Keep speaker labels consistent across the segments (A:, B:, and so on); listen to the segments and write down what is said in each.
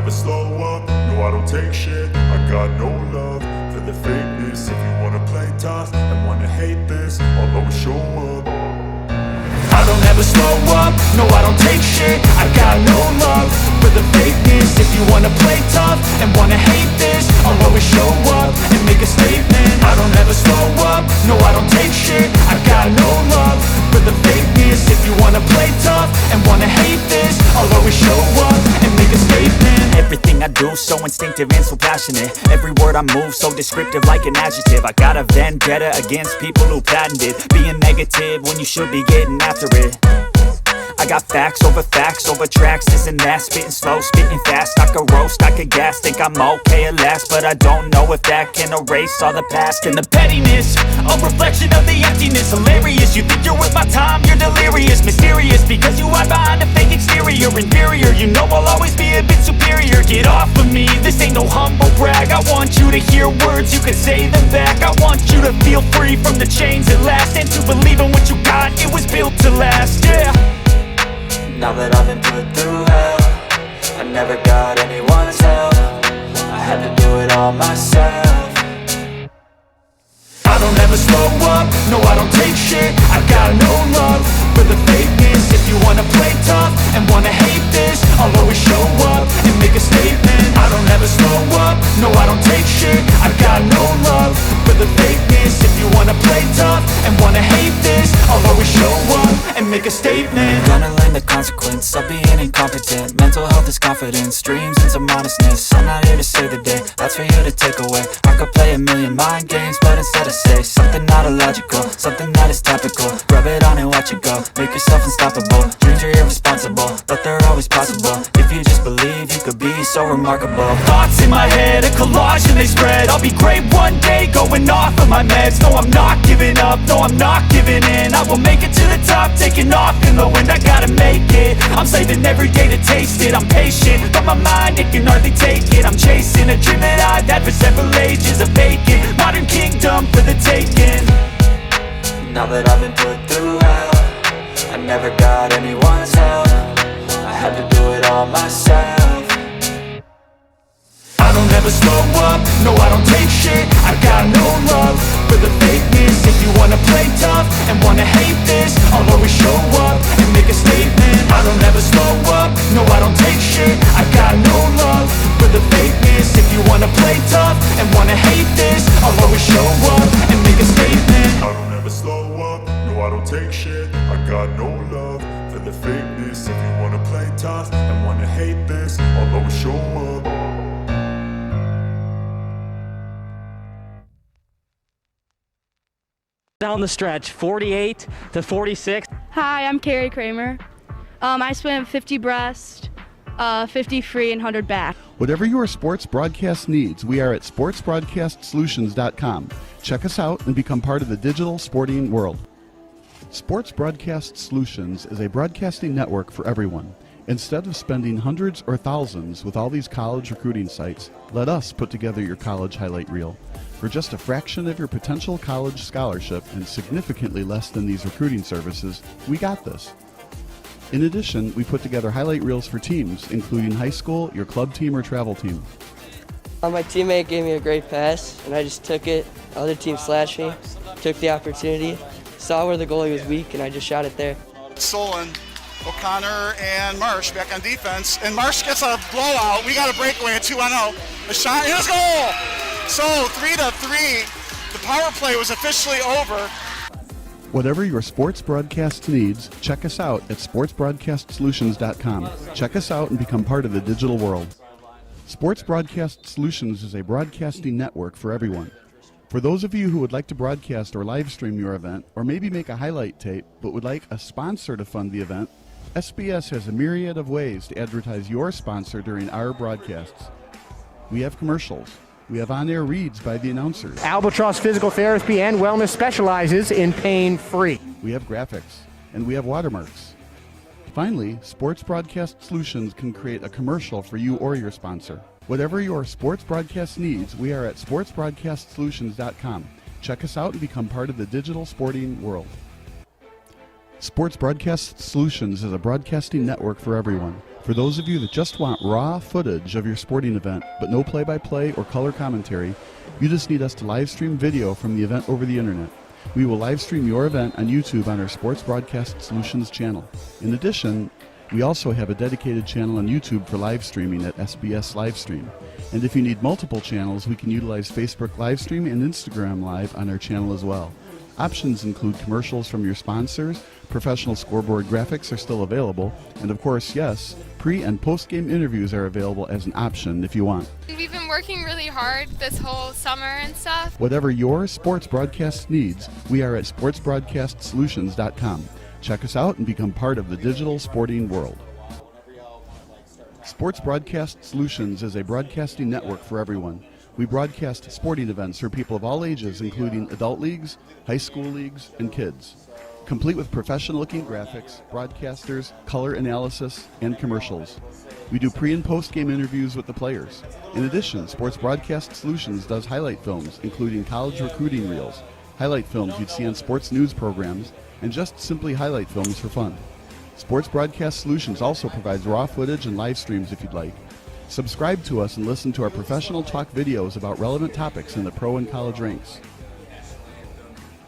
A: never slow up, no I don't take shit. I got no love for the fakeness. If you wanna play tough and wanna hate this, I'll always show up. I don't ever slow up, no I don't take shit. I got no love for the fakeness. If you wanna play tough and wanna hate this, I'll always show up and make a statement. I don't ever slow up, no I don't take shit. I got no love for the fakeness. If you wanna play tough and wanna hate this, I'll always show up and make a statement.
B: Everything I do so instinctive and so passionate. Every word I move so descriptive like an adjective. I got a vendetta against people who patented being negative when you should be getting after it. I got facts over tracks, this and that. Spitting slow, spitting fast, I could roast, I could gas. Think I'm okay at last, but I don't know if that can erase all the past. And the pettiness, a reflection of the emptiness. Hilarious, you think you're worth my time, you're delirious. Mysterious, because you hide behind a fake exterior. Inferior, you know I'll always be a bit superior. Get off of me, this ain't no humble brag. I want you to hear words, you can say them back. I want you to feel free from the chains at last, and to believe in what you got, it was built to last, yeah.
C: Now that I've been put through hell, I never got anyone's help. I had to do it all myself.
A: I don't ever slow up, no I don't take shit. I got no love for the fakeness. If you wanna play tough and wanna hate this, I'll always show up and make a statement. I don't ever slow up, no I don't take shit. I got no love for the fakeness. If you wanna play tough and wanna hate this, I'll always show up and make a statement.
C: Gonna learn the consequence of being incompetent. Mental health is confidence, dreams and some honestness. I'm not here to save the day, that's for you to take away. I could play a million mind games, but instead I say something not illogical, something that is topical. Rub it on and watch it go, make yourself unstoppable. Dreams are irresponsible, but they're always possible. If you just believe, you could be so remarkable.
B: Thoughts in my head, a collage and they spread. I'll be great one day, going off of my meds. No, I'm not giving up, no, I'm not giving in. I will make it to the top, taking off in the wind. I gotta make it, I'm saving every day to taste it. I'm patient, but my mind, it can hardly take it. I'm chasing a dream that I've had for several ages. A vacant, modern kingdom for the taking.
C: Now that I've been put through hell, I never got anyone's help. I had to do it all myself.
A: I don't ever slow up, no I don't take shit. I got no love for the fakeness. If you wanna play tough and wanna hate this, I'll always show up and make a statement. I don't ever slow up, no I don't take shit. I got no love for the fakeness. If you wanna play tough and wanna hate this, I'll always show up and make a statement. I don't ever slow up, no I don't take shit. I got no love for the fakeness. If you wanna play tough and wanna hate this, I'll always show up.
D: Down the stretch, 48 to 46.
E: Hi, I'm Carrie Kramer. I swim 50 breast, 50 free, and 100 back.
F: Whatever your sports broadcast needs, we are at sportsbroadcastsolutions.com. Check us out and become part of the digital sporting world. Sports Broadcast Solutions is a broadcasting network for everyone. Instead of spending hundreds or thousands with all these college recruiting sites, let us put together your college highlight reel. For just a fraction of your potential college scholarship and significantly less than these recruiting services, we got this. In addition, we put together highlight reels for teams, including high school, your club team, or travel team.
G: My teammate gave me a great pass, and I just took it. Other team slashed me, took the opportunity, saw where the goalie was weak, and I just shot it there.
H: Solon, O'Connor, and Marsh back on defense, and Marsh gets a blowout. We got a breakaway at 2-0. A shot, and a goal! So 3-3, the power play was officially over.
F: Whatever your sports broadcast needs, check us out at sportsbroadcastsolutions.com. Check us out and become part of the digital world. Sports Broadcast Solutions is a broadcasting network for everyone. For those of you who would like to broadcast or live stream your event, or maybe make a highlight tape but would like a sponsor to fund the event, SBS has a myriad of ways to advertise your sponsor during our broadcasts. We have commercials. We have on-air reads by the announcers.
D: Albatross Physical Therapy and Wellness specializes in pain-free.
F: We have graphics, and we have watermarks. Finally, Sports Broadcast Solutions can create a commercial for you or your sponsor. Whatever your sports broadcast needs, we are at sportsbroadcastsolutions.com. Check us out and become part of the digital sporting world. Sports Broadcast Solutions is a broadcasting network for everyone. For those of you that just want raw footage of your sporting event, but no play-by-play or color commentary, you just need us to live stream video from the event over the internet. We will live stream your event on YouTube on our Sports Broadcast Solutions channel. In addition, we also have a dedicated channel on YouTube for live streaming at SBS Livestream. And if you need multiple channels, we can utilize Facebook Livestream and Instagram Live on our channel as well. Options include commercials from your sponsors, professional scoreboard graphics are still available, and of course, yes, pre- and post-game interviews are available as an option if you want.
I: We've been working really hard this whole summer and stuff.
F: Whatever your sports broadcast needs, we are at sportsbroadcastsolutions.com. Check us out and become part of the digital sporting world. Sports Broadcast Solutions is a broadcasting network for everyone. We broadcast sporting events for people of all ages, including adult leagues, high school leagues, and kids. Complete with professional-looking graphics, broadcasters, color analysis, and commercials. We do pre- and post-game interviews with the players. In addition, Sports Broadcast Solutions does highlight films, including college recruiting reels, highlight films you'd see on sports news programs, and just simply highlight films for fun. Sports Broadcast Solutions also provides raw footage and live streams if you'd like. Subscribe to us and listen to our professional talk videos about relevant topics in the pro and college ranks.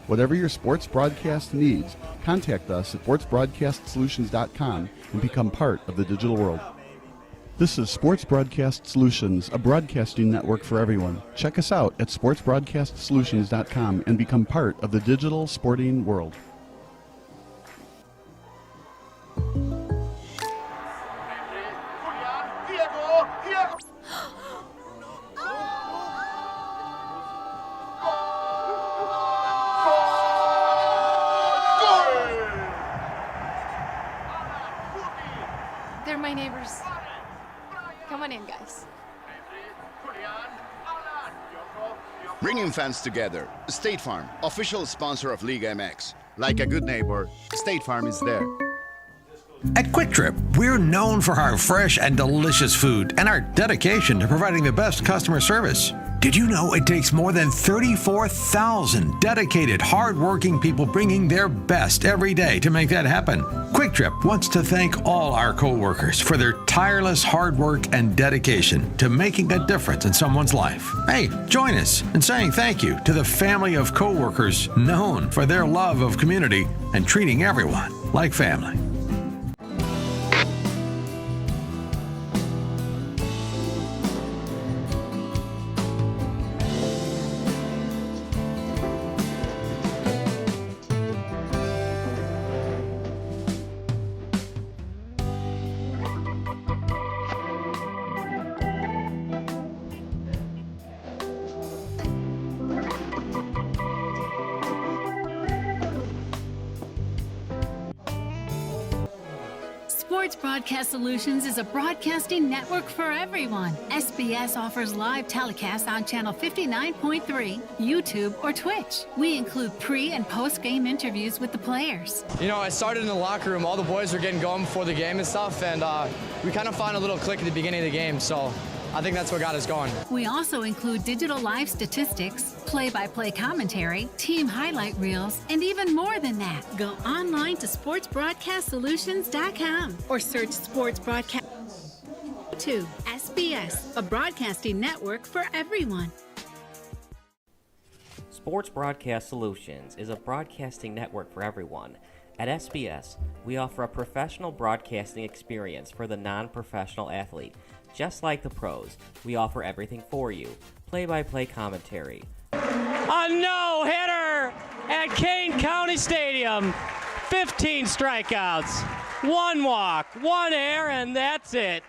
F: Whatever your sports broadcast needs, contact us at sportsbroadcastsolutions.com and become part of the digital world. This is Sports Broadcast Solutions, a broadcasting network for everyone. Check us out at sportsbroadcastsolutions.com and become part of the digital sporting world.
I: They're my neighbors. Come on in, guys.
J: Bringing fans together. State Farm, official sponsor of Liga MX. Like a good neighbor, State Farm is there.
K: At Quick Trip, we're known for our fresh and delicious food and our dedication to providing the best customer service. Did you know it takes more than 34,000 dedicated, hard-working people bringing their best every day to make that happen? Quick Trip wants to thank all our co-workers for their tireless hard work and dedication to making a difference in someone's life. Hey, join us in saying thank you to the family of co-workers known for their love of community and treating everyone like family.
L: Sports Broadcast Solutions is a broadcasting network for everyone. SBS offers live telecasts on Channel 59.3, YouTube, or Twitch. We include pre- and post-game interviews with the players.
M: You know, I started in the locker room. All the boys were getting going before the game and stuff, and we kind of found a little click at the beginning of the game, so I think that's what got us going.
L: We also include digital live statistics, play-by-play commentary, team highlight reels, and even more than that. Go online to sportsbroadcastsolutions.com or search Sports Broadcast to SBS, a broadcasting network for everyone.
N: Sports Broadcast Solutions is a broadcasting network for everyone. At SBS, we offer a professional broadcasting experience for the non-professional athlete. Just like the pros, we offer everything for you. Play-by-play commentary.
O: A no-hitter at Kane County Stadium. 15 strikeouts, 1 walk, 1 error, and that's it.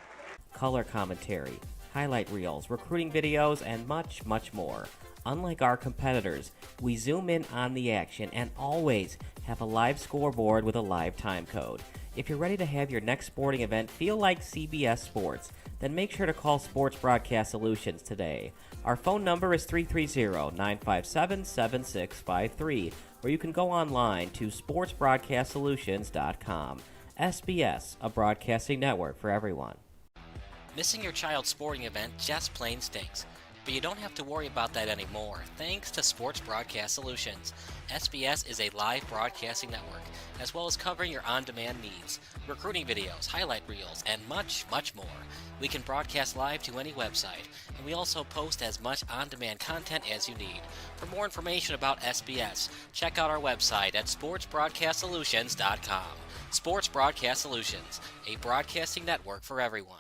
N: Color commentary, highlight reels, recruiting videos, and much, much more. Unlike our competitors, we zoom in on the action and always have a live scoreboard with a live time code. If you're ready to have your next sporting event feel like CBS Sports, then make sure to call Sports Broadcast Solutions today. Our phone number is 330-957-7653, or you can go online to sportsbroadcastsolutions.com. SBS, a broadcasting network for everyone.
P: Missing your child's sporting event just plain stinks. But you don't have to worry about that anymore, thanks to Sports Broadcast Solutions. SBS is a live broadcasting network, as well as covering your on-demand needs, recruiting videos, highlight reels, and much, much more. We can broadcast live to any website, and we also post as much on-demand content as you need. For more information about SBS, check out our website at sportsbroadcastsolutions.com. Sports Broadcast Solutions, a broadcasting network for everyone.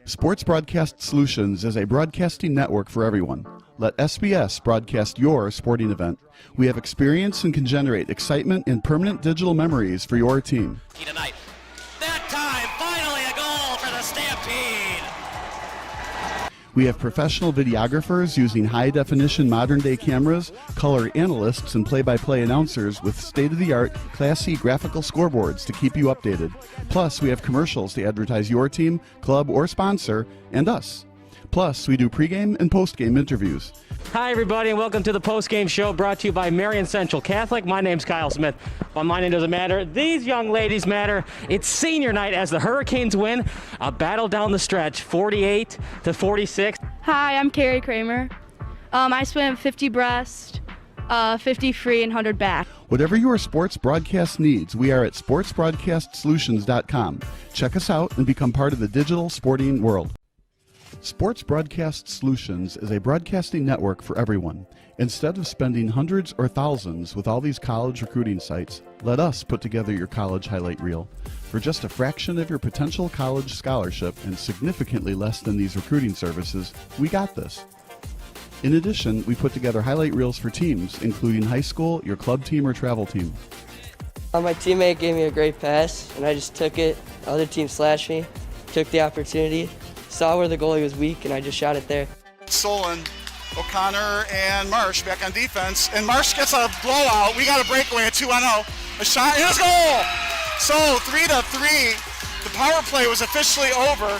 F: Sports Broadcast Solutions is a broadcasting network for everyone. Let SBS broadcast your sporting event. We have experience and can generate excitement and permanent digital memories for your team.
P: Tonight. That time, finally a goal for the Stampede!
F: We have professional videographers using high-definition modern-day cameras, color analysts, and play-by-play announcers with state-of-the-art, classy graphical scoreboards to keep you updated. Plus, we have commercials to advertise your team, club, or sponsor, and us. Plus, we do pregame and postgame interviews.
O: Hi, everybody, and welcome to the postgame show brought to you by Marion Central Catholic. My name's Kyle Smith. But my name doesn't matter. These young ladies matter. It's senior night as the Hurricanes win a battle down the stretch, 48-46.
E: Hi, I'm Carrie Kramer. I swim 50 breast, 50 free, and 100 back.
F: Whatever your sports broadcast needs, we are at sportsbroadcastsolutions.com. Check us out and become part of the digital sporting world. Sports Broadcast Solutions is a broadcasting network for everyone. Instead of spending hundreds or thousands with all these college recruiting sites, let us put together your college highlight reel. For just a fraction of your potential college scholarship and significantly less than these recruiting services, we got this. In addition, we put together highlight reels for teams, including high school, your club team, or travel team.
G: My teammate gave me a great pass, and I just took it. The other team slashed me, took the opportunity, saw where the goalie was weak, and I just shot it there.
H: Solon, O'Connor, and Marsh back on defense. And Marsh gets a blowout. We got a breakaway at 2-0. A shot, and a goal! So 3-3. The power play was officially over.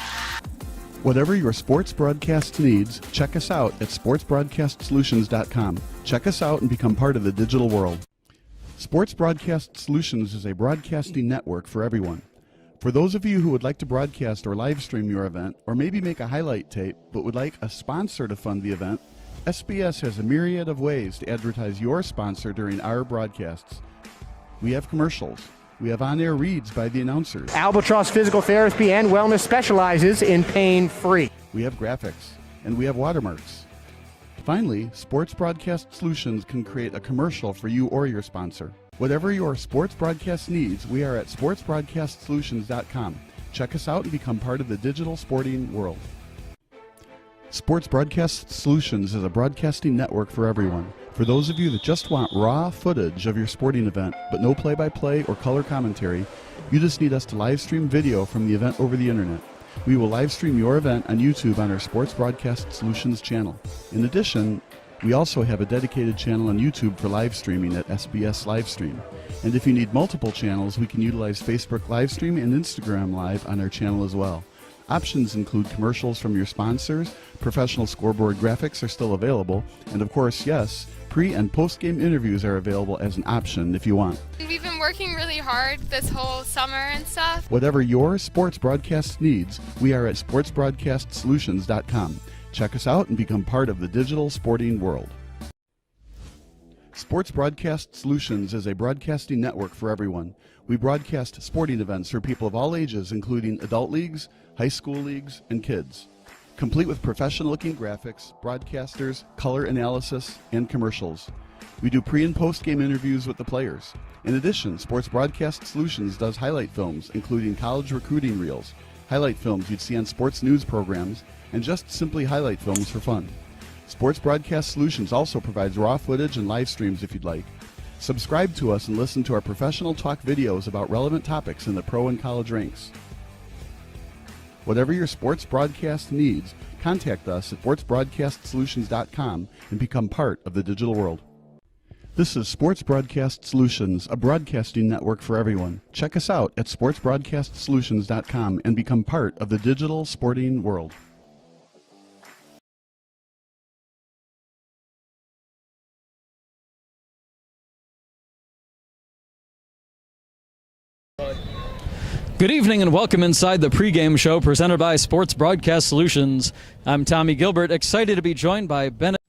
F: Whatever your sports broadcast needs, check us out at sportsbroadcastsolutions.com. Check us out and become part of the digital world. Sports Broadcast Solutions is a broadcasting network for everyone. For those of you who would like to broadcast or live stream your event, or maybe make a highlight tape, but would like a sponsor to fund the event, SBS has a myriad of ways to advertise your sponsor during our broadcasts. We have commercials. We have on-air reads by the announcers.
D: Albatross Physical Therapy and Wellness specializes in pain-free.
F: We have graphics, and we have watermarks. Finally, Sports Broadcast Solutions can create a commercial for you or your sponsor. Whatever your sports broadcast needs, we are at sportsbroadcastsolutions.com. Check us out and become part of the digital sporting world. Sports Broadcast Solutions is a broadcasting network for everyone. For those of you that just want raw footage of your sporting event, but no play-by-play or color commentary, you just need us to live stream video from the event over the internet. We will live stream your event on YouTube on our Sports Broadcast Solutions channel. In addition, we also have a dedicated channel on YouTube for live streaming at SBS Livestream. And if you need multiple channels, we can utilize Facebook Livestream and Instagram Live on our channel as well. Options include commercials from your sponsors, professional scoreboard graphics are still available, and of course, yes, pre- and post-game interviews are available as an option if you want.
I: We've been working really hard this whole summer and stuff.
F: Whatever your sports broadcast needs, we are at sportsbroadcastsolutions.com. Check us out and become part of the digital sporting world. Sports Broadcast Solutions is a broadcasting network for everyone. We broadcast sporting events for people of all ages, including adult leagues, high school leagues, and kids. Complete with professional-looking graphics, broadcasters, color analysis, and commercials. We do pre- and post-game interviews with the players. In addition, Sports Broadcast Solutions does highlight films, including college recruiting reels, highlight films you'd see on sports news programs, and just simply highlight films for fun. Sports Broadcast Solutions also provides raw footage and live streams if you'd like. Subscribe to us and listen to our professional talk videos about relevant topics in the pro and college ranks. Whatever your sports broadcast needs, contact us at sportsbroadcastsolutions.com and become part of the digital world. This is Sports Broadcast Solutions, a broadcasting network for everyone. Check us out at sportsbroadcastsolutions.com and become part of the digital sporting world.
Q: Good evening and welcome inside the pregame show presented by Sports Broadcast Solutions. I'm Tommy Gilbert, excited to be joined by Benet.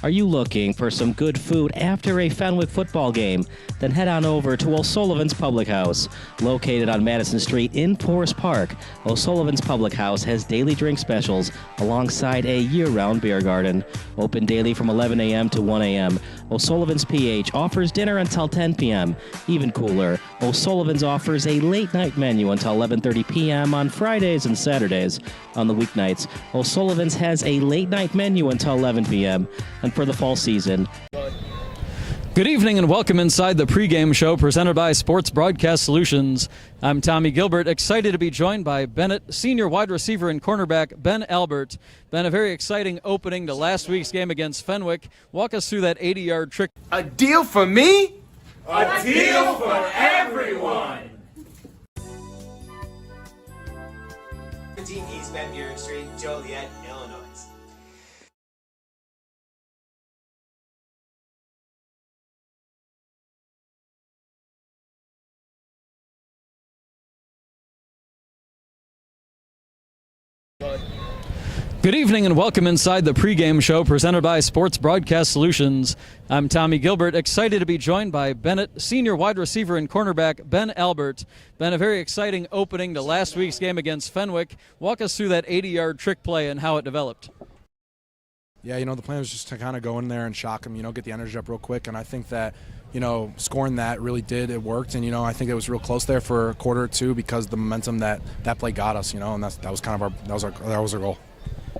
R: Are you looking for some good food after a Fenwick football game? Then head on over to O'Sullivan's Public House. Located on Madison Street in Forest Park, O'Sullivan's Public House has daily drink specials alongside a year-round beer garden. Open daily from 11 a.m. to 1 a.m. O'Sullivan's PH offers dinner until 10 p.m. Even cooler, O'Sullivan's offers a late-night menu until 11:30 p.m. on Fridays and Saturdays. On the weeknights, O'Sullivan's has a late-night menu until 11 p.m. And for the fall season.
Q: Good evening and welcome inside the pregame show presented by Sports Broadcast Solutions. I'm Tommy Gilbert, excited to be joined by Benet, senior wide receiver and cornerback Ben Albert. Ben, a very exciting opening to last week's game against Fenwick. Walk us through that 80-yard trick.
S: A deal for me?
T: A deal for everyone!
U: 17 East Van Buren Street, Joliet, Illinois.
Q: Good evening and welcome inside the pregame show presented by Sports Broadcast Solutions. I'm Tommy Gilbert, excited to be joined by Benet, senior wide receiver and cornerback Ben Albert. Ben, a very exciting opening to last week's game against Fenwick. Walk us through that 80-yard trick play and how it developed.
V: Yeah, the plan was just to kind of go in there and shock them, get the energy up real quick, and I think that, scoring that really it worked, and, I think it was real close there for a quarter or two because the momentum that play got us, and that was kind of our goal.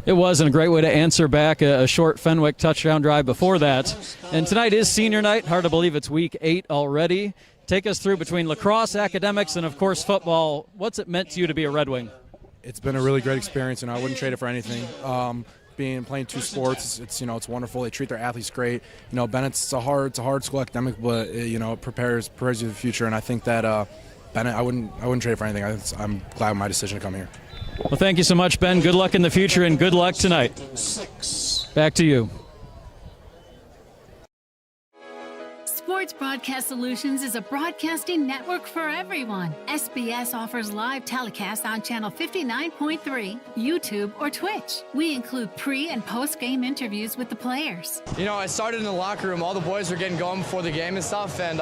Q: It was, and a great way to answer back a short Fenwick touchdown drive before that. And tonight is senior night. Hard to believe it's week 8 already. Take us through between lacrosse, academics, and, of course, football. What's it meant to you to be a Red Wing?
V: It's been a really great experience, and I wouldn't trade it for anything. Playing two sports, it's wonderful. They treat their athletes great. Bennett's a hard school academic, but it prepares you for the future. And I think that Benet, I wouldn't trade it for anything. I'm glad with my decision to come here.
Q: Well, thank you so much, Ben. Good luck in the future and good luck tonight. Back to you.
L: Sports Broadcast Solutions is a broadcasting network for everyone. SBS offers live telecasts on channel 59.3, YouTube, or Twitch. We include pre- and post-game interviews with the players.
M: I started in the locker room. All the boys were getting going before the game and stuff, and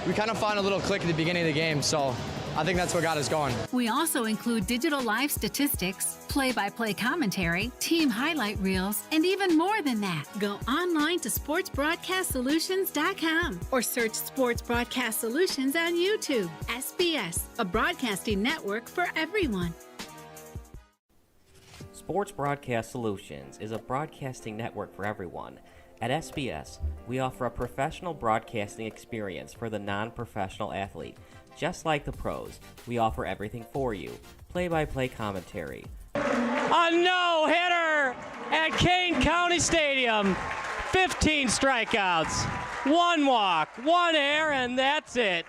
M: we kind of found a little click at the beginning of the game, so I think that's what got us going.
L: We also include digital live statistics, play-by-play commentary, team highlight reels, and even more than that. Go online to sportsbroadcastsolutions.com or search Sports Broadcast Solutions on YouTube. SBS, a broadcasting network for everyone.
N: Sports Broadcast Solutions is a broadcasting network for everyone. At SBS, we offer a professional broadcasting experience for the non-professional athlete. Just like the pros, we offer everything for you. Play-by-play commentary.
O: A no-hitter at Kane County Stadium. 15 strikeouts, 1 walk, 1 error, and that's it.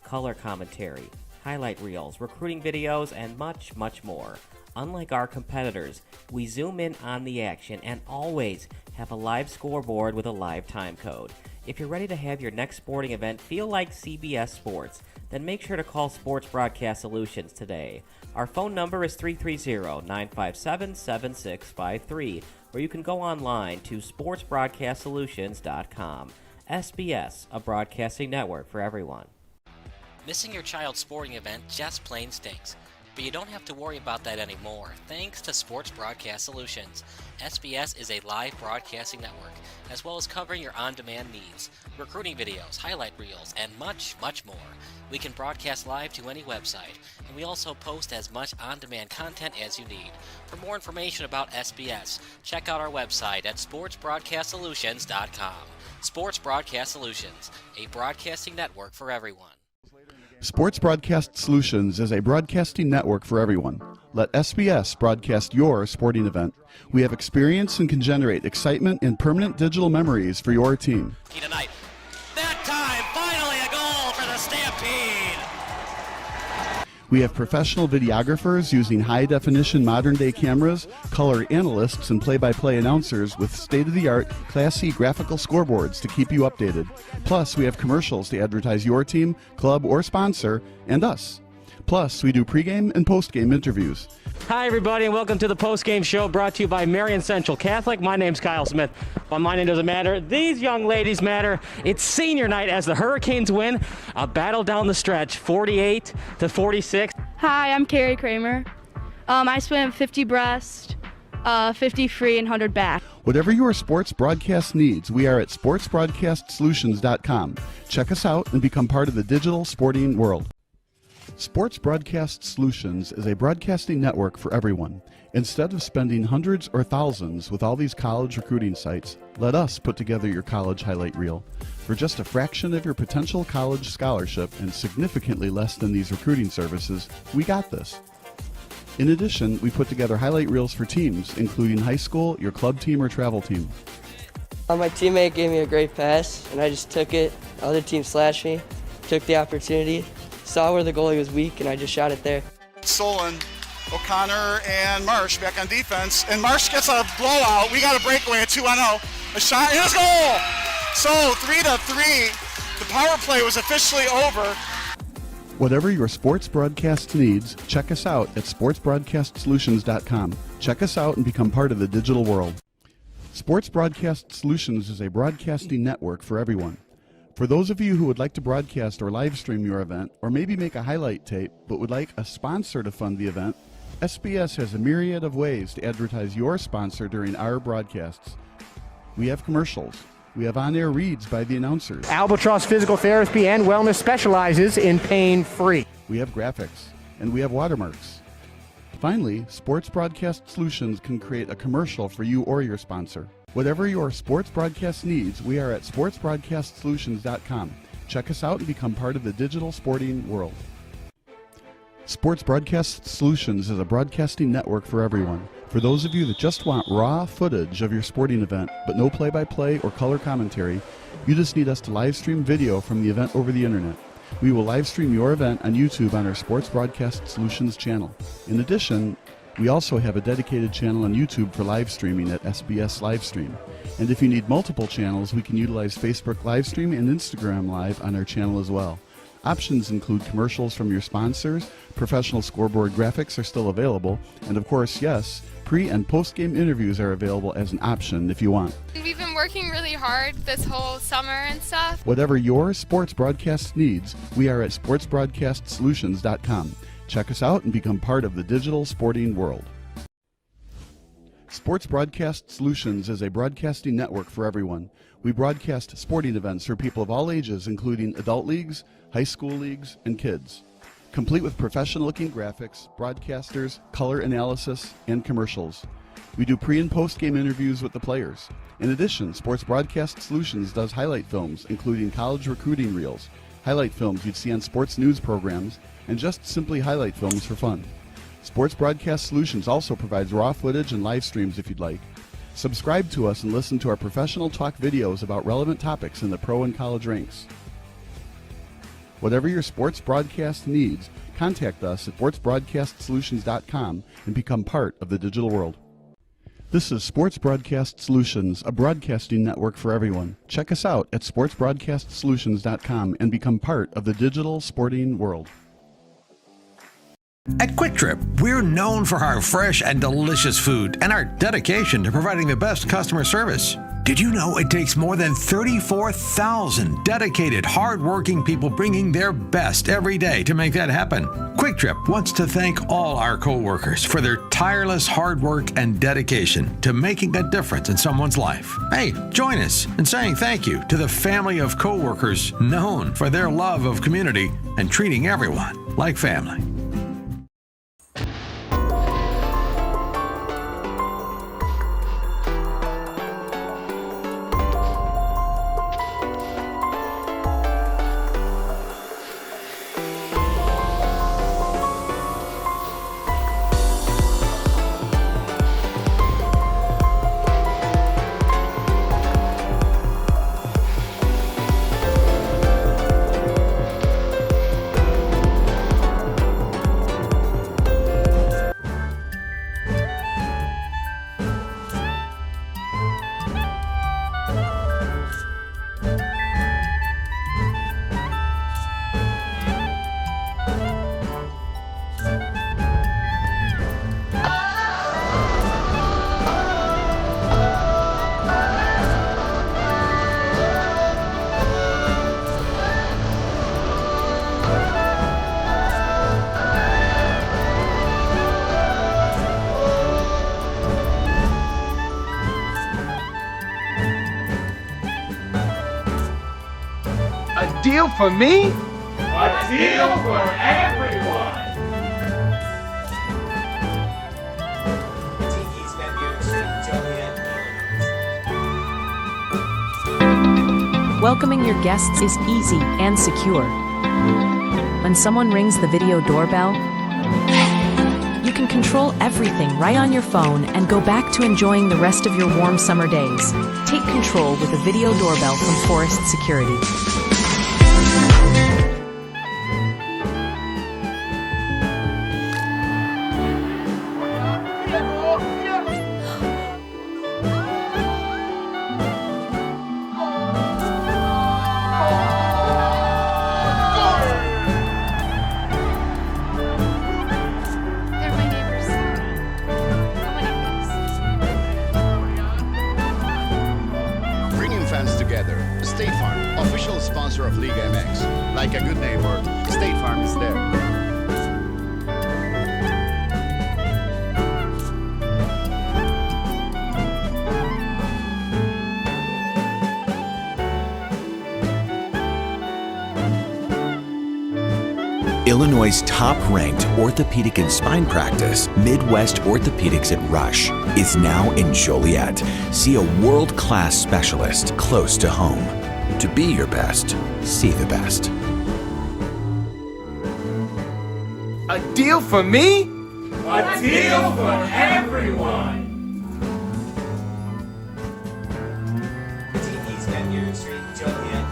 N: Color commentary, highlight reels, recruiting videos, and much, much more. Unlike our competitors, we zoom in on the action and always have a live scoreboard with a live time code. If you're ready to have your next sporting event feel like CBS Sports, then make sure to call Sports Broadcast Solutions today. Our phone number is 330-957-7653, or you can go online to sportsbroadcastsolutions.com. SBS, a broadcasting network for everyone.
P: Missing your child's sporting event just plain stinks. But you don't have to worry about that anymore, thanks to Sports Broadcast Solutions. SBS is a live broadcasting network, as well as covering your on-demand needs, recruiting videos, highlight reels, and much, much more. We can broadcast live to any website, and we also post as much on-demand content as you need. For more information about SBS, check out our website at sportsbroadcastsolutions.com. Sports Broadcast Solutions, a broadcasting network for everyone.
F: Sports Broadcast Solutions is a broadcasting network for everyone. Let SBS broadcast your sporting event. We have experience and can generate excitement and permanent digital memories for your team.
P: Tonight. That time, finally a goal for the Stampede!
F: We have professional videographers using high-definition modern-day cameras, color analysts, and play-by-play announcers with state-of-the-art, classy graphical scoreboards to keep you updated. Plus, we have commercials to advertise your team, club, or sponsor, and us. Plus, we do pregame and postgame interviews.
O: Hi, everybody, and welcome to the postgame show brought to you by Marion Central Catholic. My name's Kyle Smith. But my name doesn't matter. These young ladies matter. It's senior night as the Hurricanes win a battle down the stretch, 48-46.
E: Hi, I'm Carrie Kramer. I swim 50 breast, 50 free, and 100 back.
F: Whatever your sports broadcast needs, we are at sportsbroadcastsolutions.com. Check us out and become part of the digital sporting world. Sports Broadcast Solutions is a broadcasting network for everyone. Instead of spending hundreds or thousands with all these college recruiting sites, let us put together your college highlight reel. For just a fraction of your potential college scholarship and significantly less than these recruiting services, we got this. In addition, we put together highlight reels for teams, including high school, your club team, or travel team.
G: My teammate gave me a great pass, and I just took it. Other team slashed me, took the opportunity, saw where the goalie was weak, and I just shot it there.
H: Solon, O'Connor, and Marsh back on defense. And Marsh gets a blowout. We got a breakaway at 2-0. A shot, and his goal! So 3-3. The power play was officially over.
F: Whatever your sports broadcast needs, check us out at sportsbroadcastsolutions.com. Check us out and become part of the digital world. Sports Broadcast Solutions is a broadcasting network for everyone. For those of you who would like to broadcast or live stream your event, or maybe make a highlight tape, but would like a sponsor to fund the event, SBS has a myriad of ways to advertise your sponsor during our broadcasts. We have commercials. We have on-air reads by the announcers.
D: Albatross Physical Therapy and Wellness specializes in pain-free.
F: We have graphics, and we have watermarks. Finally, Sports Broadcast Solutions can create a commercial for you or your sponsor. Whatever your sports broadcast needs, we are at sportsbroadcastsolutions.com. Check us out and become part of the digital sporting world. Sports Broadcast Solutions is a broadcasting network for everyone. For those of you that just want raw footage of your sporting event, but no play-by-play or color commentary, you just need us to live stream video from the event over the internet. We will live stream your event on YouTube on our Sports Broadcast Solutions channel. In addition, we also have a dedicated channel on YouTube for live streaming at SBS Livestream. And if you need multiple channels, we can utilize Facebook Livestream and Instagram Live on our channel as well. Options include commercials from your sponsors, professional scoreboard graphics are still available, and of course, yes, pre- and post-game interviews are available as an option if you want.
I: We've been working really hard this whole summer and stuff.
F: Whatever your sports broadcast needs, we are at sportsbroadcastsolutions.com. Check us out and become part of the digital sporting world. Sports Broadcast Solutions is a broadcasting network for everyone. We broadcast sporting events for people of all ages, including adult leagues, high school leagues, and kids. Complete with professional-looking graphics, broadcasters, color analysis, and commercials. We do pre- and post-game interviews with the players. In addition, Sports Broadcast Solutions does highlight films, including college recruiting reels, highlight films you'd see on sports news programs, and just simply highlight films for fun. Sports Broadcast Solutions also provides raw footage and live streams if you'd like. Subscribe to us and listen to our professional talk videos about relevant topics in the pro and college ranks. Whatever your sports broadcast needs, contact us at sportsbroadcastsolutions.com and become part of the digital world. This is Sports Broadcast Solutions, a broadcasting network for everyone. Check us out at sportsbroadcastsolutions.com and become part of the digital sporting world.
K: At Quick Trip, we're known for our fresh and delicious food and our dedication to providing the best customer service. Did you know it takes more than 34,000 dedicated, hard-working people bringing their best every day to make that happen? Quick Trip wants to thank all our co-workers for their tireless hard work and dedication to making a difference in someone's life. Hey, join us in saying thank you to the family of co-workers known for their love of community and treating everyone like family.
T: deal for me? A deal for everyone!
U: East Bend, New York Street, Joliet,
B: Welcoming your guests is easy and secure. When someone rings the video doorbell, you can control everything right on your phone and go back to enjoying the rest of your warm summer days. Take control with a video doorbell from Forest Security.
J: Together, State Farm, official sponsor of Liga MX. Like a good neighbor, State Farm is there.
S: Illinois' top-ranked orthopedic and spine practice, Midwest Orthopedics at Rush, is now in Joliet. See a world-class specialist close to home. To be your best, see the best.
T: A deal for me? A deal for everyone!
U: East Bend, New York Street, Joliet,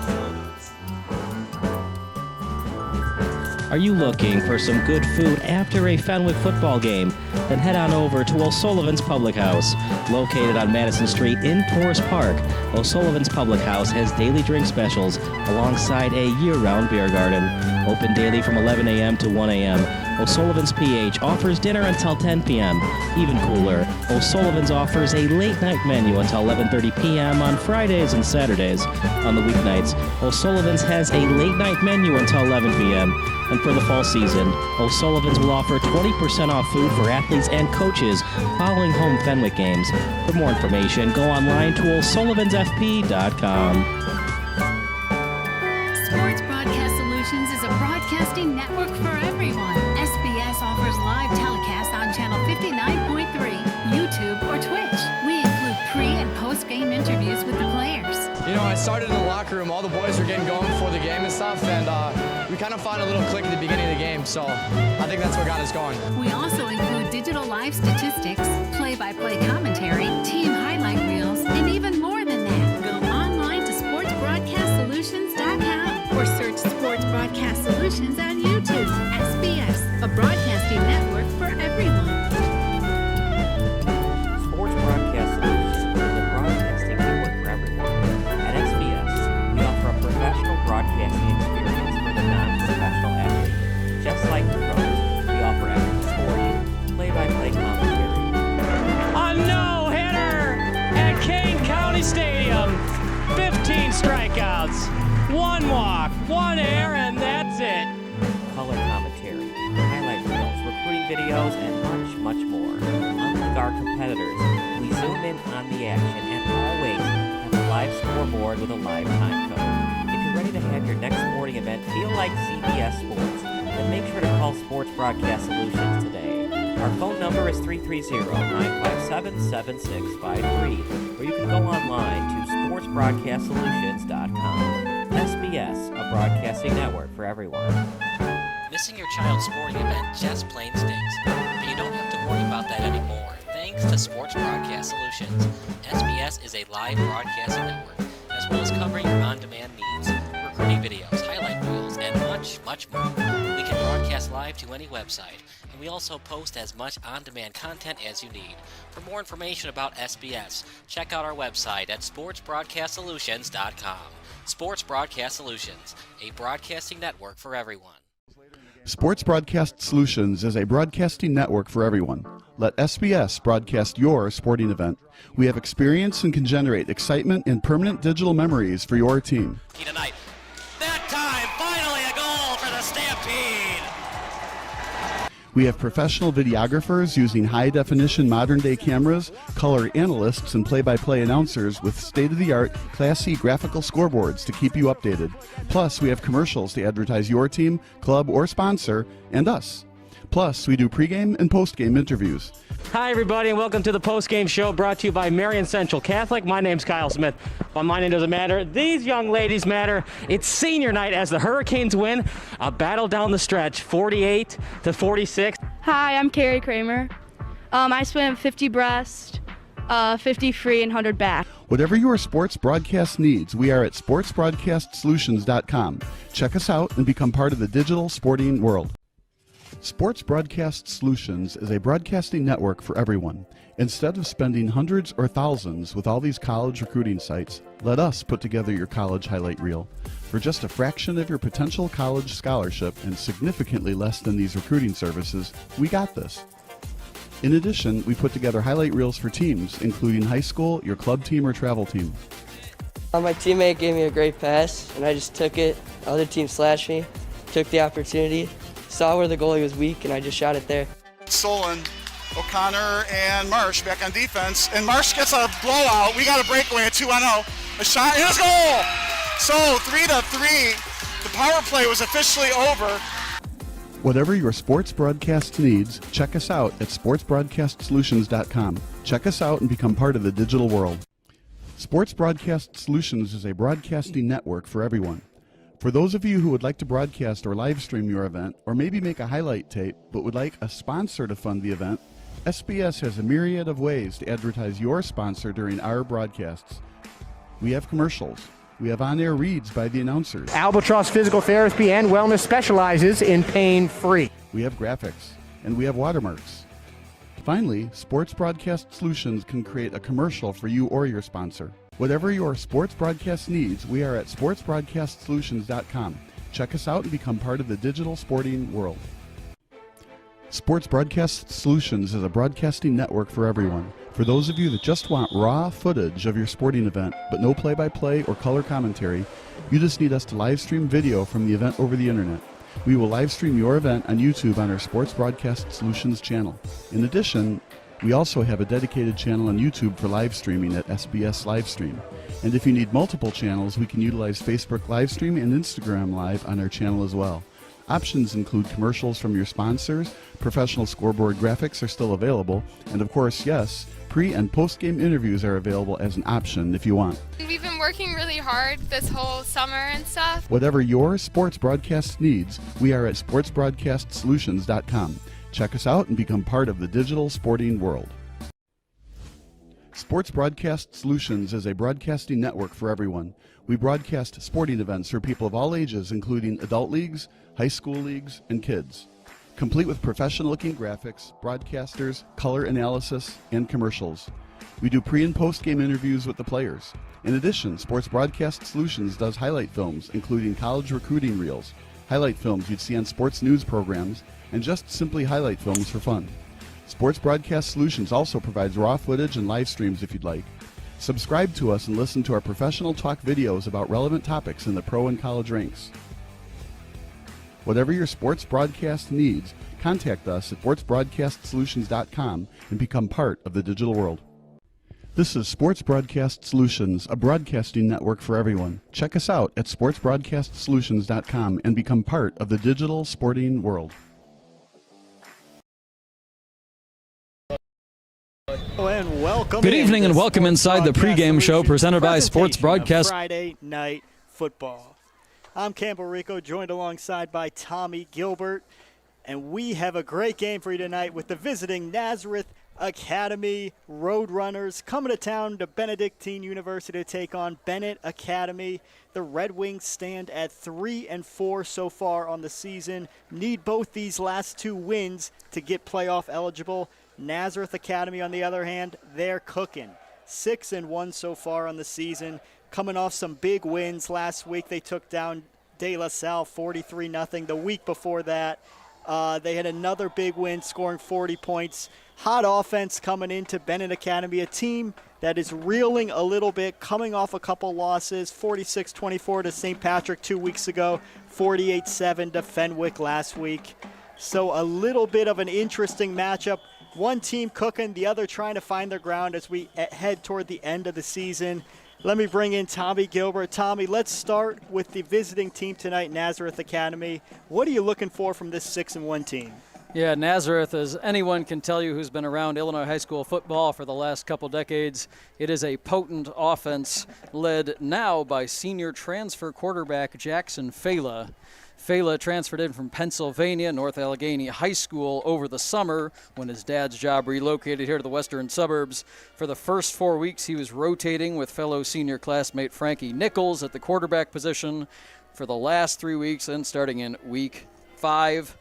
R: Are you looking for some good food after a Fenwick football game? Then head on over to O'Sullivan's Public House. Located on Madison Street in Forest Park, O'Sullivan's Public House has daily drink specials alongside a year-round beer garden. Open daily from 11 a.m. to 1 a.m. O'Sullivan's PH offers dinner until 10 p.m. Even cooler, O'Sullivan's offers a late-night menu until 11:30 p.m. on Fridays and Saturdays. On the weeknights, O'Sullivan's has a late-night menu until 11 p.m. And for the fall season, O'Sullivan's will offer 20% off food for athletes and coaches following home Fenwick games. For more information, go online to o'sullivansfp.com.
L: Sports Broadcast Solutions is a broadcasting network for everyone. SBS offers live telecasts on channel 59.3, YouTube, or Twitch. We include pre- and post-game interviews with the players.
M: You know, I started in the locker room. All the boys were getting going before the game and stuff, and we kind of found a little click at the beginning of the game, so I think that's what got us going.
L: We also include digital live statistics, play-by-play commentary, team highlight reels, and even more than that. Go online to sportsbroadcastsolutions.com or search Sports Broadcast Solutions on YouTube. SBS, a broadcasting network for everyone.
N: Sports Broadcast Solutions is a broadcasting network for everyone. At SBS, we offer a professional broadcasting experience for the non-professional athlete. Just like the pros, we offer everything for you. Play-by-play commentary.
O: A no-hitter at Kane County Stadium. 15 strikeouts, 1 walk, 1 error, and that's it.
N: Color commentary, highlight reels, recruiting videos, and much, much more. Unlike our competitors, we zoom in on the action and always have a live scoreboard with a live time code. If you're ready to have your next sporting event feel like CBS Sports, then make sure to call Sports Broadcast Solutions today. Our phone number is 330-957-7653, or you can go online to sportsbroadcastsolutions.com. SBS, a broadcasting network for everyone.
P: Missing your child's sporting event just plain stinks, but you don't have to worry about that anymore thanks to Sports Broadcast Solutions. SBS is a live broadcasting network, as well as covering your on-demand needs, recruiting videos, highlight reels, and much, much more. We can broadcast live to any website, and we also post as much on-demand content as you need. For more information about SBS, check out our website at sportsbroadcastsolutions.com. Sports Broadcast Solutions, a broadcasting network for everyone.
F: Sports Broadcast Solutions is a broadcasting network for everyone. Let SBS broadcast your sporting event. We have experience and can generate excitement and permanent digital memories for your team.
P: Tonight. That time, finally a goal for the Stampede.
F: We have professional videographers using high-definition modern-day cameras, color analysts, and play-by-play announcers with state-of-the-art Class C graphical scoreboards to keep you updated. Plus, we have commercials to advertise your team, club, or sponsor, and us. Plus, we do pregame and postgame interviews.
O: Hi, everybody, and welcome to the postgame show brought to you by Marion Central Catholic. My name's Kyle Smith, but my name doesn't matter. These young ladies matter. It's senior night as the Hurricanes win a battle down the stretch, 48-46.
E: Hi, I'm Carrie Kramer. I swim 50 breast, 50 free, and 100 back.
F: Whatever your sports broadcast needs, we are at sportsbroadcastsolutions.com. Check us out and become part of the digital sporting world. Sports Broadcast Solutions is a broadcasting network for everyone. Instead of spending hundreds or thousands with all these college recruiting sites, let us put together your college highlight reel. For just a fraction of your potential college scholarship and significantly less than these recruiting services, we got this. In addition, we put together highlight reels for teams, including high school, your club team, or travel team.
G: My teammate gave me a great pass, and I just took it. Other team slashed me, took the opportunity, saw where the goalie was weak, and I just shot it there.
H: Solon, O'Connor, and Marsh back on defense. And Marsh gets a blowout. We got a breakaway at 2-0. A shot, and a goal! So 3-3. The power play was officially over.
F: Whatever your sports broadcast needs, check us out at sportsbroadcastsolutions.com. Check us out and become part of the digital world. Sports Broadcast Solutions is a broadcasting network for everyone. For those of you who would like to broadcast or live stream your event, or maybe make a highlight tape, but would like a sponsor to fund the event, SBS has a myriad of ways to advertise your sponsor during our broadcasts. We have commercials. We have on-air reads by the announcers.
D: Albatross Physical Therapy and Wellness specializes in pain-free.
F: We have graphics, and we have watermarks. Finally, Sports Broadcast Solutions can create a commercial for you or your sponsor. Whatever your sports broadcast needs, we are at sportsbroadcastsolutions.com. Check us out and become part of the digital sporting world. Sports Broadcast Solutions is a broadcasting network for everyone. For those of you that just want raw footage of your sporting event, but no play-by-play or color commentary, you just need us to live stream video from the event over the internet. We will live stream your event on YouTube on our Sports Broadcast Solutions channel. In addition, we also have a dedicated channel on YouTube for live streaming at SBS Livestream. And if you need multiple channels, we can utilize Facebook Livestream and Instagram Live on our channel as well. Options include commercials from your sponsors, professional scoreboard graphics are still available, and of course, yes, pre- and post-game interviews are available as an option if you want.
I: We've been working really hard this whole summer and stuff.
F: Whatever your sports broadcast needs, we are at sportsbroadcastsolutions.com. Check us out and become part of the digital sporting world. Sports Broadcast Solutions is a broadcasting network for everyone. We broadcast sporting events for people of all ages, including adult leagues, high school leagues, and kids. Complete with professional-looking graphics, broadcasters, color analysis, and commercials. We do pre- and post-game interviews with the players. In addition, Sports Broadcast Solutions does highlight films, including college recruiting reels, highlight films you'd see on sports news programs, and just simply highlight films for fun. Sports Broadcast Solutions also provides raw footage and live streams if you'd like. Subscribe to us and listen to our professional talk videos about relevant topics in the pro and college ranks. Whatever your sports broadcast needs, contact us at sportsbroadcastsolutions.com and become part of the digital world. This is Sports Broadcast Solutions, a broadcasting network for everyone. Check us out at sportsbroadcastsolutions.com and become part of the digital sporting world.
A: And welcome.
Q: Good evening and welcome inside the pregame show presented by Sports Broadcast.
A: Friday Night Football. I'm Campbell Rico, joined alongside by Tommy Gilbert, and we have a great game for you tonight with the visiting Nazareth Academy Roadrunners coming to town to Benedictine University to take on Benet Academy. The Red Wings stand at 3-4 so far on the season. Need both these last two wins to get playoff eligible. Nazareth Academy, on the other hand, they're cooking. 6-1 so far on the season. Coming off some big wins. Last week they took down De La Salle 43-0. The week before that, they had another big win, scoring 40 points. Hot offense coming into Benet Academy, a team that is reeling a little bit, coming off a couple losses, 46-24 to St. Patrick 2 weeks ago, 48-7 to Fenwick last week. So a little bit of an interesting matchup. One team cooking, the other trying to find their ground as we head toward the end of the season. Let me bring in Tommy Gilbert. Tommy, let's start with the visiting team tonight, Nazareth Academy. What are you looking for from this 6-1 team?
Q: Yeah, Nazareth, as anyone can tell you who's been around Illinois high school football for the last couple decades, it is a potent offense led now by senior transfer quarterback Jackson Fela. Fela transferred in from Pennsylvania, North Allegheny High School over the summer when his dad's job relocated here to the western suburbs. For the first 4 weeks, he was rotating with fellow senior classmate Frankie Nichols at the quarterback position. For the last 3 weeks and starting in week 5,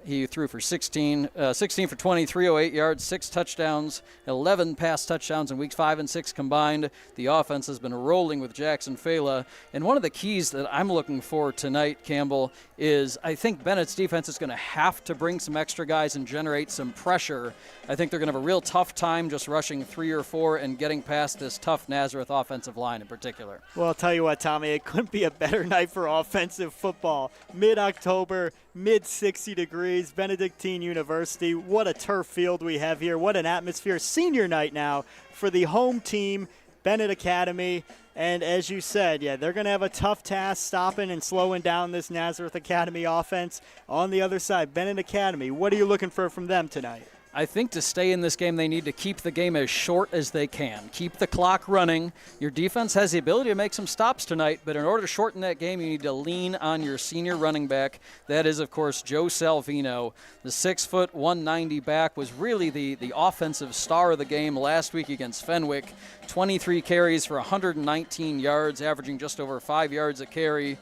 Q: he threw for 16 for 20, 308 yards, 6 touchdowns, 11 pass touchdowns in weeks 5 and 6 combined. The offense has been rolling with Jackson Fela. And one of the keys that I'm looking for tonight, Campbell, is I think Bennett's defense is going to have to bring some extra guys and generate some pressure. I think they're going to have a real tough time just rushing 3 or 4 and getting past this tough Nazareth offensive line in particular.
A: Well, I'll tell you what, Tommy, it couldn't be a better night for offensive football. Mid-October, mid-60 degrees, Benedictine University. What a turf field we have here. What an atmosphere. Senior night now for the home team, Benet Academy. And as you said, yeah, they're going to have a tough task stopping and slowing down this Nazareth Academy offense. On the other side, Benet Academy, what are you looking for from them tonight?
Q: I think to stay in this game, they need to keep the game as short as they can. Keep the clock running. Your defense has the ability to make some stops tonight, but in order to shorten that game, you need to lean on your senior running back. That is, of course, Joe Salvino. The 6', 190 back was really the offensive star of the game last week against Fenwick. 23 carries for 119 yards, averaging just over 5 yards a carry.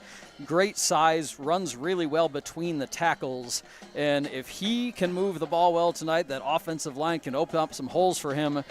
Q: Great size, runs really well between the tackles, and if he can move the ball well tonight, that offensive line can open up some holes for him.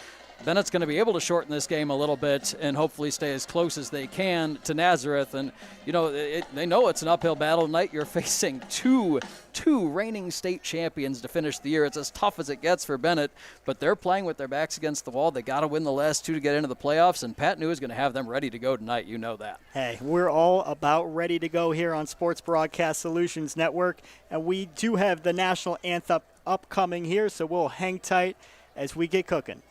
Q: Bennett's going to be able to shorten this game a little bit and hopefully stay as close as they can to Nazareth. And, you know, they know it's an uphill battle tonight. You're facing two reigning state champions to finish the year. It's as tough as it gets for Benet, but they're playing with their backs against the wall. They got to win the last 2 to get into the playoffs, and Pat New is going to have them ready to go tonight. You know that.
A: Hey, we're all about ready to go here on Sports Broadcast Solutions Network, and we do have the national anthem upcoming here, so we'll hang tight as we get cooking.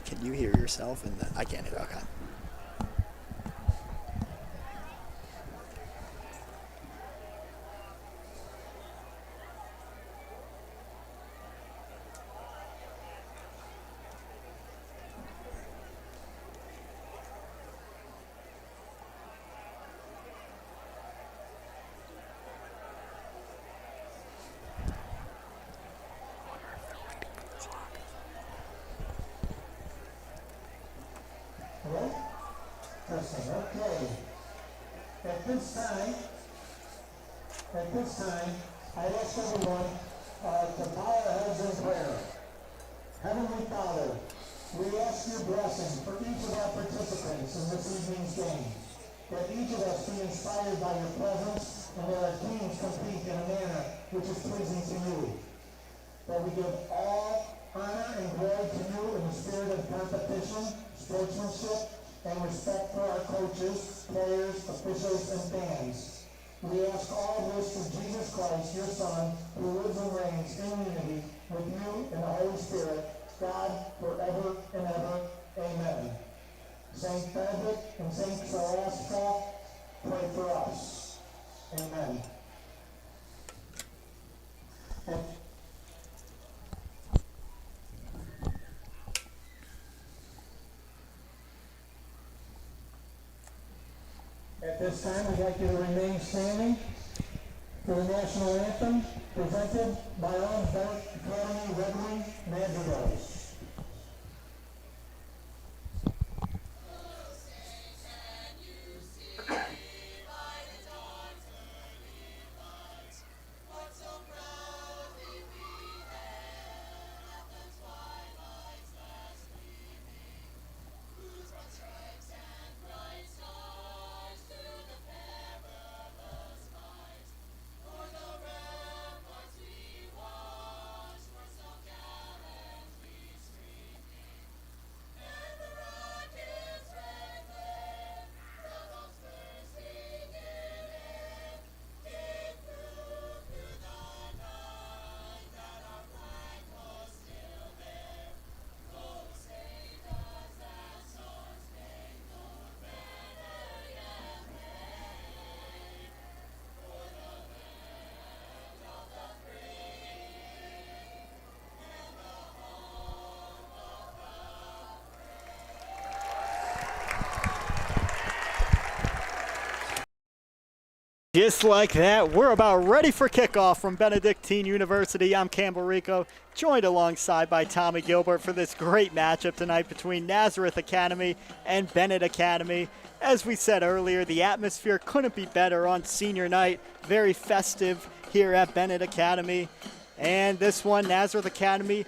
A: Can you hear yourself? I can't hear. Okay.
C: Okay. At this time, I'd ask everyone to bow our heads in prayer. Heavenly Father, we ask your blessing for each of our participants in this evening's game. That each of us be inspired by your presence and that our teams compete in a manner which is pleasing to you. That we give all honor and glory to you in the spirit of competition, sportsmanship, and respect for our coaches, players, officials, and fans. We ask all of this through Jesus Christ, your Son, who lives and reigns in unity with you and the Holy Spirit, God, forever and ever. Amen. Saint Benedict and Saint Scholastica, pray for us. Amen. At this time, we'd like you to remain standing for the national anthem presented by our own Benet Academy Red Wing Madrigals.
A: Just like that, we're about ready for kickoff from Benedictine University. I'm Campbell Rico, joined alongside by Tommy Gilbert for this great matchup tonight between Nazareth Academy and Benet Academy. As we said earlier, the atmosphere couldn't be better on senior night. Very festive here at Benet Academy. And this one, Nazareth Academy,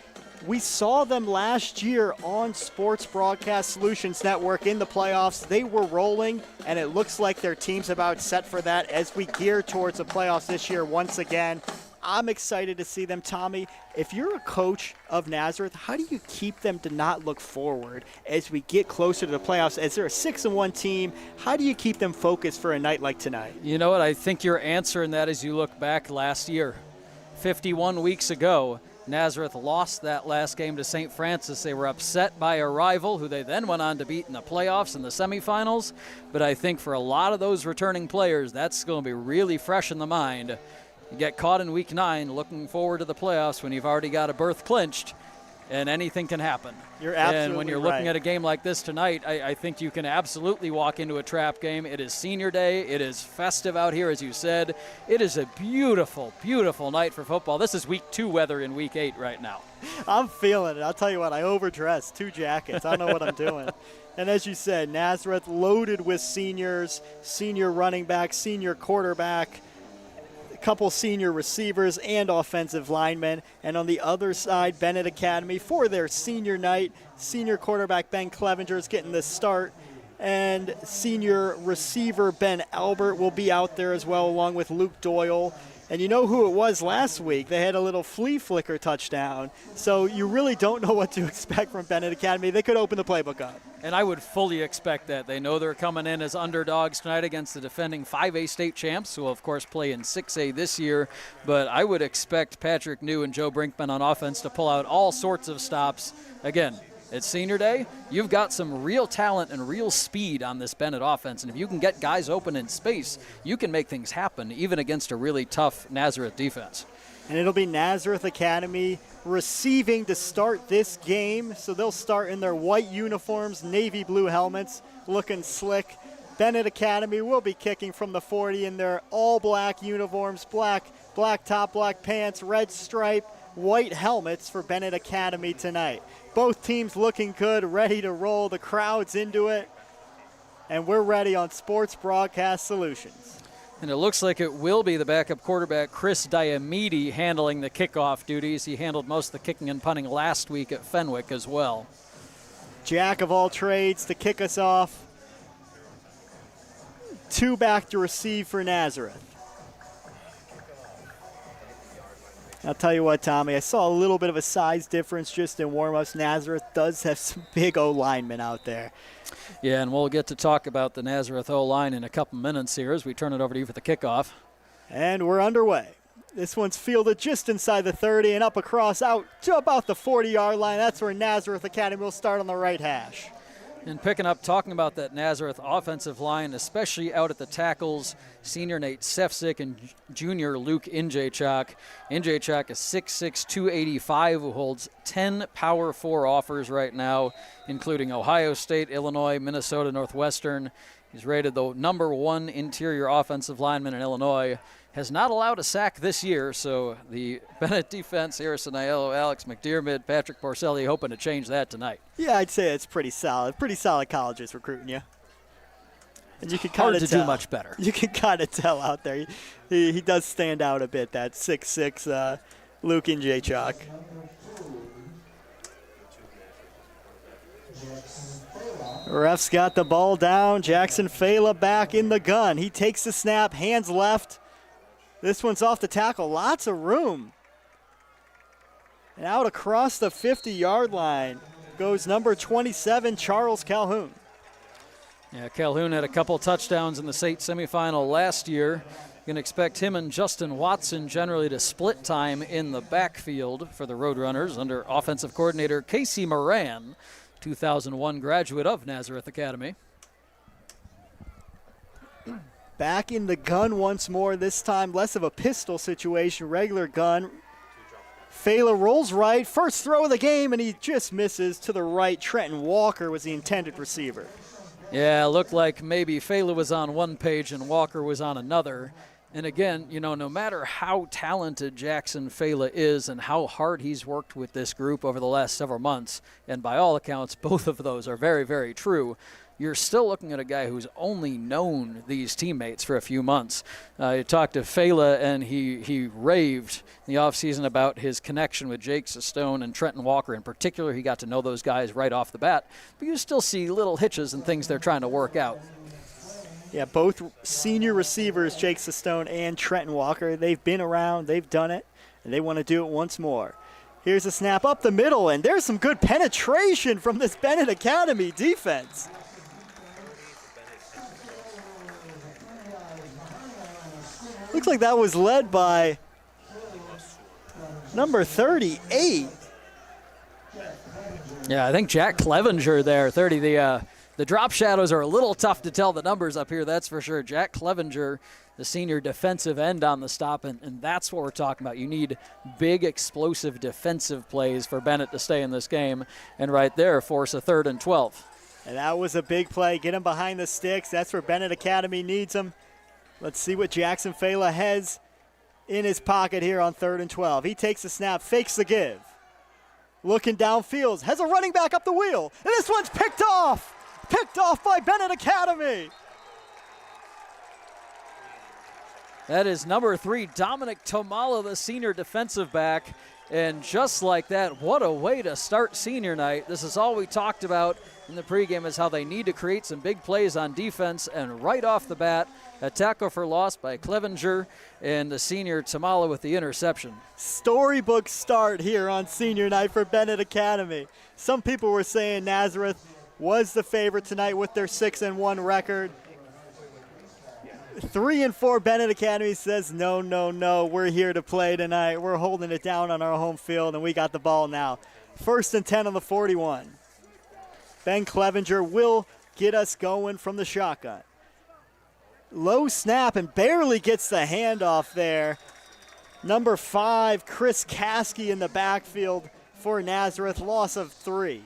A: we saw them last year on Sports Broadcast Solutions Network in the playoffs. They were rolling, and it looks like their team's about set for that as we gear towards the playoffs this year once again. I'm excited to see them. Tommy, if you're a coach of Nazareth, how do you keep them to not look forward as we get closer to the playoffs? As they're a 6-1 team, how do you keep them focused for a night like tonight?
Q: You know what? I think your answer in that is you look back last year. 51 weeks ago, Nazareth lost that last game to St. Francis. They were upset by a rival who they then went on to beat in the playoffs and the semifinals. But I think for a lot of those returning players, that's going to be really fresh in the mind. You get caught in week 9 looking forward to the playoffs when you've already got a berth clinched, and anything can happen.
A: You're absolutely
Q: And when you're looking at a game like this tonight, I think you can absolutely walk into a trap game. It is senior day. It is festive out here, as you said. It is a beautiful, beautiful night for football. This is week 2 weather in week 8 right now.
A: I'm feeling it. I'll tell you what, I overdressed 2 jackets. I don't know what I'm doing. And as you said, Nazareth loaded with seniors, senior running back, senior quarterback, couple senior receivers and offensive linemen. And on the other side, Benet Academy for their senior night. Senior quarterback Ben Clevenger is getting the start, and senior receiver Ben Albert will be out there as well, along with Luke Doyle. And you know who it was last week? They had a little flea flicker touchdown. So you really don't know what to expect from Benet Academy. They could open the playbook up.
Q: And I would fully expect that. They know they're coming in as underdogs tonight against the defending 5A state champs, who will, of course, play in 6A this year. But I would expect Patrick New and Joe Brinkman on offense to pull out all sorts of stops. Again, it's senior day. You've got some real talent and real speed on this Benet offense. And if you can get guys open in space, you can make things happen, even against a really tough Nazareth defense.
A: And it'll be Nazareth Academy receiving to start this game. So they'll start in their white uniforms, navy blue helmets, looking slick. Benet Academy will be kicking from the 40 in their all-black uniforms, black top, black pants, red stripe, white helmets for Benet Academy tonight. Both teams looking good, ready to roll. The crowd's into it. And we're ready on Sports Broadcast Solutions.
Q: And it looks like it will be the backup quarterback, Chris Diamede, handling the kickoff duties. He handled most of the kicking and punting last week at Fenwick as well.
A: Jack of all trades to kick us off. 2 back to receive for Nazareth. I'll tell you what, Tommy, I saw a little bit of a size difference just in warm-ups. Nazareth does have some big O-linemen out there.
Q: Yeah, and we'll get to talk about the Nazareth O-line in a couple minutes here as we turn it over to you for the kickoff.
A: And we're underway. This one's fielded just inside the 30 and up across out to about the 40-yard line. That's where Nazareth Academy will start on the right hash.
Q: And picking up, talking about that Nazareth offensive line, especially out at the tackles, senior Nate Sefcik and junior Luke Injaychuk. Injaychuk is 6'6", 285, who holds 10 Power 4 offers right now, including Ohio State, Illinois, Minnesota, Northwestern. He's rated the #1 interior offensive lineman in Illinois. Has not allowed a sack this year, so the Benet defense, Harrison Aiello, Alex McDermott, Patrick Porcelli, hoping to change that tonight.
A: Yeah, I'd say it's pretty solid. Pretty solid colleges recruiting you. And you can
Q: hard
A: kind of
Q: to do much better.
A: You can kind of tell out there. He does stand out a bit, that 6'6", Luke Injaychuk. Ref's got the ball down. Jackson Fela back in the gun. He takes the snap, hands left. This one's off the tackle. Lots of room. And out across the 50-yard line goes number 27, Charles Calhoun.
Q: Yeah, Calhoun had a couple touchdowns in the state semifinal last year. You can expect him and Justin Watson generally to split time in the backfield for the Roadrunners under offensive coordinator Casey Moran, 2001 graduate of Nazareth Academy.
A: Back in the gun once more, this time less of a pistol situation, regular gun. Fela rolls right, first throw of the game, and he just misses to the right. Trenton Walker was the intended receiver.
Q: Yeah, it looked like maybe Fela was on one page and Walker was on another. And again, no matter how talented Jackson Fela is and how hard he's worked with this group over the last several months, and by all accounts, both of those are very, very true, you're still looking at a guy who's only known these teammates for a few months. You talked to Fela, and he raved in the offseason about his connection with Jake Sestone and Trenton Walker in particular. He got to know those guys right off the bat, but you still see little hitches and things they're trying to work out.
A: Yeah, both senior receivers, Jake Sestone and Trenton Walker, they've been around, they've done it, and they want to do it once more. Here's a snap up the middle, and there's some good penetration from this Benet Academy defense. Looks like that was led by number 38.
Q: Yeah, I think Jack Clevenger there, 30. The drop shadows are a little tough to tell the numbers up here, that's for sure. Jack Clevenger, the senior defensive end on the stop, and that's what we're talking about. You need big, explosive defensive plays for Benet to stay in this game, and right there, force a 3rd and 12.
A: And that was a big play. Get him behind the sticks. That's where Benet Academy needs him. Let's see what Jackson Fela has in his pocket here on 3rd and 12. He takes the snap, fakes the give. Looking downfield, has a running back up the wheel, and this one's picked off. Picked off by Benet Academy.
Q: That is number 3, Dominic Tomala, the senior defensive back. And just like that, what a way to start senior night. This is all we talked about in the pregame, is how they need to create some big plays on defense. And right off the bat, a tackle for loss by Clevenger, and the senior Tomala with the interception.
A: Storybook start here on senior night for Benet Academy. Some people were saying Nazareth was the favorite tonight with their 6-1 record. 3-4 Benet Academy says no, we're here to play tonight. We're holding it down on our home field, and we got the ball now. 1st and 10 on the 41. Ben Clevenger will get us going from the shotgun. Low snap and barely gets the handoff there. Number 5, Chris Caskey in the backfield for Nazareth, loss of 3.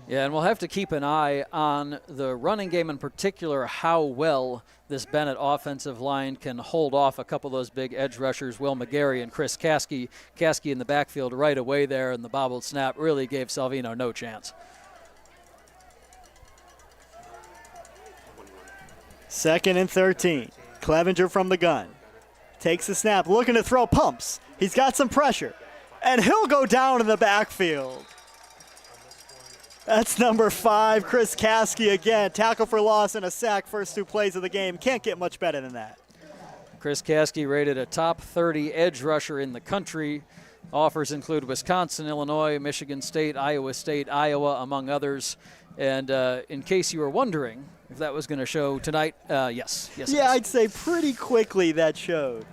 Q: Yeah, and we'll have to keep an eye on the running game, in particular, how well this Benet offensive line can hold off a couple of those big edge rushers, Will McGarry and Chris Caskey. Caskey in the backfield right away there, and the bobbled snap really gave Salvino no chance.
A: 2nd and 13. Clevenger from the gun. Takes the snap, looking to throw, pumps. He's got some pressure, and he'll go down in the backfield. That's number 5, Chris Caskey again. Tackle for loss and a sack, first 2 plays of the game. Can't get much better than that.
Q: Chris Caskey rated a top 30 edge rusher in the country. Offers include Wisconsin, Illinois, Michigan State, Iowa, among others. And in case you were wondering if that was going to show tonight, yes.
A: Yeah, I'd say pretty quickly that showed.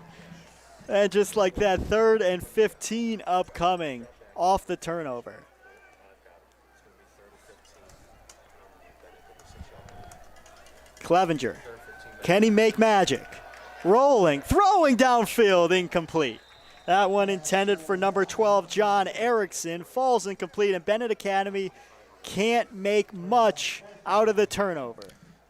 A: And just like that, 3rd and 15 upcoming off the turnover. Clevenger, can he make magic? Rolling, throwing downfield, incomplete. That one intended for number 12, John Erickson, falls incomplete, and Benet Academy can't make much out of the turnover.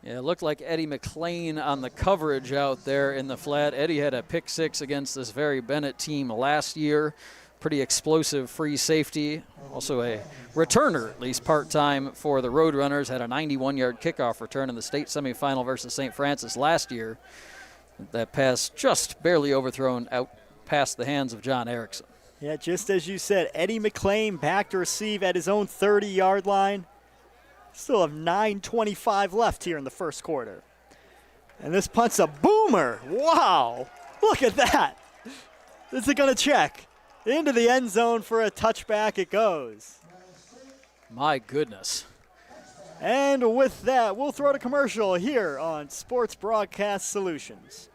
Q: Yeah, it looked like Eddie McLean on the coverage out there in the flat. Eddie had a pick 6 against this very Benet team last year. Pretty explosive free safety. Also a returner, at least part-time for the Roadrunners. Had a 91-yard kickoff return in the state semifinal versus St. Francis last year. That pass just barely overthrown out past the hands of John Erickson.
A: Yeah, just as you said, Eddie McLean back to receive at his own 30-yard line. Still have 9:25 left here in the first quarter. And this punt's a boomer. Wow, look at that. Is it going to check? Into the end zone for a touchback it goes.
Q: My goodness.
A: And with that, we'll throw to commercial here on Sports Broadcast Solutions.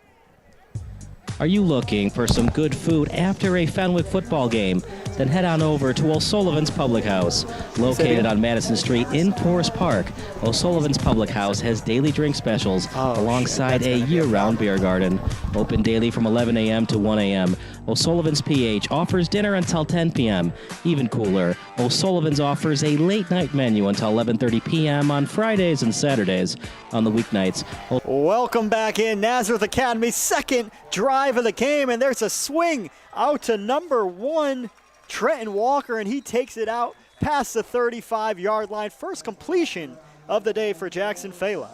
R: Are you looking for some good food after a Fenwick football game? then head on over to O'Sullivan's Public House. Located on Madison Street in Forest Park, O'Sullivan's Public House has daily drink specials alongside a year-round beer garden. Open daily from 11 a.m. to 1 a.m. O'Sullivan's PH offers dinner until 10 p.m. Even cooler, O'Sullivan's offers a late-night menu until 11:30 p.m. on Fridays and Saturdays. On the weeknights,
A: welcome back in. Nazareth Academy's second drive of the game, and there's a swing out to number 1, Trenton Walker, and he takes it out past the 35-yard line. First completion of the day for Jackson Fela.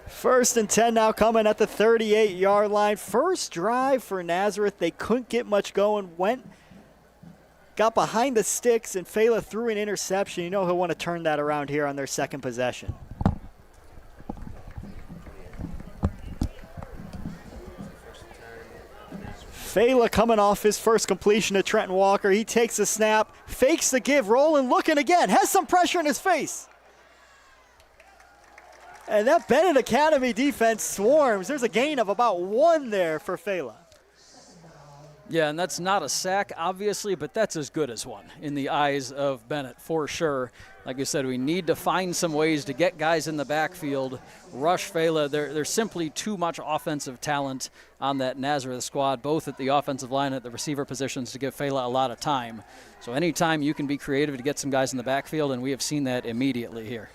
A: First and 10 now coming at the 38-yard line. First drive for Nazareth. They couldn't get much going. Got behind the sticks, and Fela threw an interception. You know he'll want to turn that around here on their second possession. Fela coming off his first completion to Trenton Walker. He takes the snap, fakes the give, rolling, looking again, has some pressure in his face. And that Benet Academy defense swarms. There's a gain of about 1 there for Fela.
Q: Yeah, and that's not a sack, obviously, but that's as good as one in the eyes of Benet, for sure. Like I said, we need to find some ways to get guys in the backfield, rush Fela. There's simply too much offensive talent on that Nazareth squad, both at the offensive line and at the receiver positions, to give Fela a lot of time. So anytime you can be creative to get some guys in the backfield, and we have seen that immediately here.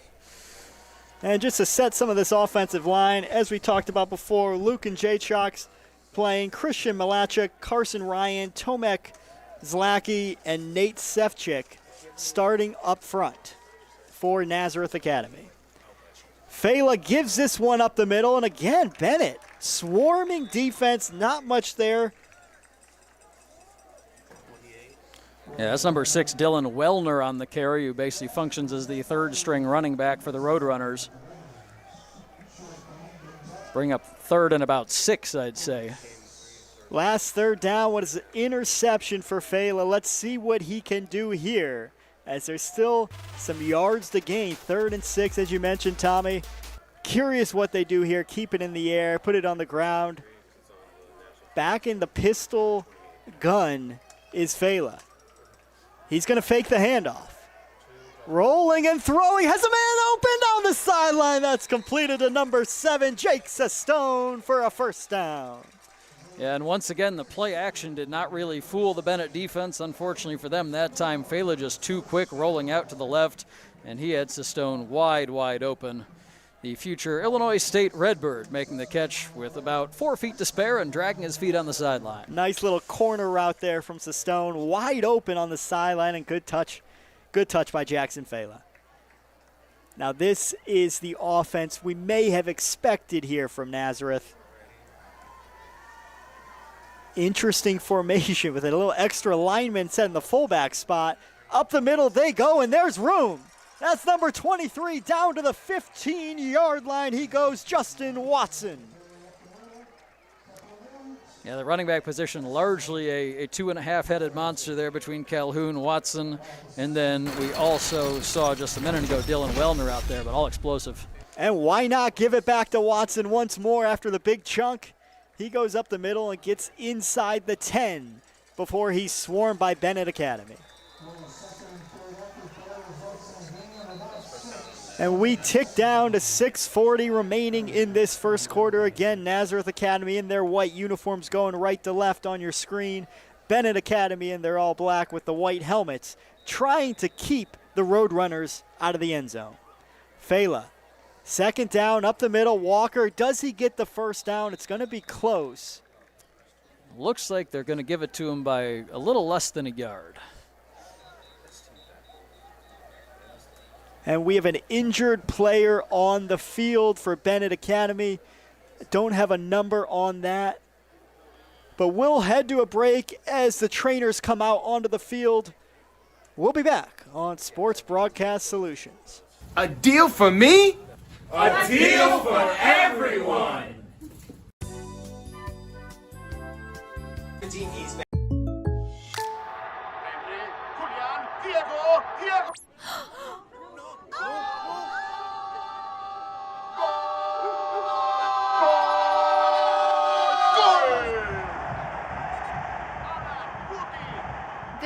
A: And just to set some of this offensive line, as we talked about before, Luke and Jaychok's playing, Christian Malachik, Carson Ryan, Tomek Zlacki, and Nate Sefcik starting up front for Nazareth Academy. Fela gives this one up the middle, and again, Benet, swarming defense, not much there.
Q: Yeah, that's number 6, Dylan Wellner on the carry, who basically functions as the third-string running back for the Roadrunners. Bring up third and about 6, I'd say.
A: Last third down was an interception for Fela. Let's see what he can do here, as there's still some yards to gain. 3rd and 6, as you mentioned, Tommy. Curious what they do here. Keep it in the air, put it on the ground. Back in the pistol gun is Fela. He's going to fake the handoff. Rolling and throwing, has a man open down the sideline. That's completed to number 7, Jake Sestone, for a first down.
Q: Yeah, and once again, the play action did not really fool the Benet defense. Unfortunately for them, that time Fela just too quick, rolling out to the left, and he had Sestone wide open. The future Illinois State Redbird making the catch with about 4 feet to spare and dragging his feet on the sideline.
A: Nice little corner route there from Sestone, wide open on the sideline, and good touch by Jackson Fela. Now this is the offense we may have expected here from Nazareth. Interesting formation with a little extra lineman set in the fullback spot. Up the middle they go, and there's room. That's number 23 down to the 15-yard line. He goes, Justin Watson.
Q: Yeah, the running back position largely a 2.5-headed monster there between Calhoun, Watson, and then we also saw just a minute ago Dylan Wellner out there, but all explosive.
A: And why not give it back to Watson once more after the big chunk? He goes up the middle and gets inside the 10 before he's swarmed by Benet Academy. And we tick down to 6:40 remaining in this first quarter. Again, Nazareth Academy in their white uniforms going right to left on your screen. Benet Academy in their all black with the white helmets, trying to keep the Roadrunners out of the end zone. Fela, second down, up the middle. Walker, does he get the first down? It's going to be close.
Q: Looks like they're going to give it to him by a little less than a yard.
A: And we have an injured player on the field for Benet Academy. Don't have a number on that. But we'll head to a break as the trainers come out onto the field. We'll be back on Sports Broadcast Solutions.
T: A deal for me? A deal for everyone!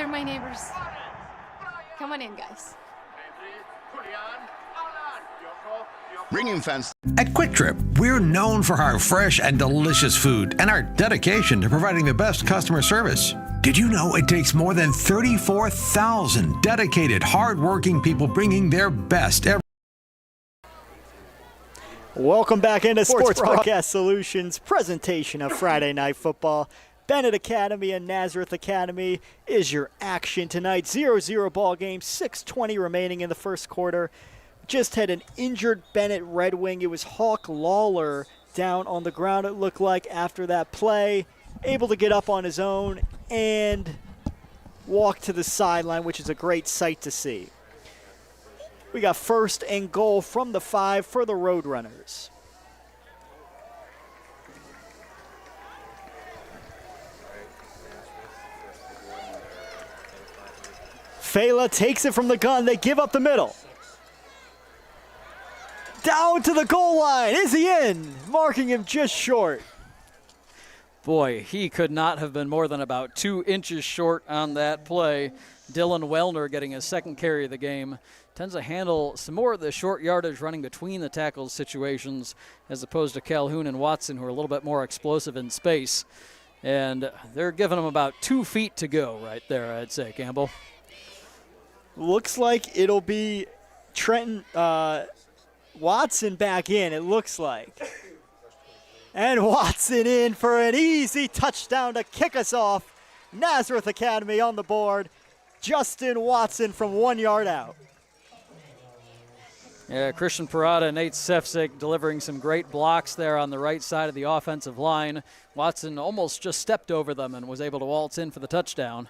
I: They're my neighbors. Come on in, guys.
J: Bringing fans.
K: At Quick Trip, we're known for our fresh and delicious food and our dedication to providing the best customer service. Did you know it takes more than 34,000 dedicated, hardworking people bringing their best every.
A: Welcome back into Sports Broadcast Solutions presentation of Friday Night Football. Benet Academy and Nazareth Academy is your action tonight. 0-0 ball game, 6:20 remaining in the first quarter. Just had an injured Benet Red Wing. It was Hawk Lawler down on the ground, it looked like, after that play. Able to get up on his own and walk to the sideline, which is a great sight to see. We got 1st and goal from the 5 for the Roadrunners. Fela takes it from the gun. They give up the middle. Down to the goal line. Is he in? Marking him just short.
Q: Boy, he could not have been more than about 2 inches short on that play. Dylan Wellner getting his 2nd carry of the game. Tends to handle some more of the short yardage running between the tackles situations as opposed to Calhoun and Watson, who are a little bit more explosive in space. And they're giving him about 2 feet to go right there, I'd say, Campbell.
A: Looks like it'll be Trenton Watson back in, it looks like. And Watson in for an easy touchdown to kick us off. Nazareth Academy on the board. Justin Watson from 1 yard out.
Q: Yeah, Christian Parada and Nate Sefcik delivering some great blocks there on the right side of the offensive line. Watson almost just stepped over them and was able to waltz in for the touchdown.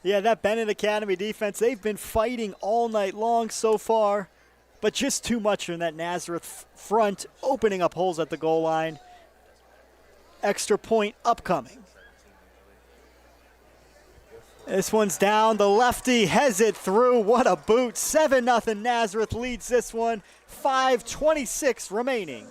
A: Yeah, that Benet Academy defense, they've been fighting all night long so far, but just too much in that Nazareth front, opening up holes at the goal line. Extra point upcoming. This one's down. The lefty has it through. What a boot. 7-0 Nazareth leads this one. 5:26 remaining.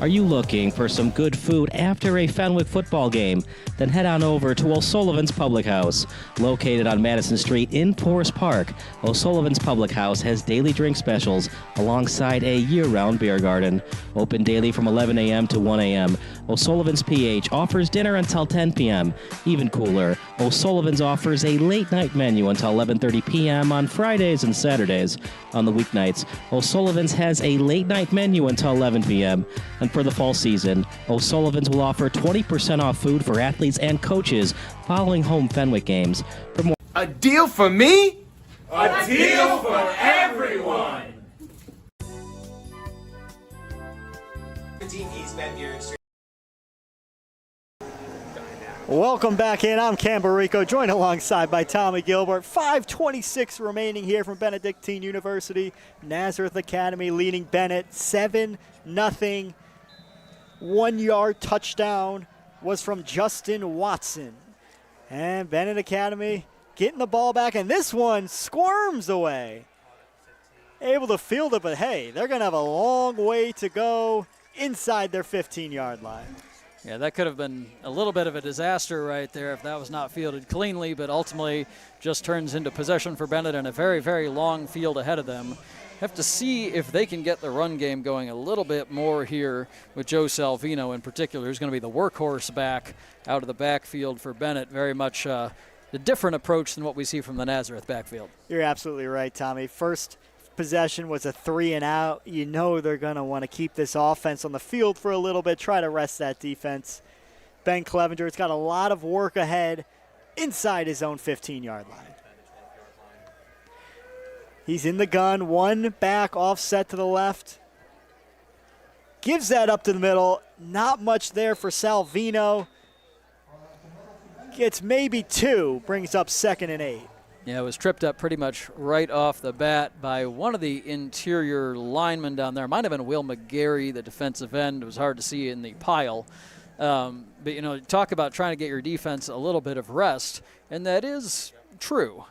R: Are you looking for some good food after a Fenwick football game? Then head on over to O'Sullivan's Public House. Located on Madison Street in Forest Park, O'Sullivan's Public House has daily drink specials alongside a year-round beer garden. Open daily from 11 a.m. to 1 a.m. O'Sullivan's PH offers dinner until 10 p.m. Even cooler, O'Sullivan's offers a late-night menu until 11:30 p.m. on Fridays and Saturdays. On the weeknights, O'Sullivan's has a late-night menu until 11 p.m. And for the fall season, O'Sullivan's will offer 20% off food for athletes and coaches following home Fenwick games. For more,
T: a deal for me? A deal for everyone!
U: 15 East Bend Beer Street.
A: Welcome back in. I'm Cam Barrico, joined alongside by Tommy Gilbert. 5:26 remaining here from Benedictine University. Nazareth Academy leading Benet 7-0. 1 yard touchdown was from Justin Watson. And Benet Academy getting the ball back, and this one squirms away. Able to field it, but hey, they're going to have a long way to go inside their 15-yard line.
Q: Yeah, that could have been a little bit of a disaster right there if that was not fielded cleanly, but ultimately just turns into possession for Benet and a very, very long field ahead of them. Have to see if they can get the run game going a little bit more here with Joe Salvino in particular, who's going to be the workhorse back out of the backfield for Benet. Very much a different approach than what we see from the Nazareth backfield.
A: You're absolutely right, Tommy. First possession was a 3 and out. You know they're going to want to keep this offense on the field for a little bit, try to rest that defense. Ben Clevenger's got a lot of work ahead inside his own 15-yard line. He's in the gun, one back offset to the left. Gives that up to the middle. Not much there for Salvino. Gets maybe 2, brings up 2nd and 8.
Q: Yeah, it was tripped up pretty much right off the bat by one of the interior linemen down there. Might have been Will McGarry, the defensive end. It was hard to see in the pile. But, you know, talk about trying to get your defense a little bit of rest, and that is true.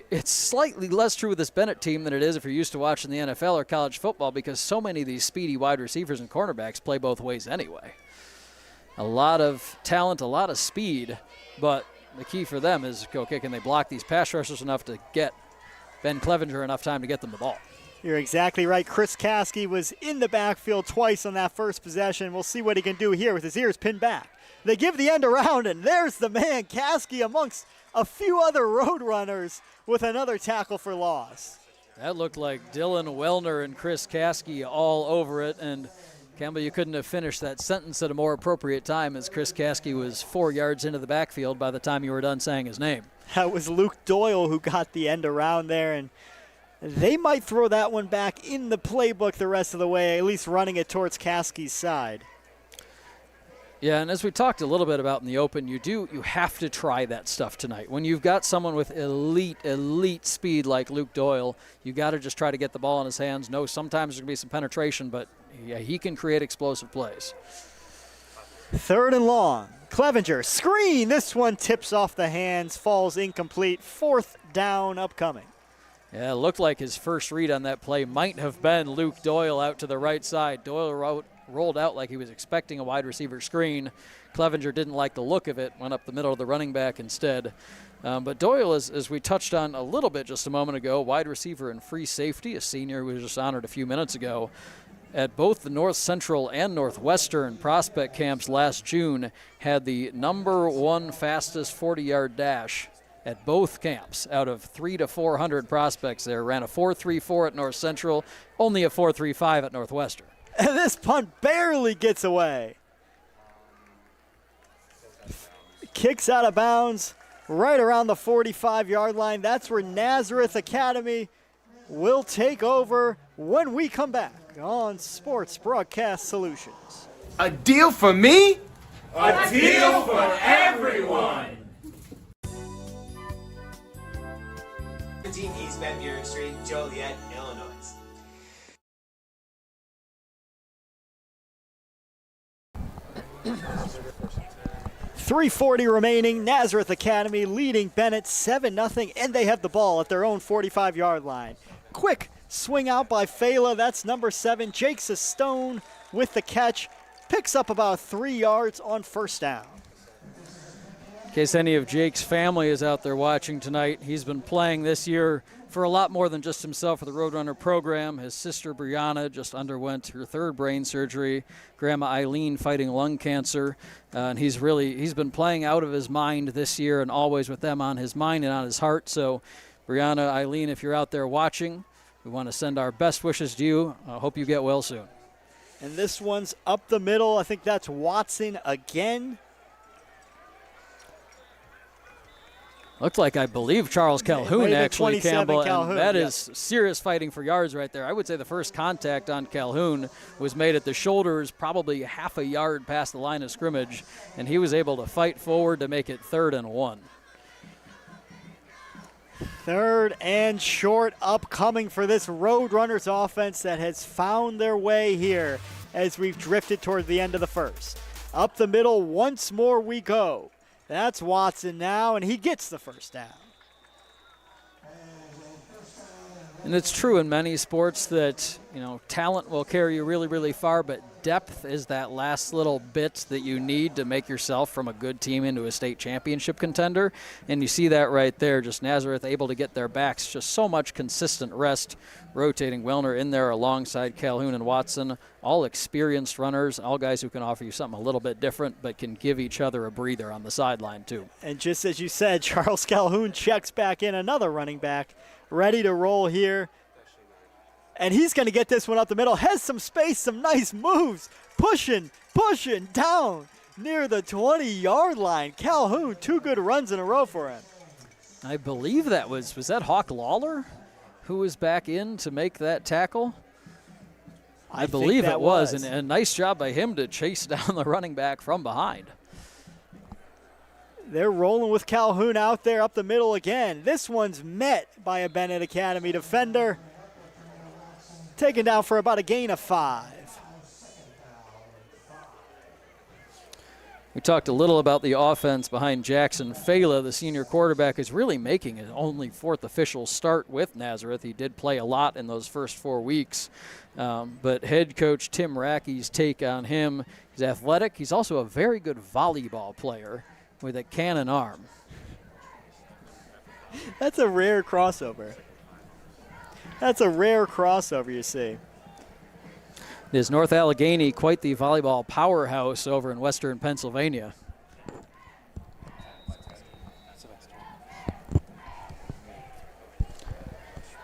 Q: it's slightly less true with this Benet team than it is if you're used to watching the NFL or college football, because so many of these speedy wide receivers and cornerbacks play both ways anyway. A lot of talent, a lot of speed, but the key for them is, okay, can they block these pass rushers enough to get Ben Clevenger enough time to get them the ball?
A: You're exactly right. Chris Caskey was in the backfield twice on that first possession. We'll see what he can do here with his ears pinned back. They give the end around, and there's the man, Caskey, amongst a few other road runners with another tackle for loss.
Q: That looked like Dylan Wellner and Chris Caskey all over it, and Campbell, you couldn't have finished that sentence at a more appropriate time, as Chris Caskey was 4 yards into the backfield by the time you were done saying his name.
A: That was Luke Doyle who got the end around there, and they might throw that one back in the playbook the rest of the way, at least running it towards Caskey's side.
Q: Yeah, and as we talked a little bit about in the open, you have to try that stuff tonight. When you've got someone with elite speed like Luke Doyle, you got to just try to get the ball in his hands. No, sometimes there's going to be some penetration, but yeah, he can create explosive plays.
A: 3rd and long. Clevenger, screen. This one tips off the hands, falls incomplete. 4th down upcoming.
Q: Yeah, it looked like his first read on that play might have been Luke Doyle out to the right side. Doyle rolled out like he was expecting a wide receiver screen. Clevenger didn't like the look of it, went up the middle of the running back instead. But Doyle, as we touched on a little bit just a moment ago, wide receiver and free safety, a senior who was just honored a few minutes ago. At both the North Central and Northwestern prospect camps last June, had the #1 fastest 40-yard dash at both camps. Out of 300 to 400 prospects there, ran a 4.34 at North Central, only a 4.35 at Northwestern.
A: And this punt barely gets away. Kicks out of bounds right around the 45-yard line. That's where Nazareth Academy will take over when we come back on Sports Broadcast Solutions.
T: A deal for me? A deal for everyone.
U: 17 East Van Buren Street, Joliet, Illinois.
A: .340 remaining. Nazareth Academy leading Benet 7-0, and they have the ball at their own 45-yard line. Quick swing out by Fela. That's number 7. Jake Stone with the catch. Picks up about 3 yards on 1st down.
Q: In case any of Jake's family is out there watching tonight, he's been playing this year for a lot more than just himself for the Roadrunner program. His sister Brianna just underwent her 3rd brain surgery. Grandma Eileen fighting lung cancer. And he's been playing out of his mind this year, and always with them on his mind and on his heart. So Brianna, Eileen, if you're out there watching, we want to send our best wishes to you. I hope you get well soon.
A: And this one's up the middle. I think that's Watson again.
Q: Looked like, I believe, Charles Calhoun, actually, Campbell.
A: Calhoun,
Q: and that is serious fighting for yards right there. I would say the first contact on Calhoun was made at the shoulders, probably half a yard past the line of scrimmage, and he was able to fight forward to make it 3rd and 1.
A: 3rd and short upcoming for this Roadrunners offense that has found their way here as we've drifted toward the end of the 1st. Up the middle once more we go. That's Watson now, and he gets the 1st down.
Q: And it's true in many sports that, talent will carry you really, really far, but depth is that last little bit that you need to make yourself from a good team into a state championship contender. And you see that right there, just Nazareth able to get their backs, just so much consistent rest, rotating Wellner in there alongside Calhoun and Watson, all experienced runners, all guys who can offer you something a little bit different, but can give each other a breather on the sideline too.
A: And just as you said, Charles Calhoun checks back in, another running back, ready to roll here. And he's going to get this one up the middle. Has some space, some nice moves. Pushing down near the 20-yard line. Calhoun, 2 good runs in a row for him.
Q: I believe that was that Hawk Lawler who was back in to make that tackle? I believe it was. And a nice job by him to chase down the running back from behind.
A: They're rolling with Calhoun out there up the middle again. This one's met by a Benet Academy defender. Taken down for about a gain of 5.
Q: We talked a little about the offense behind Jackson Fela, the senior quarterback, is really making his only fourth official start with Nazareth. He did play a lot in those first 4 weeks. But head coach Tim Rackey's take on him, he's athletic. He's also a very good volleyball player with a cannon arm.
A: That's a rare crossover. That's a rare crossover, you see.
Q: Is North Allegheny quite the volleyball powerhouse over in western Pennsylvania?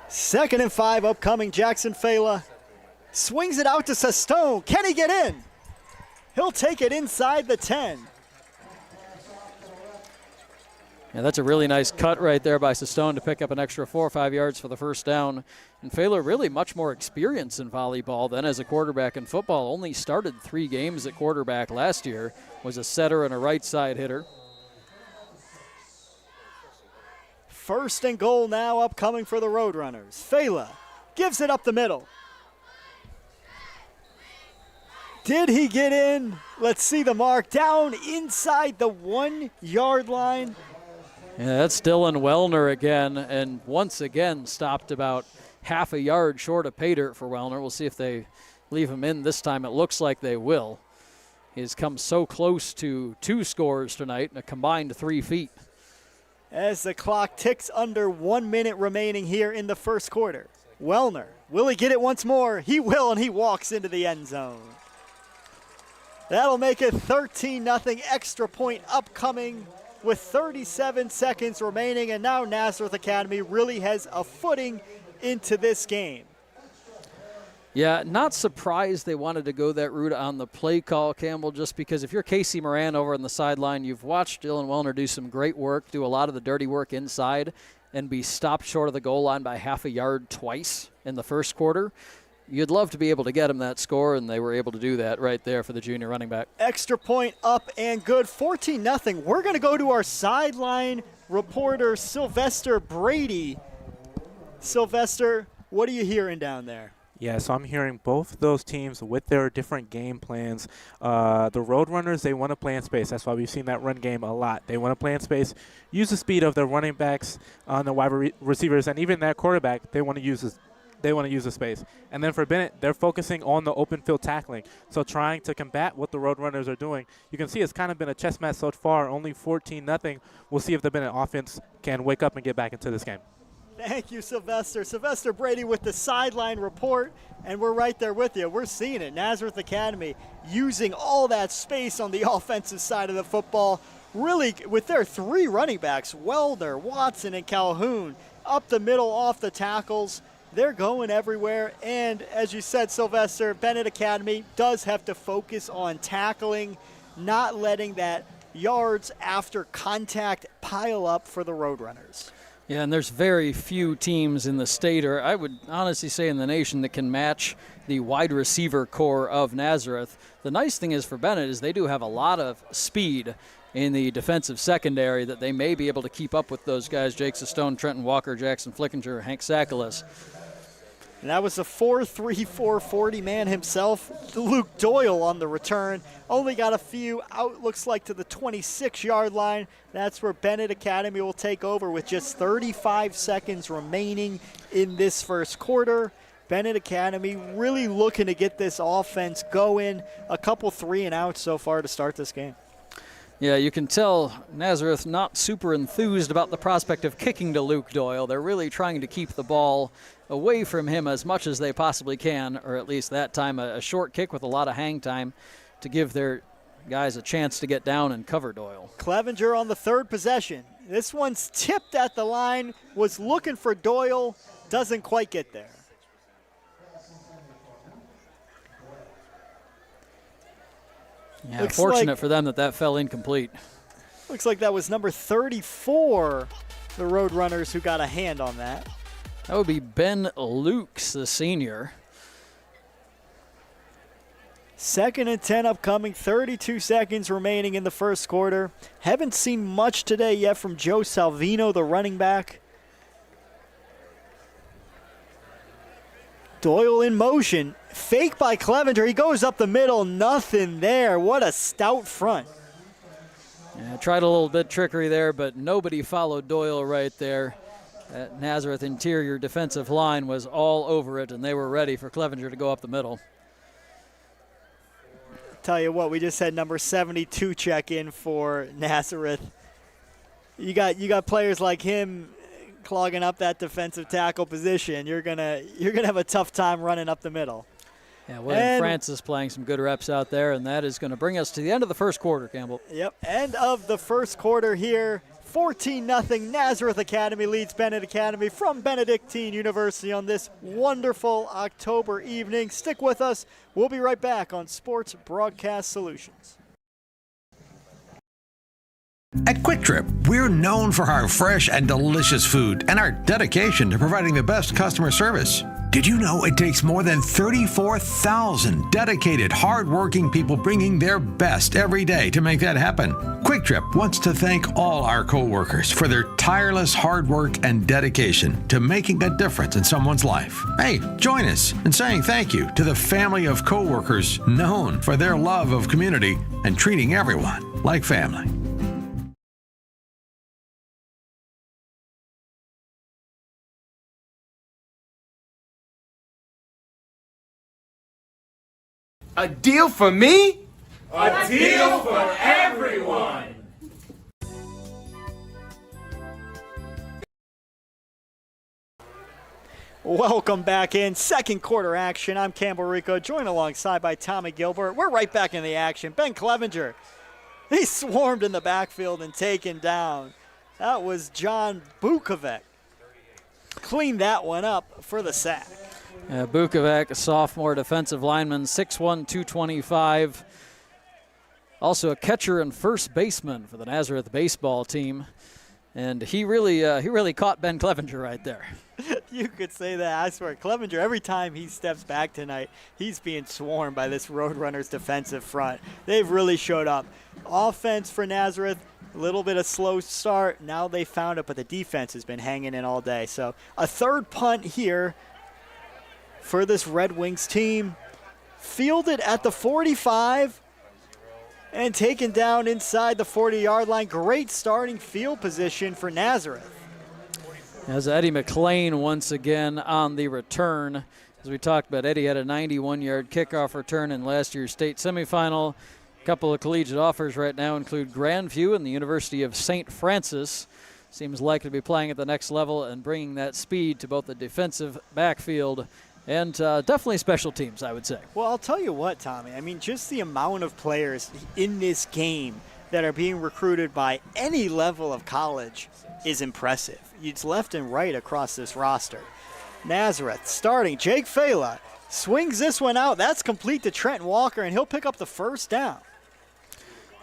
A: Second and 5 upcoming. Jackson Fela swings it out to Sestone. Can he get in? He'll take it inside the 10.
Q: Yeah, that's a really nice cut right there by Sestone to pick up an extra 4 or 5 yards for the first down. And Fela really much more experience in volleyball than as a quarterback in football. Only started 3 games at quarterback last year. Was a setter and a right side hitter.
A: First and goal now upcoming for the Roadrunners. Fela gives it up the middle. Did he get in? Let's see the mark. Down inside the 1 yard line.
Q: Yeah, that's Dylan Wellner again, and once again stopped about half a yard short of pay dirt for Wellner. We'll see if they leave him in this time. It looks like they will. He's come so close to 2 scores tonight, a combined 3 feet.
A: As the clock ticks under 1 minute remaining here in the first quarter. Wellner, will he get it once more? He will, and he walks into the end zone. That'll make it 13-0, extra point upcoming with 37 seconds remaining, and now Nazareth Academy really has a footing into this game.
Q: Yeah, not surprised they wanted to go that route on the play call, Campbell, just because if you're Casey Moran over on the sideline, you've watched Dylan Wellner do some great work, do a lot of the dirty work inside, and be stopped short of the goal line by half a yard twice in the first quarter. You'd love to be able to get him that score, and they were able to do that right there for the junior running back.
A: Extra point up and good, 14-0. We're going to go to our sideline reporter, Sylvester Brady. Sylvester, what are you hearing down there?
B: Yeah, so I'm hearing both those teams with their different game plans. The Roadrunners, they want to play in space. That's why we've seen that run game a lot. They want to play in space, use the speed of their running backs on the wide receivers, and even that quarterback, they want to use the space. And then for Benet, they're focusing on the open field tackling. So trying to combat what the Roadrunners are doing. You can see it's kind of been a chess match so far, only 14-0. We'll see if the Benet offense can wake up and get back into this game.
A: Thank you, Sylvester. Sylvester Brady with the sideline report, and we're right there with you. We're seeing it. Nazareth Academy using all that space on the offensive side of the football. Really, with their 3 running backs, Welder, Watson, and Calhoun, up the middle off the tackles. They're going everywhere, and as you said, Sylvester, Benet Academy does have to focus on tackling, not letting that yards after contact pile up for the Roadrunners.
Q: Yeah, and there's very few teams in the state, or I would honestly say in the nation, that can match the wide receiver core of Nazareth. The nice thing is for Benet is they do have a lot of speed in the defensive secondary that they may be able to keep up with those guys, Jake Sestone, Trenton Walker, Jackson Flickinger, Hank Sakalas.
A: And that was a 4.34 40 man himself, Luke Doyle on the return. Only got a few out, looks like, to the 26-yard line. That's where Benet Academy will take over with just 35 seconds remaining in this first quarter. Benet Academy really looking to get this offense going. A couple 3-and-outs so far to start this game.
Q: Yeah, you can tell Nazareth not super enthused about the prospect of kicking to Luke Doyle. They're really trying to keep the ball away from him as much as they possibly can, or at least that time a short kick with a lot of hang time to give their guys a chance to get down and cover Doyle.
A: Clevenger on the third possession. This one's tipped at the line, was looking for Doyle, doesn't quite get there.
Q: Yeah, fortunate for them that fell incomplete.
A: Looks like that was number 34, the Roadrunners, who got a hand on that.
Q: That would be Ben Lukes, the senior.
A: 2nd and 10 upcoming, 32 seconds remaining in the first quarter. Haven't seen much today yet from Joe Salvino, the running back. Doyle in motion. Fake by Clevenger. He goes up the middle. Nothing there. What a stout front.
Q: Yeah, tried a little bit trickery there, but nobody followed Doyle right there. That Nazareth interior defensive line was all over it, and they were ready for Clevenger to go up the middle.
A: Tell you what, we just had number 72 check in for Nazareth. You got players like him clogging up that defensive tackle position. You're gonna have a tough time running up the middle.
Q: Yeah, William Francis playing some good reps out there, and that is going to bring us to the end of the first quarter, Campbell.
A: Yep, end of the first quarter here. 14-0 Nazareth Academy leads Benet Academy from Benedictine University on this wonderful October evening. Stick with us. We'll be right back on Sports Broadcast Solutions.
K: At Quick Trip, we're known for our fresh and delicious food and our dedication to providing the best customer service. Did you know it takes more than 34,000 dedicated, hard-working people bringing their best every day to make that happen? Quick Trip wants to thank all our co-workers for their tireless hard work and dedication to making a difference in someone's life. Hey, join us in saying thank you to the family of co-workers known for their love of community and treating everyone like family.
T: A deal for me? A deal for everyone.
A: Welcome back in. Second quarter action. I'm Campbell Rico, joined alongside by Tommy Gilbert. We're right back in the action. Ben Clevenger, he swarmed in the backfield and taken down. That was John Bukovic. Cleaned that one up for the sack.
Q: Bukovic, a sophomore defensive lineman, 6'1", 225. Also a catcher and first baseman for the Nazareth baseball team. And he really caught Ben Clevenger right there.
A: You could say that. I swear, Clevenger, every time he steps back tonight, he's being swarmed by this Roadrunners defensive front. They've really showed up. Offense for Nazareth, a little bit of slow start. Now they found it, but the defense has been hanging in all day. So a third punt here for this Red Wings team, fielded at the 45 and taken down inside the 40-yard line. Great starting field position for Nazareth.
Q: As Eddie McLean once again on the return. As we talked about, Eddie had a 91-yard kickoff return in last year's state semifinal. A couple of collegiate offers right now include Grandview and the University of St. Francis. Seems likely to be playing at the next level and bringing that speed to both the defensive backfield and definitely special teams, I would say.
A: Well, I'll tell you what, Tommy. I mean, just the amount of players in this game that are being recruited by any level of college is impressive. It's left and right across this roster. Nazareth starting. Jake Fela swings this one out. That's complete to Trenton Walker, and he'll pick up the first down.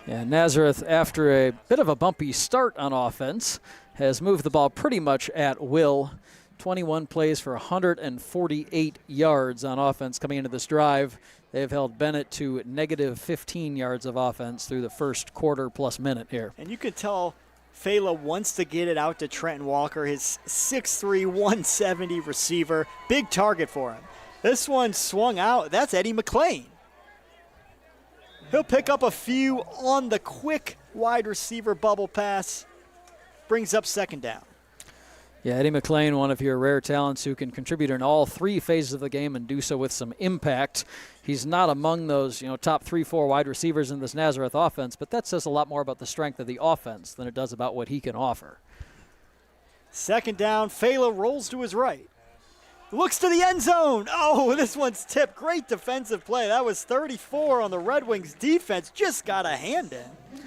Q: Yeah, Nazareth, after a bit of a bumpy start on offense, has moved the ball pretty much at will. 21 plays for 148 yards on offense coming into this drive. They've held Benet to negative 15 yards of offense through the first quarter plus minute here.
A: And you can tell Fela wants to get it out to Trenton Walker, his 6'3", 170 receiver. Big target for him. This one swung out. That's Eddie McLean. He'll pick up a few on the quick wide receiver bubble pass. Brings up second down.
Q: Yeah, Eddie McLean, one of your rare talents who can contribute in all three phases of the game and do so with some impact. He's not among those, top 3-4 wide receivers in this Nazareth offense, but that says a lot more about the strength of the offense than it does about what he can offer.
A: Second down, Fela rolls to his right. Looks to the end zone. Oh, this one's tipped. Great defensive play. That was 34 on the Red Wings defense. Just got a hand in.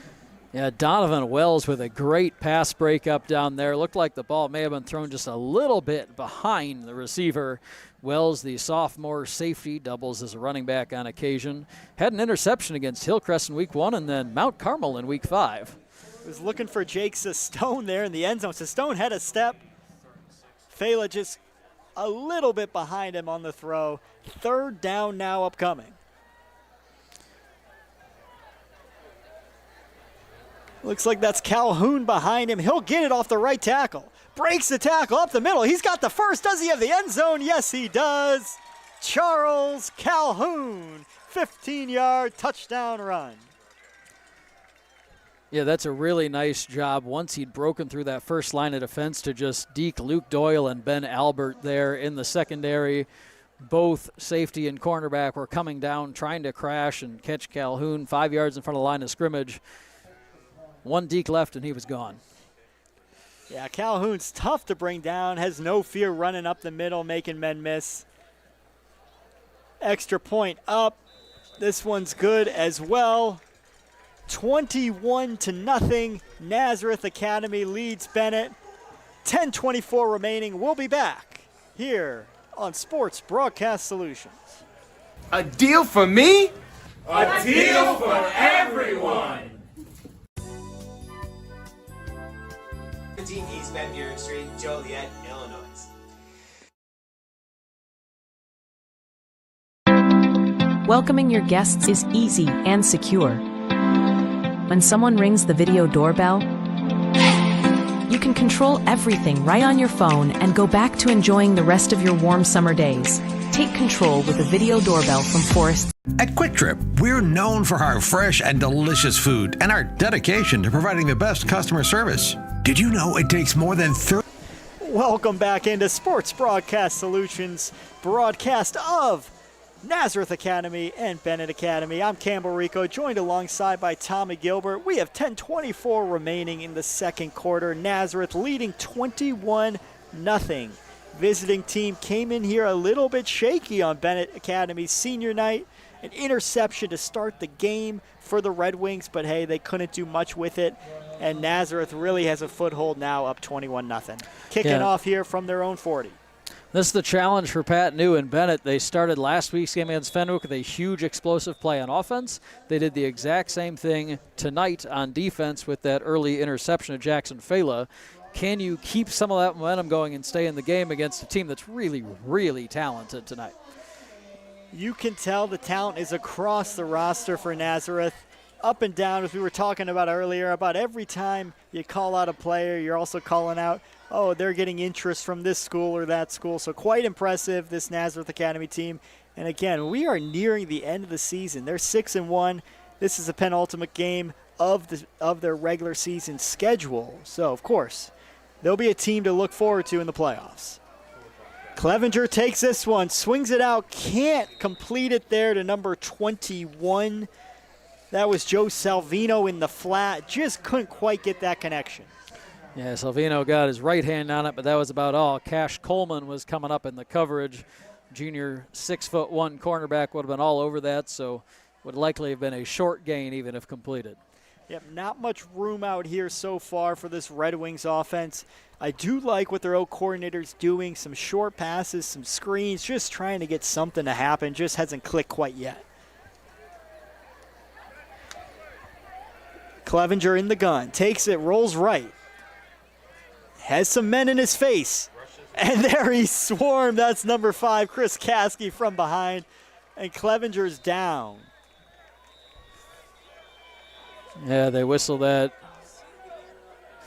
Q: Yeah, Donovan Wells with a great pass breakup down there. Looked like the ball may have been thrown just a little bit behind the receiver. Wells, the sophomore safety, doubles as a running back on occasion. Had an interception against Hillcrest in week 1 and then Mount Carmel in week 5.
A: Was looking for Jake Sestone there in the end zone. Sestone had a step. Fela just a little bit behind him on the throw. Third down now upcoming. Looks like that's Calhoun behind him. He'll get it off the right tackle. Breaks the tackle up the middle. He's got the first. Does he have the end zone? Yes, he does. Charles Calhoun, 15-yard touchdown run.
Q: Yeah, that's a really nice job once he'd broken through that first line of defense to just deke Luke Doyle and Ben Albert there in the secondary. Both safety and cornerback were coming down trying to crash and catch Calhoun 5 yards in front of the line of scrimmage. One deke left and he was gone.
A: Yeah, Calhoun's tough to bring down, has no fear running up the middle, making men miss. Extra point up. This one's good as well. 21-0. Nazareth Academy leads Benet. 10:24 remaining. We'll be back here on Sports Broadcast Solutions.
T: A deal for me? A deal for everyone.
U: 15 East Van Buren Street, Joliet, Illinois.
S: Welcoming your guests is easy and secure. When someone rings the video doorbell, you can control everything right on your phone and go back to enjoying the rest of your warm summer days. Take control with a video doorbell from Forest.
K: At Quick Trip, we're known for our fresh and delicious food and our dedication to providing the best customer service. Did you know it takes more than 30...
A: Welcome back into Sports Broadcast Solutions, broadcast of Nazareth Academy and Benet Academy. I'm Campbell Rico, joined alongside by Tommy Gilbert. We have 10:24 remaining in the second quarter. Nazareth leading 21-0. Visiting team came in here a little bit shaky on Benet Academy's senior night. An interception to start the game for the Red Wings, but hey, they couldn't do much with it. And Nazareth really has a foothold now, up 21-0. Kicking off here from their own 40.
Q: This is the challenge for Pat New and Benet. They started last week's game against Fenwick with a huge explosive play on offense. They did the exact same thing tonight on defense with that early interception of Jackson Fela. Can you keep some of that momentum going and stay in the game against a team that's really, really talented tonight?
A: You can tell the talent is across the roster for Nazareth. Up and down, as we were talking about earlier, about every time you call out a player, you're also calling out, oh, they're getting interest from this school or that school. So quite impressive, this Nazareth Academy team. And again, we are nearing the end of the season. They're 6-1. This is the penultimate game of their regular season schedule. So, of course, they'll be a team to look forward to in the playoffs. Clevenger takes this one, swings it out, can't complete it there to number 21. That was Joe Salvino in the flat. Just couldn't quite get that connection.
Q: Yeah, Salvino got his right hand on it, but that was about all. Cash Coleman was coming up in the coverage. Junior 6'1" cornerback would have been all over that, so would likely have been a short gain even if completed.
A: Yep, not much room out here so far for this Red Wings offense. I do like what their old coordinator's doing, some short passes, some screens, just trying to get something to happen. Just hasn't clicked quite yet. Clevenger in the gun, takes it, rolls right. Has some men in his face. And there he swarmed. That's number 5, Chris Caskey from behind. And Clevenger's down.
Q: Yeah, they whistle that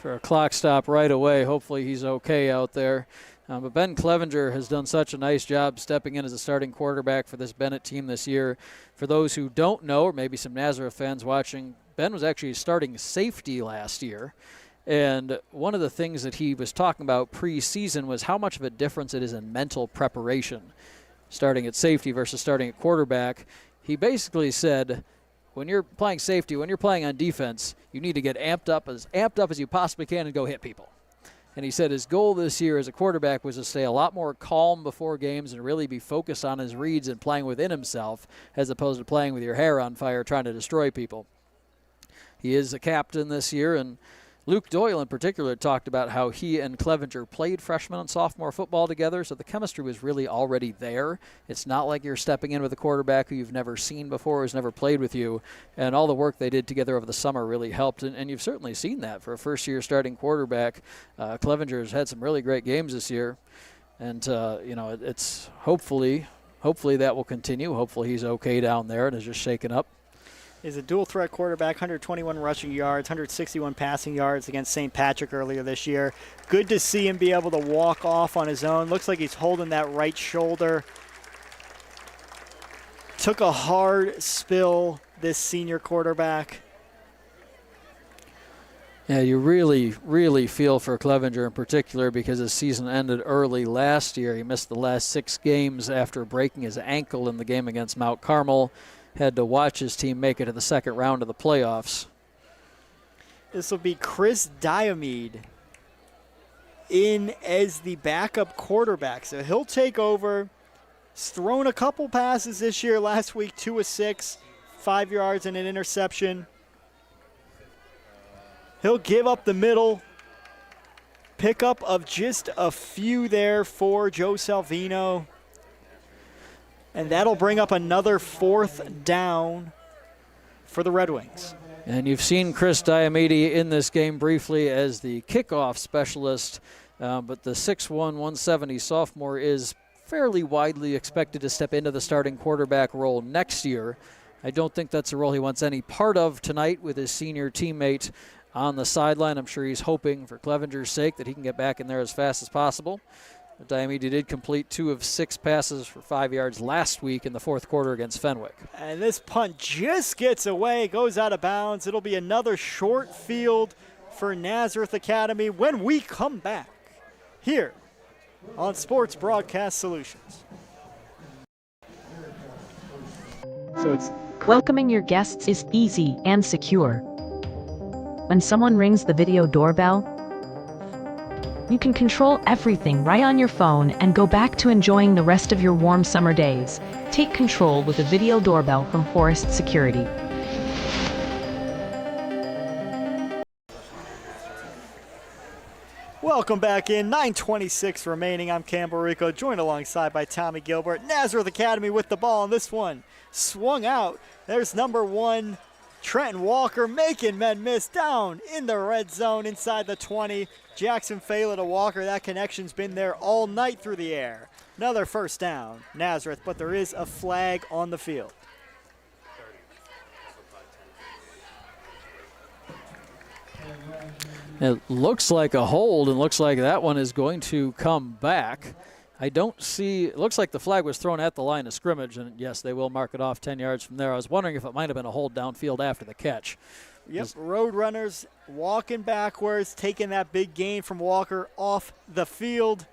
Q: for a clock stop right away. Hopefully he's okay out there. But Ben Clevenger has done such a nice job stepping in as a starting quarterback for this Benet team this year. For those who don't know, or maybe some Nazareth fans watching, Ben was actually starting safety last year. And one of the things that he was talking about preseason was how much of a difference it is in mental preparation, starting at safety versus starting at quarterback. He basically said, when you're playing safety, when you're playing on defense, you need to get amped up as you possibly can and go hit people. And he said his goal this year as a quarterback was to stay a lot more calm before games and really be focused on his reads and playing within himself as opposed to playing with your hair on fire trying to destroy people. He is a captain this year, and Luke Doyle in particular talked about how he and Clevenger played freshman and sophomore football together, so the chemistry was really already there. It's not like you're stepping in with a quarterback who you've never seen before, who's never played with you, and all the work they did together over the summer really helped, and you've certainly seen that for a first-year starting quarterback. Clevenger's had some really great games this year, and it's hopefully that will continue. Hopefully he's okay down there and is just shaken up.
A: Is a dual-threat quarterback, 121 rushing yards, 161 passing yards against St. Patrick earlier this year. Good to see him be able to walk off on his own. Looks like he's holding that right shoulder. Took a hard spill, this senior quarterback.
Q: Yeah, you really, really feel for Clevenger in particular because his season ended early last year. He missed the last 6 games after breaking his ankle in the game against Mount Carmel. Had to watch his team make it to the second round of the playoffs.
A: This will be Chris Diomede in as the backup quarterback. So he'll take over. He's thrown a couple passes this year. Last week, 2 of 6, 5 yards and an interception. He'll give up the middle. Pickup of just a few there for Joe Salvino. And that'll bring up another 4th down for the Red Wings.
Q: And you've seen Chris Diomede in this game briefly as the kickoff specialist, but the 6'1", 170 sophomore is fairly widely expected to step into the starting quarterback role next year. I don't think that's a role he wants any part of tonight with his senior teammate on the sideline. I'm sure he's hoping for Clevenger's sake that he can get back in there as fast as possible. Diomede did complete 2 of 6 passes for 5 yards last week in the 4th quarter against Fenwick.
A: And this punt just gets away, goes out of bounds. It'll be another short field for Nazareth Academy when we come back here on Sports Broadcast Solutions.
S: Welcoming your guests is easy and secure. When someone rings the video doorbell, you can control everything right on your phone and go back to enjoying the rest of your warm summer days. Take control with a video doorbell from Forest Security.
A: Welcome back in. 9:26 remaining. I'm Campbell Rico, joined alongside by Tommy Gilbert. Nazareth Academy with the ball, and this one swung out. There's number 1, Trenton Walker, making men miss down in the red zone inside the 20. Jackson Fela to Walker. That connection's been there all night through the air. Another 1st down, Nazareth, but there is a flag on the field.
Q: It looks like a hold, and looks like that one is going to come back. I don't see, it looks like the flag was thrown at the line of scrimmage, and yes, they will mark it off 10 yards from there. I was wondering if it might have been a hold downfield after the catch.
A: Yep, Roadrunners walking backwards, taking that big gain from Walker off the field.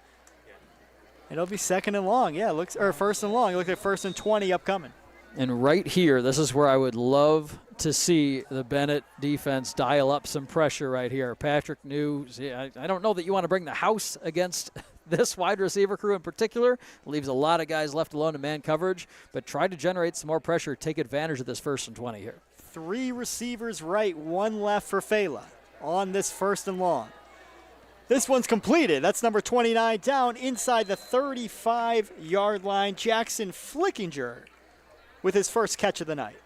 A: It'll be 2nd and long, yeah, or 1st and long. It looks like 1st and 20 upcoming.
Q: And right here, this is where I would love to see the Benet defense dial up some pressure right here. Patrick New, I don't know that you want to bring the house against this wide receiver crew in particular. Leaves a lot of guys left alone in man coverage, but try to generate some more pressure, take advantage of this 1st and 20 here.
A: 3 receivers right, 1 left for Fela on this 1st and long. This one's completed. That's number 29 down inside the 35-yard line. Jackson Flickinger with his first catch of the night.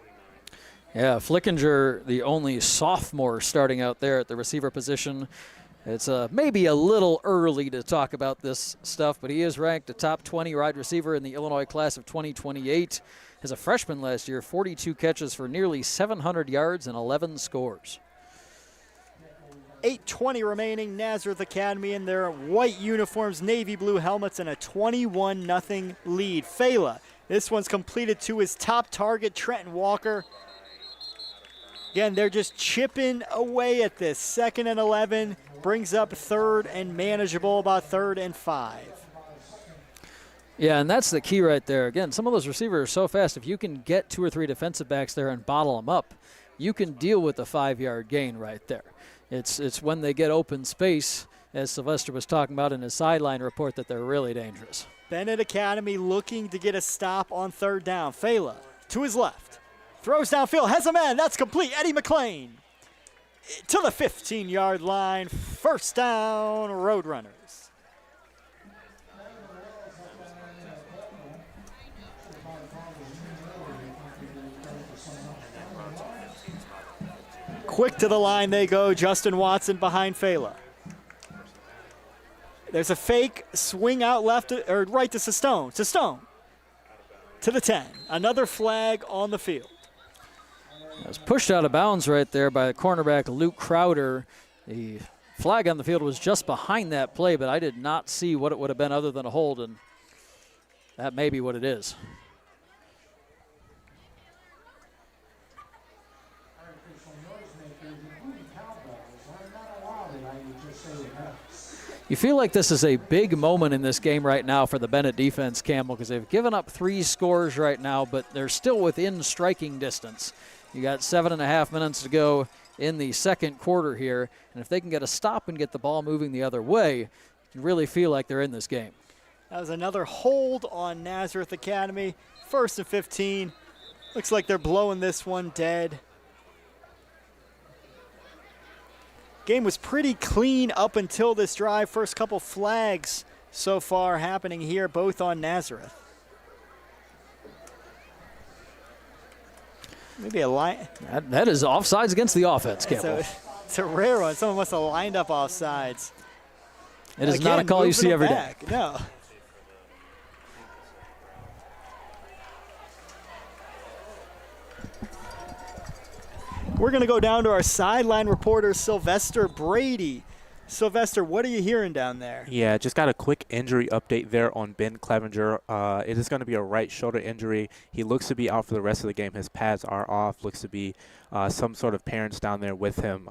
Q: Yeah, Flickinger, the only sophomore starting out there at the receiver position. It's maybe a little early to talk about this stuff, but he is ranked a top 20 wide receiver in the Illinois class of 2028. As a freshman last year, 42 catches for nearly 700 yards and 11 scores.
A: 8:20 remaining. Nazareth Academy in their white uniforms, navy blue helmets, and a 21-0 lead. Fela, this one's completed to his top target, Trenton Walker. Again, they're just chipping away at this. 2nd and 11 brings up 3rd and manageable, about 3rd and 5.
Q: Yeah, and that's the key right there. Again, some of those receivers are so fast. If you can get 2 or 3 defensive backs there and bottle them up, you can deal with the 5-yard gain right there. It's when they get open space, as Sylvester was talking about in his sideline report, that they're really dangerous.
A: Benet Academy looking to get a stop on 3rd down. Fela to his left. Throws downfield, has a man, that's complete. Eddie McLean to the 15-yard line. 1st down, Roadrunners. Quick to the line they go. Justin Watson behind Fela. There's a fake swing out left or right to Stone. To Stone. To the 10. Another flag on the field.
Q: It was pushed out of bounds right there by the cornerback Luke Crowder. The flag on the field was just behind that play, but I did not see what it would have been other than a hold, and that may be what it is. You feel like this is a big moment in this game right now for the Benet defense, Campbell, because they've given up 3 scores right now, but they're still within striking distance. You got 7.5 minutes to go in the second quarter here, and if they can get a stop and get the ball moving the other way, you really feel like they're in this game.
A: That was another hold on Nazareth Academy. 1st and 15. Looks like they're blowing this one dead. Game was pretty clean up until this drive. First couple flags so far happening here, both on Nazareth. Maybe a line.
Q: That is offsides against the offense, Campbell.
A: It's a rare one. Someone must have lined up offsides.
Q: It is not a call you see every day.
A: No. We're going to go down to our sideline reporter, Sylvester Brady. Sylvester, what are you hearing down there?
B: Yeah, just got a quick injury update there on Ben Clevenger. It is going to be a right shoulder injury. He looks to be out for the rest of the game. His pads are off. Looks to be some sort of parents down there with him.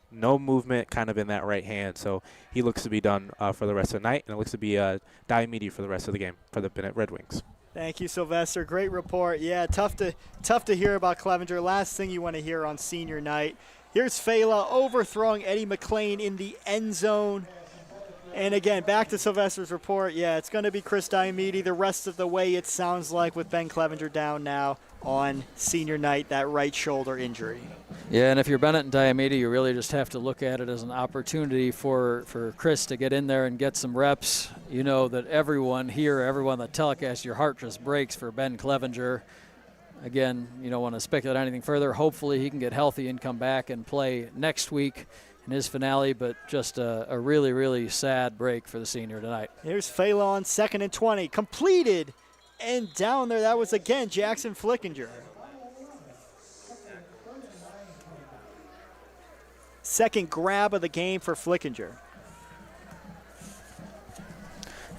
B: No movement kind of in that right hand, so he looks to be done for the rest of the night, and it looks to be Diomede for the rest of the game for the Benet Red Wings.
A: Thank you, Sylvester. Great report. Yeah, tough to hear about Clevenger. Last thing you want to hear on senior night. Here's Fela overthrowing Eddie McLean in the end zone. And again, back to Sylvester's report. Yeah, it's going to be Chris Diomede the rest of the way, it sounds like, with Ben Clevenger down now on senior night, that right shoulder injury.
Q: Yeah, and if you're Benet and Diomede, you really just have to look at it as an opportunity for Chris to get in there and get some reps. You know that everyone here, everyone that telecasts, your heart just breaks for Ben Clevenger. Again, you don't want to speculate anything further. Hopefully he can get healthy and come back and play next week in his finale, but just a really, really sad break for the senior tonight.
A: Here's Fela on 2nd and 20. Completed, and down there, that was again Jackson Flickinger. Second grab of the game for Flickinger.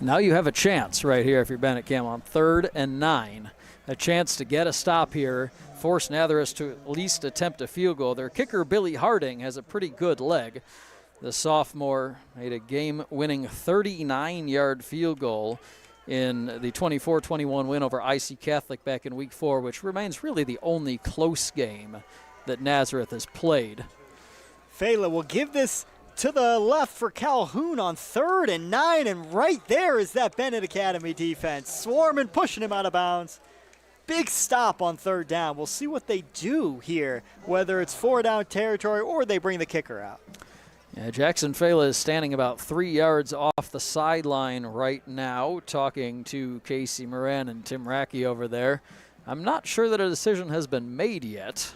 Q: Now you have a chance right here if you're Benet Cam on 3rd and 9. A chance to get a stop here, force Nazareth to at least attempt a field goal. Their kicker, Billy Harding, has a pretty good leg. The sophomore made a game-winning 39-yard field goal in the 24-21 win over IC Catholic back in Week 4, which remains really the only close game that Nazareth has played.
A: Fela will give this to the left for Calhoun on 3rd and 9, and right there is that Benet Academy defense. Swarming, pushing him out of bounds. Big stop on 3rd down. We'll see what they do here, whether it's 4-down territory or they bring the kicker out.
Q: Yeah, Jackson Fela is standing about 3 yards off the sideline right now, talking to Casey Moran and Tim Rackey over there. I'm not sure that a decision has been made yet.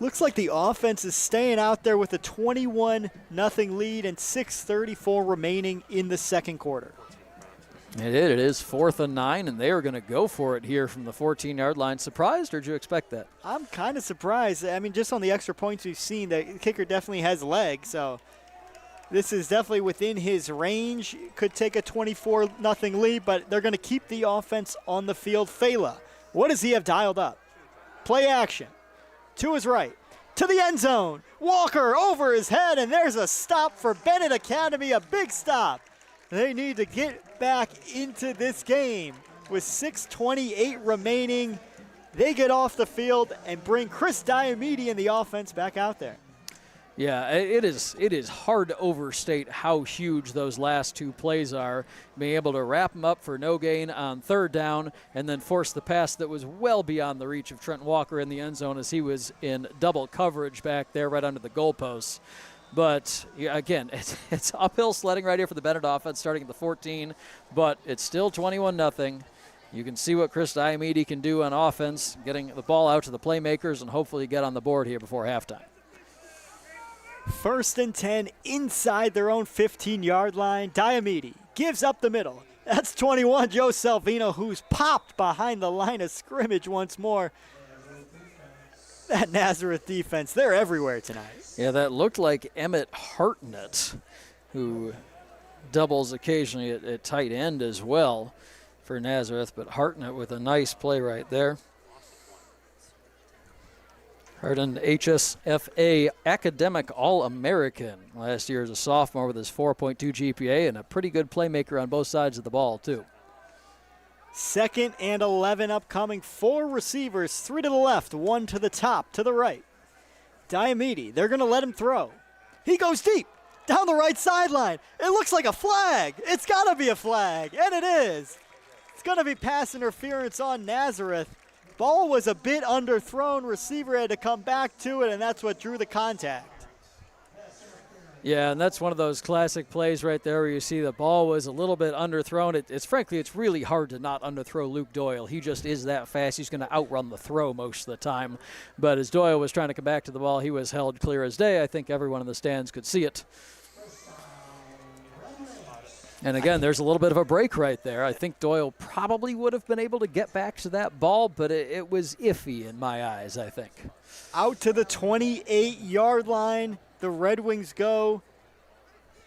A: Looks like the offense is staying out there with a 21-0 lead and 6:34 remaining in the second quarter.
Q: It is 4th and 9, and they are going to go for it here from the 14-yard line. Surprised, or did you expect that?
A: I'm kind of surprised. I mean, just on the extra points we've seen, the kicker definitely has legs, so this is definitely within his range. Could take a 24-0 lead, but they're going to keep the offense on the field. Fela, what does he have dialed up? Play action. To his right, to the end zone. Walker over his head, and there's a stop for Benet Academy, a big stop. They need to get back into this game with 6:28 remaining. They get off the field and bring Chris Diomede and the offense back out there.
Q: Yeah, it is hard to overstate how huge those last 2 plays are. Being able to wrap them up for no gain on 3rd down and then force the pass that was well beyond the reach of Trent Walker in the end zone as he was in double coverage back there right under the goalposts. But, yeah, again, it's uphill sledding right here for the Benet offense starting at the 14, but it's still 21-0. You can see what Chris Diomede can do on offense, getting the ball out to the playmakers and hopefully get on the board here before halftime.
A: 1st and 10 inside their own 15-yard line. Diomede gives up the middle. That's 21, Joe Salvino, who's popped behind the line of scrimmage once more. That Nazareth defense, they're everywhere tonight.
Q: Yeah, that looked like Emmett Hartnett, who doubles occasionally at tight end as well for Nazareth, but Hartnett with a nice play right there. Earned an HSFA Academic All-American last year as a sophomore with his 4.2 GPA and a pretty good playmaker on both sides of the ball, too.
A: 2nd and 11 upcoming. 4 receivers, 3 to the left, 1 to the top, to the right. Diomede, they're going to let him throw. He goes deep, down the right sideline. It looks like a flag. It's got to be a flag, and it is. It's going to be pass interference on Nazareth. Ball was a bit underthrown. Receiver had to come back to it, and that's what drew the contact.
Q: Yeah, and that's one of those classic plays right there where you see the ball was a little bit underthrown. Frankly, it's really hard to not underthrow Luke Doyle. He just is that fast. He's going to outrun the throw most of the time. But as Doyle was trying to come back to the ball, he was held clear as day. I think everyone in the stands could see it. And again, there's a little bit of a break right there. I think Doyle probably would have been able to get back to that ball, but it was iffy in my eyes, I think.
A: Out to the 28-yard line, the Red Wings go.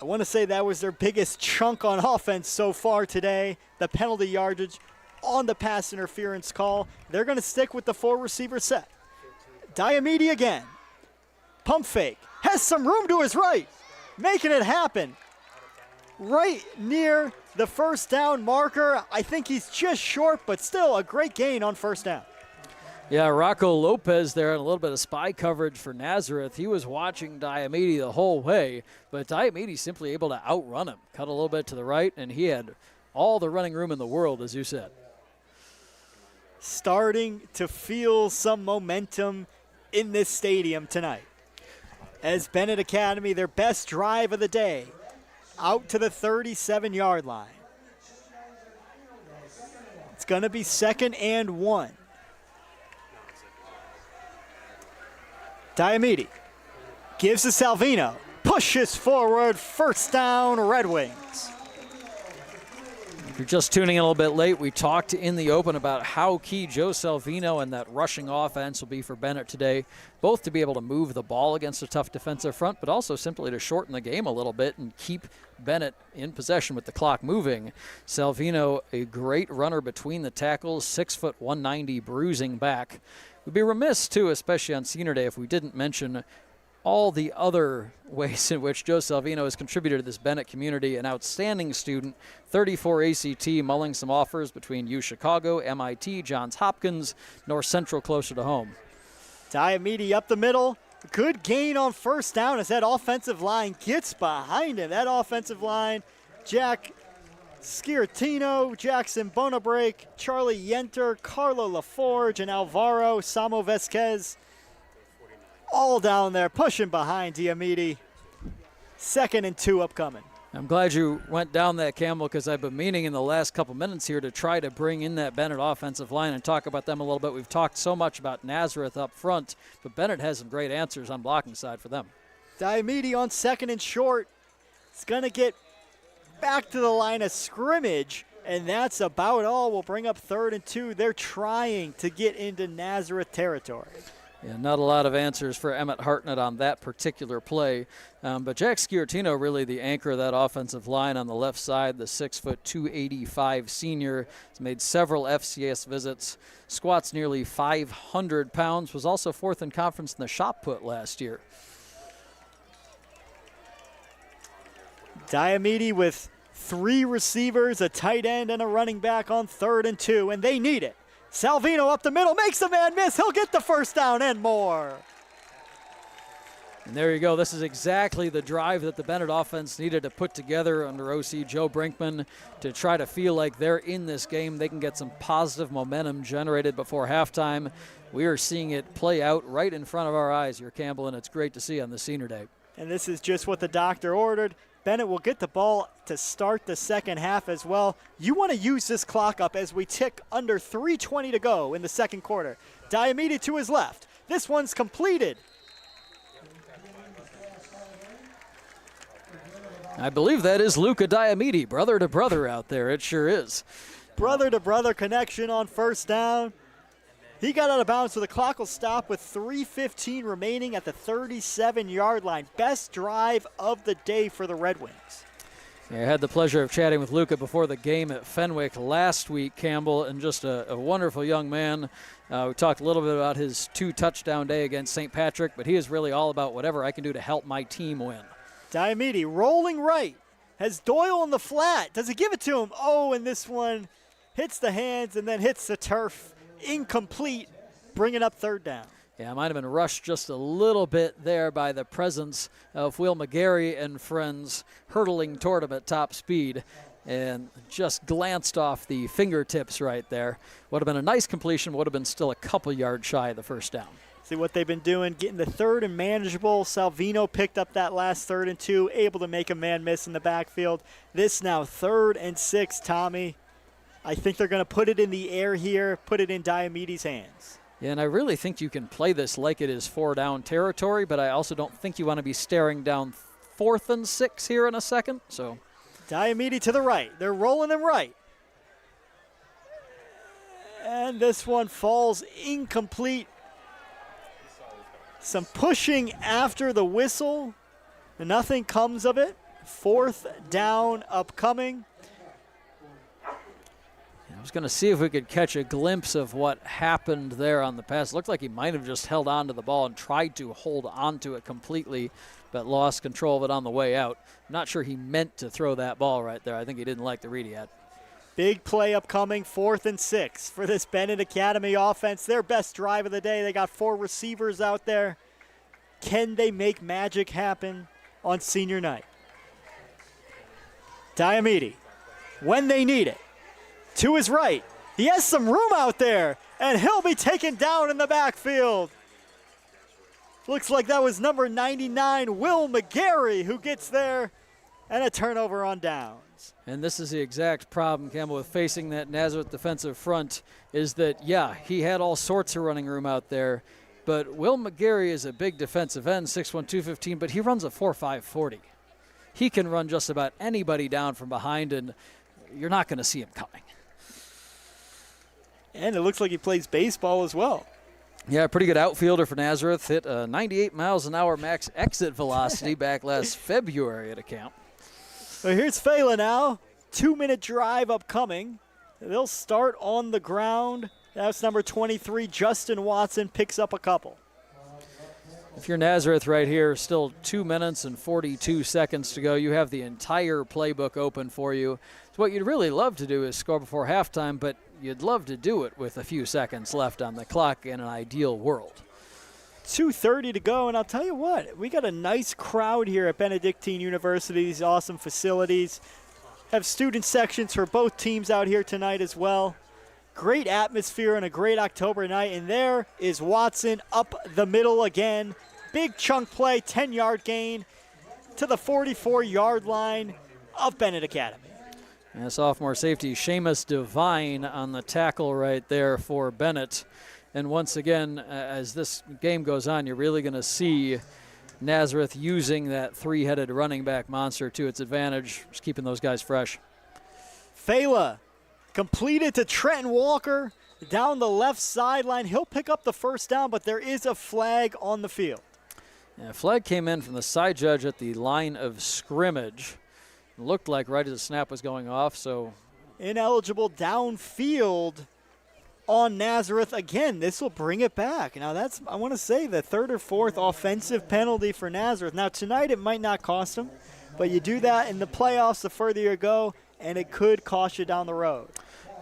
A: I want to say that was their biggest chunk on offense so far today, the penalty yardage on the pass interference call. They're going to stick with the 4-receiver set. Diomede again. Pump fake. Has some room to his right. Making it happen. Right near the first down marker. I think he's just short, but still a great gain on first down.
Q: Yeah, Rocco Lopez there and a little bit of spy coverage for Nazareth. He was watching Diomede the whole way, but Diomede simply able to outrun him. Cut a little bit to the right, and he had all the running room in the world, as you said.
A: Starting to feel some momentum in this stadium tonight. As Benet Academy, their best drive of the day, out to the 37-yard line. It's going to be 2nd and 1. Diomede gives to Salvino, pushes forward, first down, Red Wings.
Q: If you're just tuning in a little bit late, we talked in the open about how key Joe Salvino and that rushing offense will be for Benet today, both to be able to move the ball against a tough defensive front, but also simply to shorten the game a little bit and keep Benet in possession with the clock moving. Salvino, a great runner between the tackles, 6 foot 190, bruising back. We'd be remiss, too, especially on Senior Day, if we didn't mention all the other ways in which Joe Salvino has contributed to this Benet community. An outstanding student, 34 ACT, mulling some offers between UChicago, MIT, Johns Hopkins, North Central closer to home.
A: Diomede up the middle. Good gain on first down as that offensive line gets behind him. That offensive line, Jack Sciartino, Jackson Bonabrake, Charlie Yenter, Carlo LaForge, and Alvaro Samo Vesquez. All down there, pushing behind Diomede. 2nd and 2 upcoming.
Q: I'm glad you went down that, Campbell, because I've been meaning in the last couple minutes here to try to bring in that Benet offensive line and talk about them a little bit. We've talked so much about Nazareth up front, but Benet has some great answers on blocking side for them.
A: Diomede on 2nd and short. It's going to get back to the line of scrimmage, and that's about all. We'll bring up 3rd and 2. They're trying to get into Nazareth territory.
Q: Yeah, not a lot of answers for Emmett Hartnett on that particular play. But Jack Sciartino, really the anchor of that offensive line on the left side, the 6 foot 285 senior, has made several FCS visits, squats nearly 500 pounds, was also 4th in conference in the shot put last year.
A: Diomede with 3 receivers, a tight end, and a running back on 3rd and 2, and they need it. Salvino up the middle, makes the man miss. He'll get the first down and more.
Q: And there you go. This is exactly the drive that the Benet offense needed to put together under OC Joe Brinkman to try to feel like they're in this game. They can get some positive momentum generated before halftime. We are seeing it play out right in front of our eyes here, Campbell, and it's great to see on the Senior Day.
A: And this is just what the doctor ordered. Benet will get the ball to start the second half as well. You want to use this clock up as we tick under 3:20 to go in the second quarter. Diomede to his left. This one's completed.
Q: I believe that is Luca Diomede, brother to brother out there. It sure is.
A: Brother to brother connection on first down. He got out of bounds, so the clock will stop with 3:15 remaining at the 37-yard line. Best drive of the day for the Red Wings.
Q: I had the pleasure of chatting with Luca before the game at Fenwick last week, Campbell, and just a wonderful young man. We talked a little bit about his 2-touchdown day against St. Patrick, but he is really all about whatever I can do to help my team win.
A: Diomede rolling right, has Doyle on the flat. Does he give it to him? Oh, and this one hits the hands and then hits the turf. Incomplete, bringing up third down.
Q: Yeah, might have been rushed just a little bit there by the presence of Will McGarry and friends hurtling toward him at top speed and just glanced off the fingertips right there. Would have been a nice completion, would have been still a couple yards shy of the first down.
A: See what they've been doing, getting the third and manageable. Salvino picked up that last 3rd and 2, able to make a man miss in the backfield. This now 3rd and 6, Tommy. I think they're going to put it in the air here, put it in Diomede's hands.
Q: Yeah, and I really think you can play this like it is 4-down territory, but I also don't think you want to be staring down 4th and 6 here in a second. So
A: Diomede to the right. They're rolling him right. And this one falls incomplete. Some pushing after the whistle. Nothing comes of it. 4th down upcoming.
Q: I was going to see if we could catch a glimpse of what happened there on the pass. It looked like he might have just held on to the ball and tried to hold on to it completely, but lost control of it on the way out. I'm not sure he meant to throw that ball right there. I think he didn't like the read he had.
A: Big play upcoming, 4th and 6 for this Benet Academy offense. Their best drive of the day. They got 4 receivers out there. Can they make magic happen on senior night? Diomede, when they need it. To his right. He has some room out there, and he'll be taken down in the backfield. Looks like that was number 99, Will McGarry, who gets there, and a turnover on downs.
Q: And this is the exact problem, Campbell, with facing that Nazareth defensive front, is that, yeah, he had all sorts of running room out there, but Will McGarry is a big defensive end, 6'1", 215, but he runs a 4.5 40. He can run just about anybody down from behind, and you're not going to see him coming.
A: And it looks like he plays baseball as well.
Q: Yeah, pretty good outfielder for Nazareth. Hit 98 miles an hour max exit velocity back last February at a camp.
A: So here's Fela now. 2-minute drive upcoming. They'll start on the ground. That's number 23, Justin Watson, picks up a couple.
Q: If you're Nazareth right here, still 2 minutes and 42 seconds to go. You have the entire playbook open for you. So what you'd really love to do is score before halftime, but you'd love to do it with a few seconds left on the clock in an ideal world.
A: 2:30 to go, and I'll tell you what, we got a nice crowd here at Benedictine University, these awesome facilities. Have student sections for both teams out here tonight as well. Great atmosphere on a great October night, and there is Watson up the middle again. Big chunk play, 10-yard gain to the 44-yard line of Benet Academy.
Q: And sophomore safety Seamus Devine on the tackle right there for Benet. And once again, as this game goes on, you're really going to see Nazareth using that 3-headed running back monster to its advantage, just keeping those guys fresh.
A: Fela completed to Trenton Walker down the left sideline. He'll pick up the first down, but there is a flag on the field.
Q: Yeah, flag came in from the side judge at the line of scrimmage. Looked like right as the snap was going off, so.
A: Ineligible downfield on Nazareth. Again, this will bring it back. Now that's, I want to say, the 3rd or 4th offensive penalty for Nazareth. Now tonight it might not cost them, but you do that in the playoffs the further you go, and it could cost you down the road.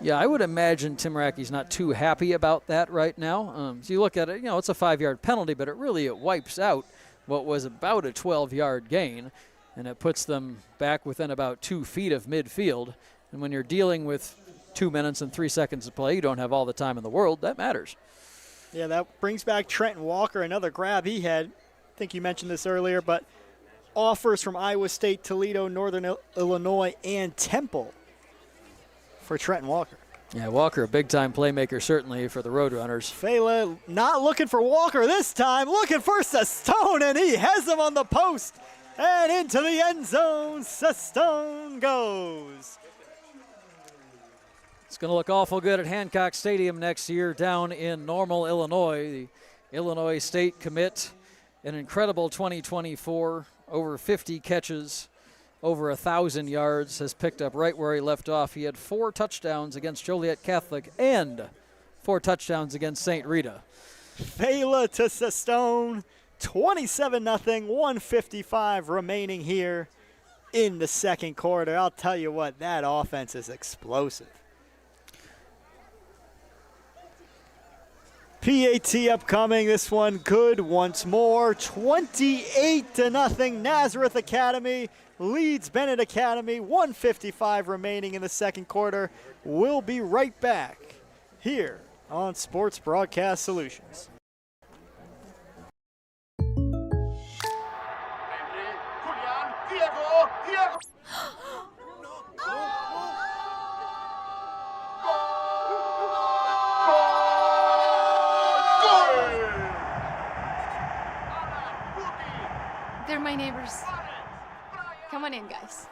Q: Yeah, I would imagine Tim Rackey's not too happy about that right now. So you look at it, it's a 5-yard penalty, but it wipes out what was about a 12-yard gain, and it puts them back within about 2 feet of midfield. And when you're dealing with 2 minutes and 3 seconds to play, you don't have all the time in the world. That matters.
A: Yeah, that brings back Trenton Walker, another grab he had. I think you mentioned this earlier, but offers from Iowa State, Toledo, Northern Illinois, and Temple for Trenton Walker.
Q: Yeah, Walker, a big-time playmaker, certainly, for the Roadrunners.
A: Fela not looking for Walker this time, looking for Sestone, and he has him on the post. And into the end zone, Sestone goes.
Q: It's going to look awful good at Hancock Stadium next year down in Normal, Illinois. The Illinois State commit, an incredible 2024, over 50 catches, over 1,000 yards, has picked up right where he left off. He had 4 touchdowns against Joliet Catholic and 4 touchdowns against St. Rita.
A: Fela to Sestone, 27-0, 1:55 remaining here in the second quarter. I'll tell you what, that offense is explosive. PAT upcoming, this one good once more. 28-0, Nazareth Academy leads Benet Academy. 1:55 remaining in the second quarter. We'll be right back here on Sports Broadcast Solutions.
I: They're my neighbors. Come on in, guys.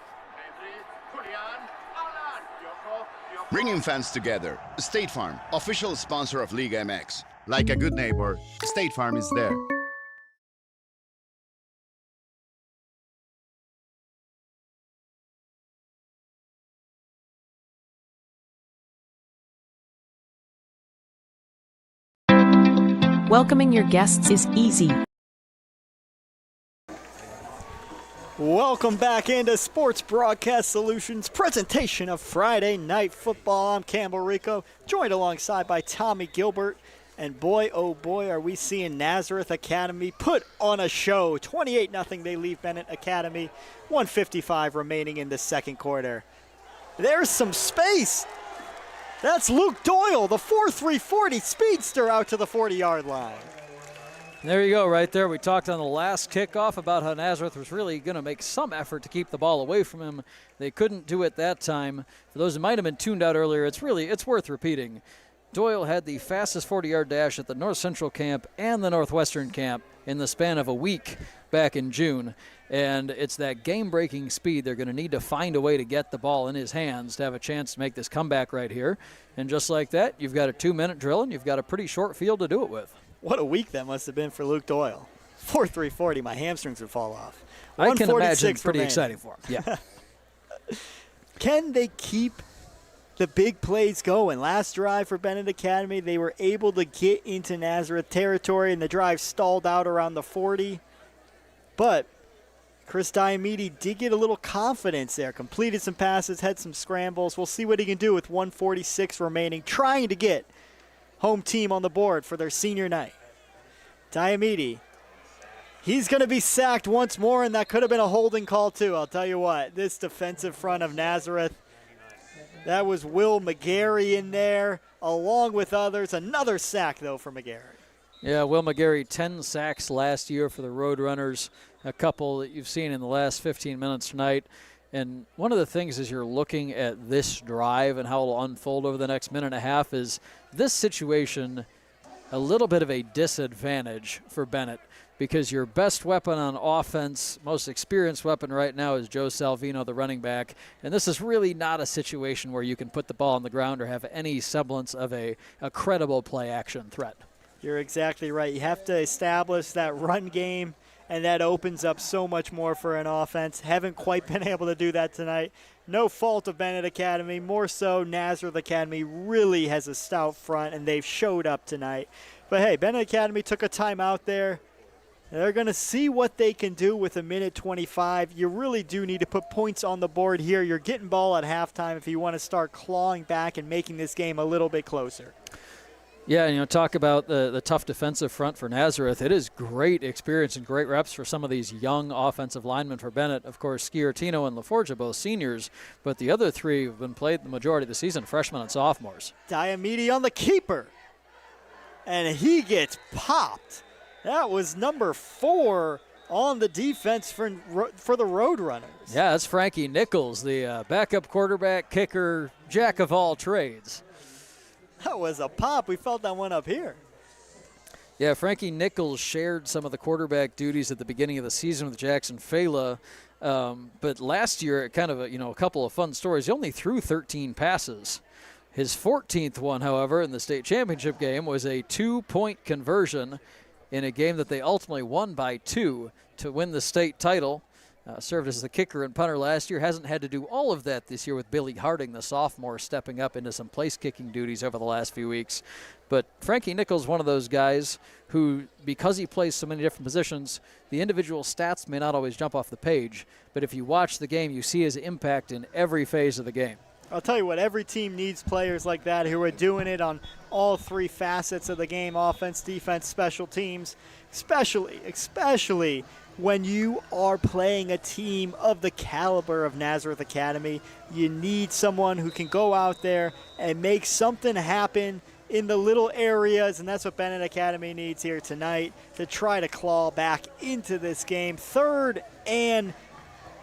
J: Bringing fans together. State Farm, official sponsor of Liga MX. Like a good neighbor, State Farm is there.
S: Welcoming your guests is easy.
A: Welcome back into Sports Broadcast Solutions presentation of Friday Night Football. I'm Campbell Rico, joined alongside by Tommy Gilbert. And boy, oh boy, are we seeing Nazareth Academy put on a show. 28-0, they leave Benet Academy. 1:55 remaining in the second quarter. There's some space. That's Luke Doyle, the 4.340 speedster, out to the 40-yard line.
Q: There you go, right there. We talked on the last kickoff about how Nazareth was really going to make some effort to keep the ball away from him. They couldn't do it that time. For those who might have been tuned out earlier, it's worth repeating. Doyle had the fastest 40-yard dash at the North Central camp and the Northwestern camp in the span of a week back in June. And it's that game-breaking speed. They're going to need to find a way to get the ball in his hands to have a chance to make this comeback right here. And just like that, you've got a 2-minute drill, and you've got a pretty short field to do it with.
A: What a week that must have been for Luke Doyle. 4.340, my hamstrings would fall off.
Q: I can imagine pretty exciting for him. Yeah.
A: Can they keep the big plays going? Last drive for Benet Academy, they were able to get into Nazareth territory, and the drive stalled out around the 40. But Chris Diamede did get a little confidence there, completed some passes, had some scrambles. We'll see what he can do with 1:46 remaining, trying to get home team on the board for their senior night. Diamede, he's going to be sacked once more, and that could have been a holding call too. I'll tell you what, this defensive front of Nazareth, that was Will McGarry in there, along with others. Another sack, though, for McGarry.
Q: Yeah, Will McGarry, 10 sacks last year for the Roadrunners, a couple that you've seen in the last 15 minutes tonight. And one of the things as you're looking at this drive and how it'll unfold over the next minute and a half is this situation a little bit of a disadvantage for Benet, because your best weapon on offense, most experienced weapon right now is Joe Salvino, the running back. And this is really not a situation where you can put the ball on the ground or have any semblance of a credible play-action threat.
A: You're exactly right. You have to establish that run game, and that opens up so much more for an offense. Haven't quite been able to do that tonight. No fault of Benet Academy. More so, Nazareth Academy really has a stout front, and they've showed up tonight. But, hey, Benet Academy took a timeout there. They're going to see what they can do with 1:25. You really do need to put points on the board here. You're getting ball at halftime if you want to start clawing back and making this game a little bit closer.
Q: Yeah, talk about the tough defensive front for Nazareth. It is great experience and great reps for some of these young offensive linemen for Benet. Of course, Sciortino and LaForgia, both seniors, but the other three have been played the majority of the season, freshmen and sophomores.
A: Diamede on the keeper, and he gets popped. That was number 4 on the defense for the Roadrunners.
Q: Yeah, that's Frankie Nichols, the backup quarterback, kicker, jack of all trades.
A: That was a pop. We felt that one up here.
Q: Yeah, Frankie Nichols shared some of the quarterback duties at the beginning of the season with Jackson Fela. But last year, kind of a couple of fun stories. He only threw 13 passes. His 14th one, however, in the state championship game was a 2-point conversion in a game that they ultimately won by 2 to win the state title. served as the kicker and punter last year. Hasn't had to do all of that this year with Billy Harding, the sophomore, stepping up into some place kicking duties over the last few weeks. But Frankie Nichols, one of those guys who, because he plays so many different positions, the individual stats may not always jump off the page, but if you watch the game, you see his impact in every phase of the game.
A: I'll tell you what, every team needs players like that who are doing it on all three facets of the game: offense, defense, special teams, especially when you are playing a team of the caliber of Nazareth Academy. You need someone who can go out there and make something happen in the little areas, and that's what Benet Academy needs here tonight to try to claw back into this game. 3rd and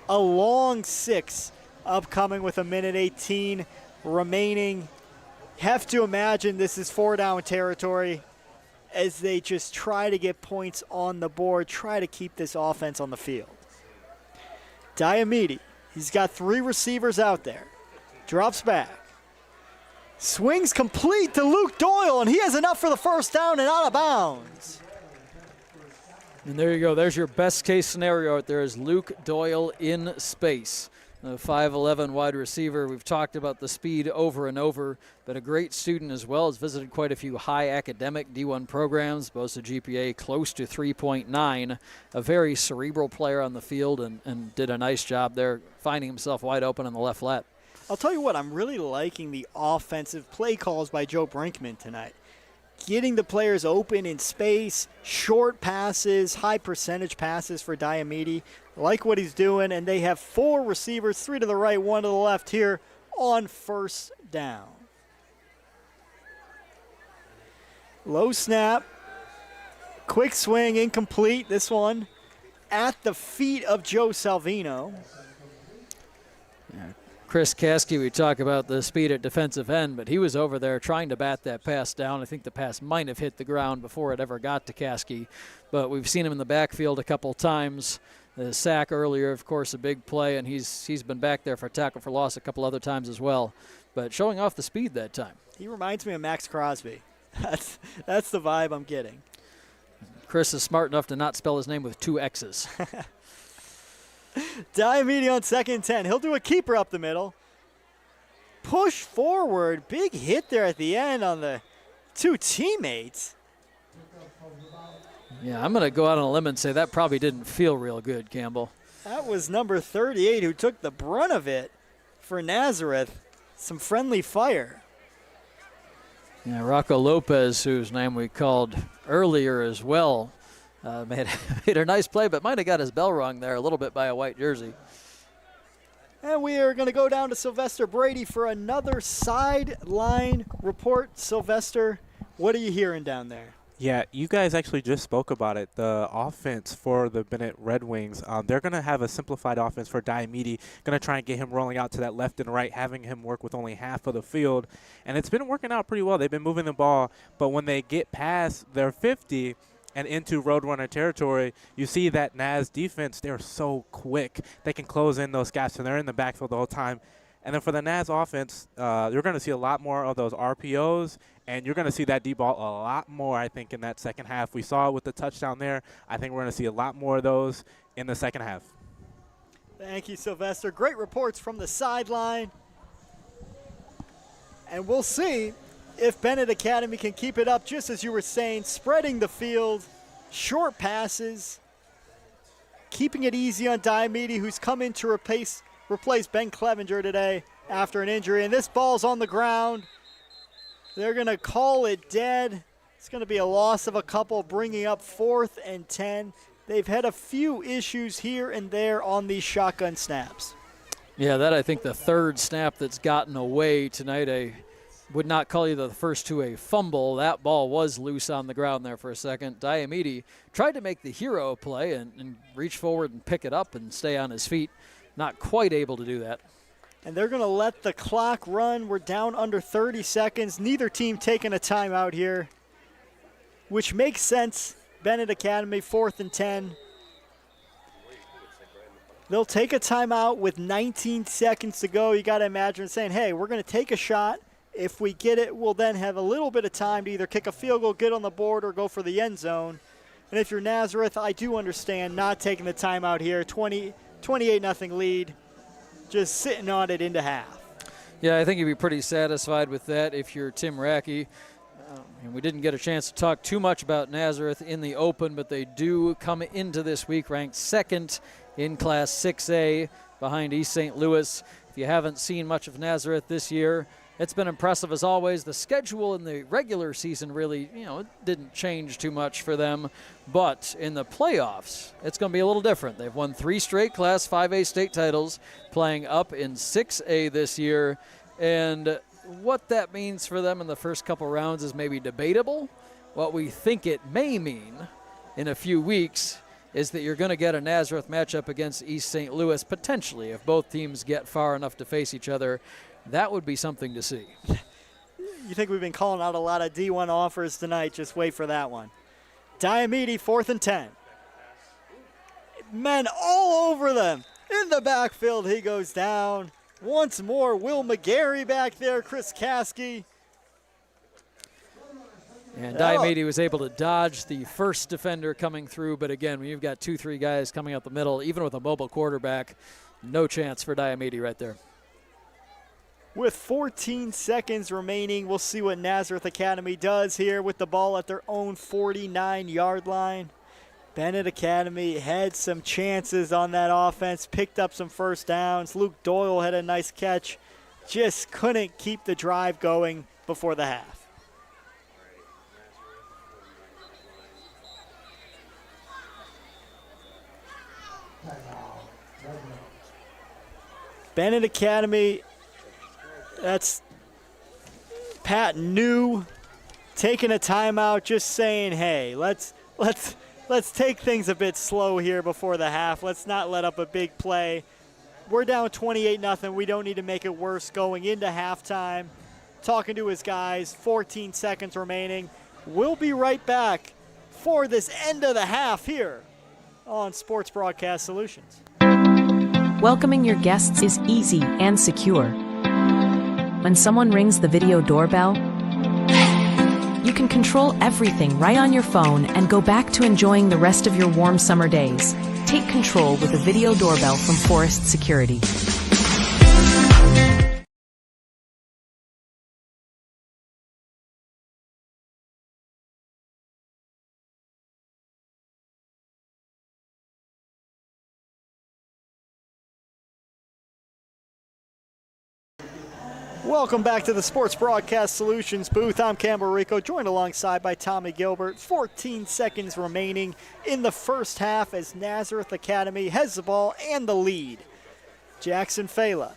A: a long 6 upcoming with 1:18 remaining. Have to imagine this is 4-down territory as they just try to get points on the board, try to keep this offense on the field. Diomede, he's got 3 receivers out there. Drops back. Swings complete to Luke Doyle, and he has enough for the first down and out of bounds.
Q: And there you go. There's your best case scenario out there, is Luke Doyle in space. The 5'11" wide receiver. We've talked about the speed over and over, but a great student as well. Has visited quite a few high academic D1 programs, boasts a GPA close to 3.9. A very cerebral player on the field and did a nice job there, finding himself wide open on the left flat.
A: I'll tell you what, I'm really liking the offensive play calls by Joe Brinkman tonight. Getting the players open in space, short passes, high percentage passes for Diomede. Like what he's doing, and they have 4 receivers, 3 to the right, 1 to the left here on first down. Low snap, quick swing, incomplete. This one at the feet of Joe Salvino.
Q: Chris Caskey, we talk about the speed at defensive end, but he was over there trying to bat that pass down. I think the pass might have hit the ground before it ever got to Caskey, but we've seen him in the backfield a couple times. The sack earlier, of course, a big play, and he's been back there for a tackle for loss a couple other times as well, but showing off the speed that time.
A: He reminds me of Max Crosby. That's the vibe I'm getting.
Q: Chris is smart enough to not spell his name with 2 X's.
A: Diomede on 2nd and 10. He'll do a keeper up the middle. Push forward. Big hit there at the end on the 2 teammates.
Q: Yeah, I'm going to go out on a limb and say that probably didn't feel real good, Campbell.
A: That was number 38 who took the brunt of it for Nazareth. Some friendly fire.
Q: Yeah, Rocco Lopez, whose name we called earlier as well, made a nice play, but might have got his bell rung there a little bit by a white jersey.
A: And we are going to go down to Sylvester Brady for another sideline report. Sylvester, what are you hearing down there?
B: Yeah, you guys actually just spoke about it. The offense for the Benet Red Wings, they're going to have a simplified offense for Diomede, going to try and get him rolling out to that left and right, having him work with only half of the field. And it's been working out pretty well. They've been moving the ball, but when they get past their 50 and into Roadrunner territory, you see that Naz defense, they're so quick. They can close in those gaps, and they're in the backfield the whole time. And then for the Naz offense, you're going to see a lot more of those RPOs, and you're going to see that D-ball a lot more, I think, in that second half. We saw it with the touchdown there. I think we're going to see a lot more of those in the second half.
A: Thank you, Sylvester. Great reports from the sideline. And we'll see if Benet Academy can keep it up, just as you were saying, spreading the field, short passes, keeping it easy on Diomede, who's come in to replace Ben Clevenger today after an injury. And this ball's on the ground. They're going to call it dead. It's going to be a loss of a couple, bringing up 4th and 10. They've had a few issues here and there on these shotgun snaps.
Q: Yeah, that I think the 3rd snap that's gotten away tonight. I would not call either the first 2 a fumble. That ball was loose on the ground there for a second. Diomede tried to make the hero play and reach forward and pick it up and stay on his feet. Not quite able to do that.
A: And they're going to let the clock run. We're down under 30 seconds. Neither team taking a timeout here, which makes sense. Benet Academy, 4th and 10. They'll take a timeout with 19 seconds to go. You got to imagine saying, hey, we're going to take a shot. If we get it, we'll then have a little bit of time to either kick a field goal, get on the board, or go for the end zone. And if you're Nazareth, I do understand not taking the timeout here. 28-0 lead, just sitting on it into half.
Q: Yeah, I think you'd be pretty satisfied with that if you're Tim Rackey. And we didn't get a chance to talk too much about Nazareth in the Open, but they do come into this week ranked second in Class 6A behind East St. Louis. If you haven't seen much of Nazareth this year, it's been impressive as always. The schedule in the regular season really, it didn't change too much for them. But in the playoffs, it's going to be a little different. They've won 3 straight Class 5A state titles, playing up in 6A this year. And what that means for them in the first couple rounds is maybe debatable. What we think it may mean in a few weeks is that you're going to get a Nazareth matchup against East St. Louis, potentially, if both teams get far enough to face each other. That would be something to see.
A: You think we've been calling out a lot of D1 offers tonight. Just wait for that one. Diomede, 4th and 10. Men all over them. In the backfield, he goes down. Once more, Will McGarry back there, Chris Caskey.
Q: And Diomede was able to dodge the first defender coming through, but again, when you've got 2-3 guys coming up the middle, even with a mobile quarterback, no chance for Diomede right there.
A: With 14 seconds remaining, we'll see what Nazareth Academy does here with the ball at their own 49-yard line. Benet Academy had some chances on that offense, picked up some first downs. Luke Doyle had a nice catch, just couldn't keep the drive going before the half. Benet Academy, that's Pat New taking a timeout, just saying, hey, let's take things a bit slow here before the half. Let's not let up a big play. We're down 28-0. We don't need to make it worse going into halftime. Talking to his guys, 14 seconds remaining. We'll be right back for this end of the half here on Sports Broadcast Solutions.
S: Welcoming your guests is easy and secure. When someone rings the video doorbell, you can control everything right on your phone and go back to enjoying the rest of your warm summer days. Take control with a video doorbell from Forest Security.
A: Welcome back to the Sports Broadcast Solutions booth. I'm Campbell Rico, joined alongside by Tommy Gilbert. 14 seconds remaining in the first half as Nazareth Academy has the ball and the lead. Jackson Fela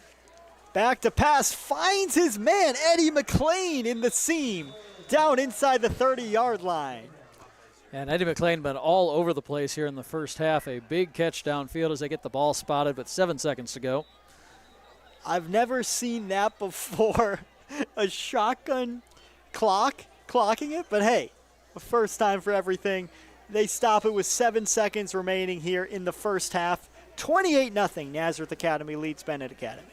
A: back to pass, finds his man, Eddie McLean, in the seam, down inside the 30-yard line.
Q: And Eddie McLean been all over the place here in the first half. A big catch downfield as they get the ball spotted, but 7 seconds to go.
A: I've never seen that before, a shotgun clocking it, but hey, a first time for everything. They stop it with 7 seconds remaining here in the first half. 28-0, Nazareth Academy leads Benet Academy.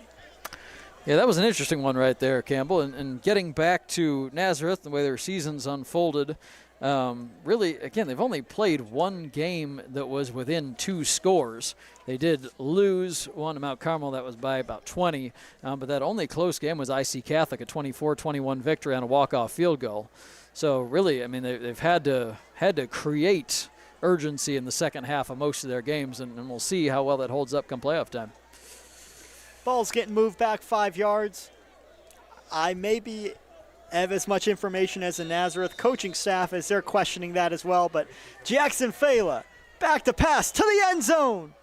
Q: Yeah, that was an interesting one right there, Campbell. And getting back to Nazareth, the way their season's unfolded, really, again, they've only played one game that was within 2 scores. They did lose one to Mount Carmel that was by about 20, but that only close game was IC Catholic, a 24-21 victory on a walk-off field goal. So really, I mean, they've had to create urgency in the second half of most of their games, and we'll see how well that holds up come playoff time.
A: Ball's getting moved back 5 yards. I maybe have as much information as the Nazareth coaching staff as they're questioning that as well, but Jackson Fela back to pass to the end zone.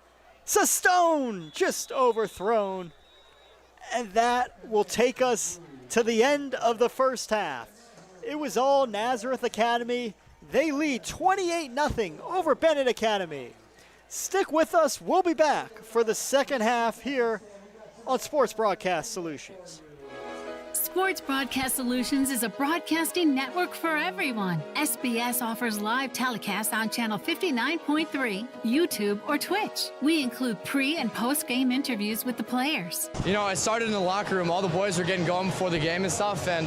A: Sestone just overthrown. And that will take us to the end of the first half. It was all Nazareth Academy. They lead 28-0 over Benet Academy. Stick with us. We'll be back for the second half here on Sports Broadcast Solutions.
L: Sports Broadcast Solutions is a broadcasting network for everyone. SBS offers live telecasts on channel 59.3, YouTube, or Twitch. We include pre- and post-game interviews with the players.
M: You know, I started in the locker room. All the boys were getting going before the game and stuff, and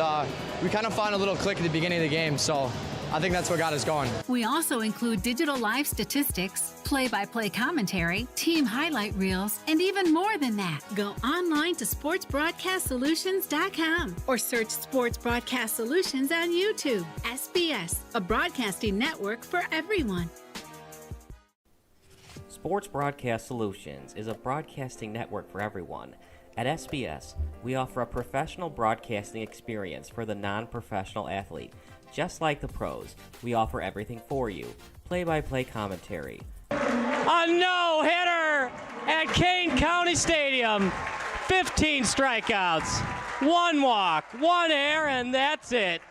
M: we kind of found a little click at the beginning of the game. So
D: I think that's what got us going.
L: We also include digital live statistics, play-by-play commentary, team highlight reels, and even more than that. Go online to sportsbroadcastsolutions.com or search Sports Broadcast Solutions on YouTube. SBS, a broadcasting network for everyone.
N: Sports Broadcast Solutions is a broadcasting network for everyone. At SBS, we offer a professional broadcasting experience for the non-professional athlete. Just like the pros, we offer everything for you. Play-by-play commentary.
O: A no-hitter at Kane County Stadium. 15 strikeouts, 1 walk, 1 error, and that's it.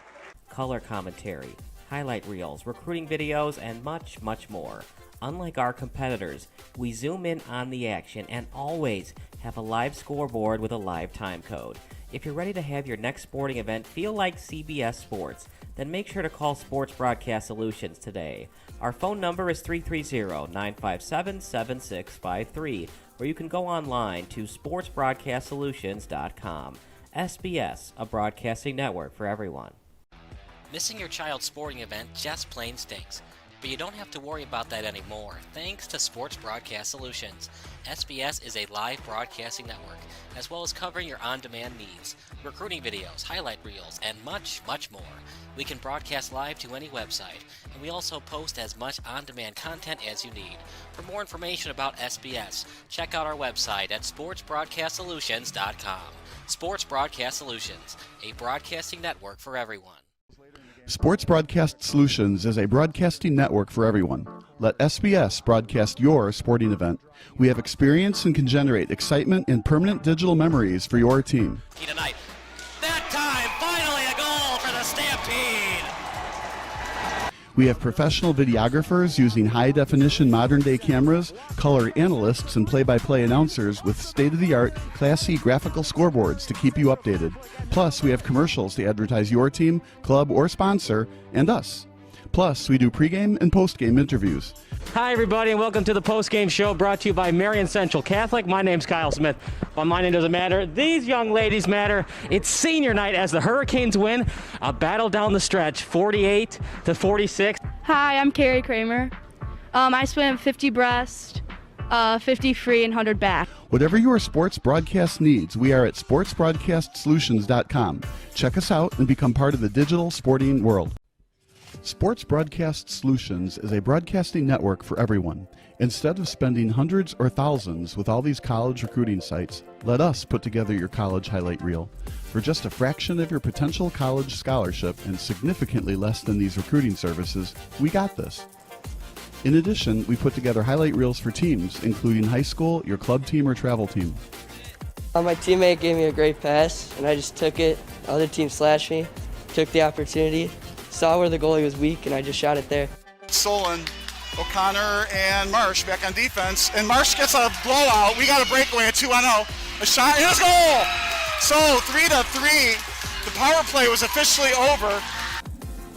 N: Color commentary, highlight reels, recruiting videos, and much, much more. Unlike our competitors, we zoom in on the action and always have a live scoreboard with a live time code. If you're ready to have your next sporting event feel like CBS Sports, then make sure to call Sports Broadcast Solutions today. Our phone number is 330-957-7653, or you can go online to sportsbroadcastsolutions.com. SBS, a broadcasting network for everyone.
P: Missing your child's sporting event just plain stinks. But you don't have to worry about that anymore, thanks to Sports Broadcast Solutions. SBS is a live broadcasting network, as well as covering your on-demand needs, recruiting videos, highlight reels, and much, much more. We can broadcast live to any website, and we also post as much on-demand content as you need. For more information about SBS, check out our website at sportsbroadcastsolutions.com. Sports Broadcast Solutions, a broadcasting network for everyone.
F: Sports Broadcast Solutions is a broadcasting network for everyone. Let SBS broadcast your sporting event. We have experience and can generate excitement and permanent digital memories for your team.
P: Tonight. That time, finally a goal for the Stampede!
F: We have professional videographers using high-definition modern-day cameras, color analysts, and play-by-play announcers with state-of-the-art, classy graphical scoreboards to keep you updated. Plus, we have commercials to advertise your team, club, or sponsor, and us. Plus, we do pregame and postgame interviews.
O: Hi, everybody, and welcome to the postgame show brought to you by Marion Central Catholic. My name's Kyle Smith. But my name doesn't matter. These young ladies matter. It's senior night as the Hurricanes win a battle down the stretch, 48-46.
E: Hi, I'm Carrie Kramer. I swim 50 breast, 50 free, and 100 back.
F: Whatever your sports broadcast needs, we are at sportsbroadcastsolutions.com. Check us out and become part of the digital sporting world. Sports Broadcast Solutions is a broadcasting network for everyone. Instead of spending hundreds or thousands with all these college recruiting sites, let us put together your college highlight reel. For just a fraction of your potential college scholarship and significantly less than these recruiting services, we got this. In addition, we put together highlight reels for teams, including high school, your club team, or travel team.
G: My teammate gave me a great pass, and I just took it. The other team slashed me, took the opportunity, saw where the goalie was weak, and I just shot it there.
H: Solon, O'Connor, and Marsh back on defense. And Marsh gets a blowout. We got a breakaway at 2-0. A shot, and a goal! So 3-3. The power play was officially over.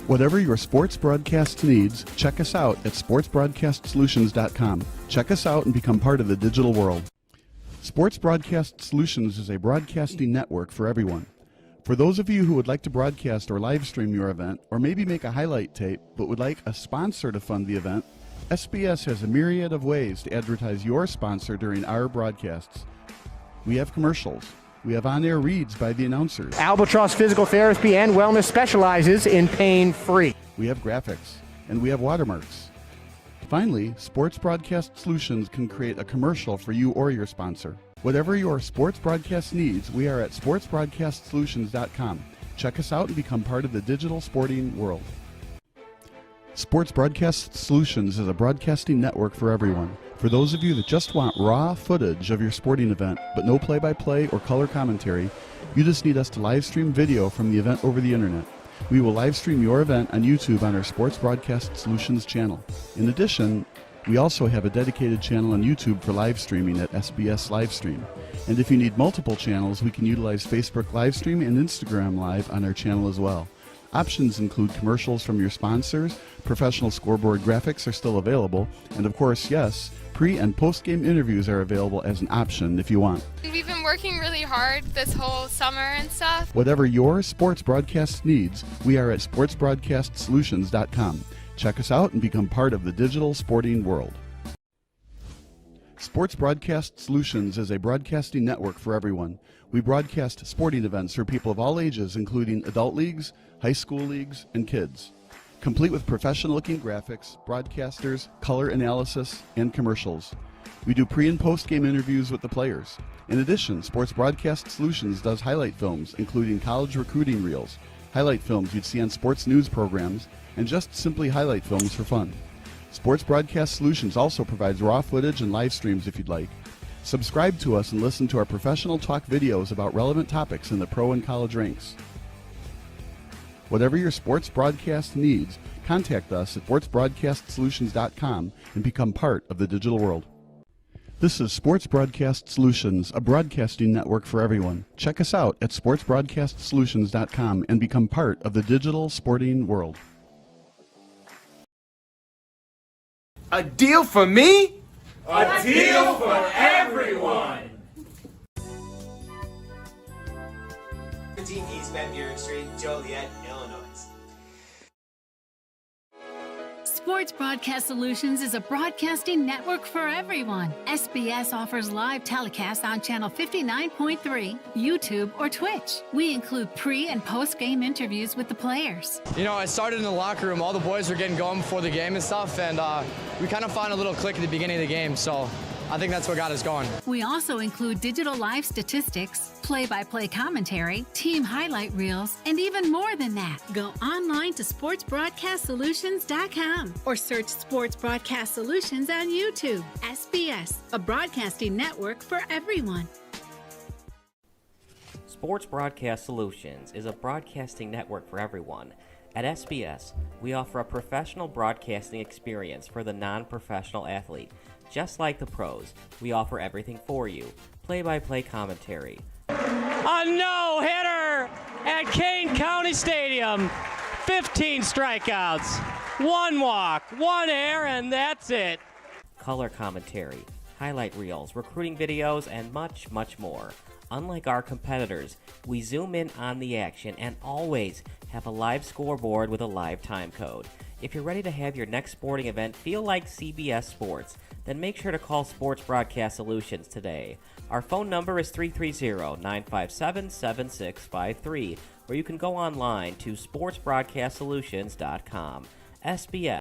F: Whatever your sports broadcast needs, check us out at sportsbroadcastsolutions.com. Check us out and become part of the digital world. Sports Broadcast Solutions is a broadcasting network for everyone. For those of you who would like to broadcast or live stream your event, or maybe make a highlight tape but would like a sponsor to fund the event, SBS has a myriad of ways to advertise your sponsor during our broadcasts. We have commercials. We have on-air reads by the announcers.
D: Albatross Physical Therapy and Wellness specializes in pain-free.
F: We have graphics, and we have watermarks. Finally, Sports Broadcast Solutions can create a commercial for you or your sponsor. Whatever your sports broadcast needs, we are at sportsbroadcastsolutions.com. Check us out and become part of the digital sporting world. Sports Broadcast Solutions is a broadcasting network for everyone. For those of you that just want raw footage of your sporting event, but no play-by-play or color commentary, you just need us to live stream video from the event over the internet. We will live stream your event on YouTube on our Sports Broadcast Solutions channel. In addition, we also have a dedicated channel on YouTube for live streaming at SBS Livestream. And if you need multiple channels, we can utilize Facebook Livestream and Instagram Live on our channel as well. Options include commercials from your sponsors, professional scoreboard graphics are still available, and of course, yes, Pre- and post-game interviews are available as an option if you want.
I: We've been working really hard this whole summer and stuff.
F: Whatever your sports broadcast needs, we are at sportsbroadcastsolutions.com. Check us out and become part of the digital sporting world. Sports Broadcast Solutions is a broadcasting network for everyone. We broadcast sporting events for people of all ages, including adult leagues, high school leagues, and kids. Complete with professional-looking graphics, broadcasters, color analysis, and commercials. We do pre- and post-game interviews with the players. In addition, Sports Broadcast Solutions does highlight films, including college recruiting reels, highlight films you'd see on sports news programs, and just simply highlight films for fun. Sports Broadcast Solutions also provides raw footage and live streams if you'd like. Subscribe to us and listen to our professional talk videos about relevant topics in the pro and college ranks. Whatever your sports broadcast needs, contact us at sportsbroadcastsolutions.com and become part of the digital world. This is Sports Broadcast Solutions, a broadcasting network for everyone. Check us out at sportsbroadcastsolutions.com and become part of the digital sporting world.
T: A deal for me? A deal for everyone!
U: 17 East Van Buren Street, Joliet, Illinois.
L: Sports Broadcast Solutions is a broadcasting network for everyone. SBS offers live telecasts on channel 59.3, YouTube, or Twitch. We include pre- and post-game interviews with the players.
M: You know, I started in the locker room. All the boys were getting going before the game and stuff, and we kind of found a little click at the beginning of the game, so I think that's what got us going.
L: We also include digital live statistics, play-by-play commentary, team highlight reels, and even more than that. Go online to sportsbroadcastsolutions.com or search Sports Broadcast Solutions on YouTube. SBS, a broadcasting network for everyone.
N: Sports Broadcast Solutions is a broadcasting network for everyone. At SBS, we offer a professional broadcasting experience for the non-professional athlete. Just like the pros, we offer everything for you. Play-by-play commentary.
O: A no-hitter at Kane County Stadium. 15 strikeouts, 1 walk, 1 error, and that's it.
N: Color commentary, highlight reels, recruiting videos, and much, much more. Unlike our competitors, we zoom in on the action and always have a live scoreboard with a live time code. If you're ready to have your next sporting event feel like CBS Sports, then make sure to call Sports Broadcast Solutions today. Our phone number is 330-957-7653, or you can go online to sportsbroadcastsolutions.com. SBS.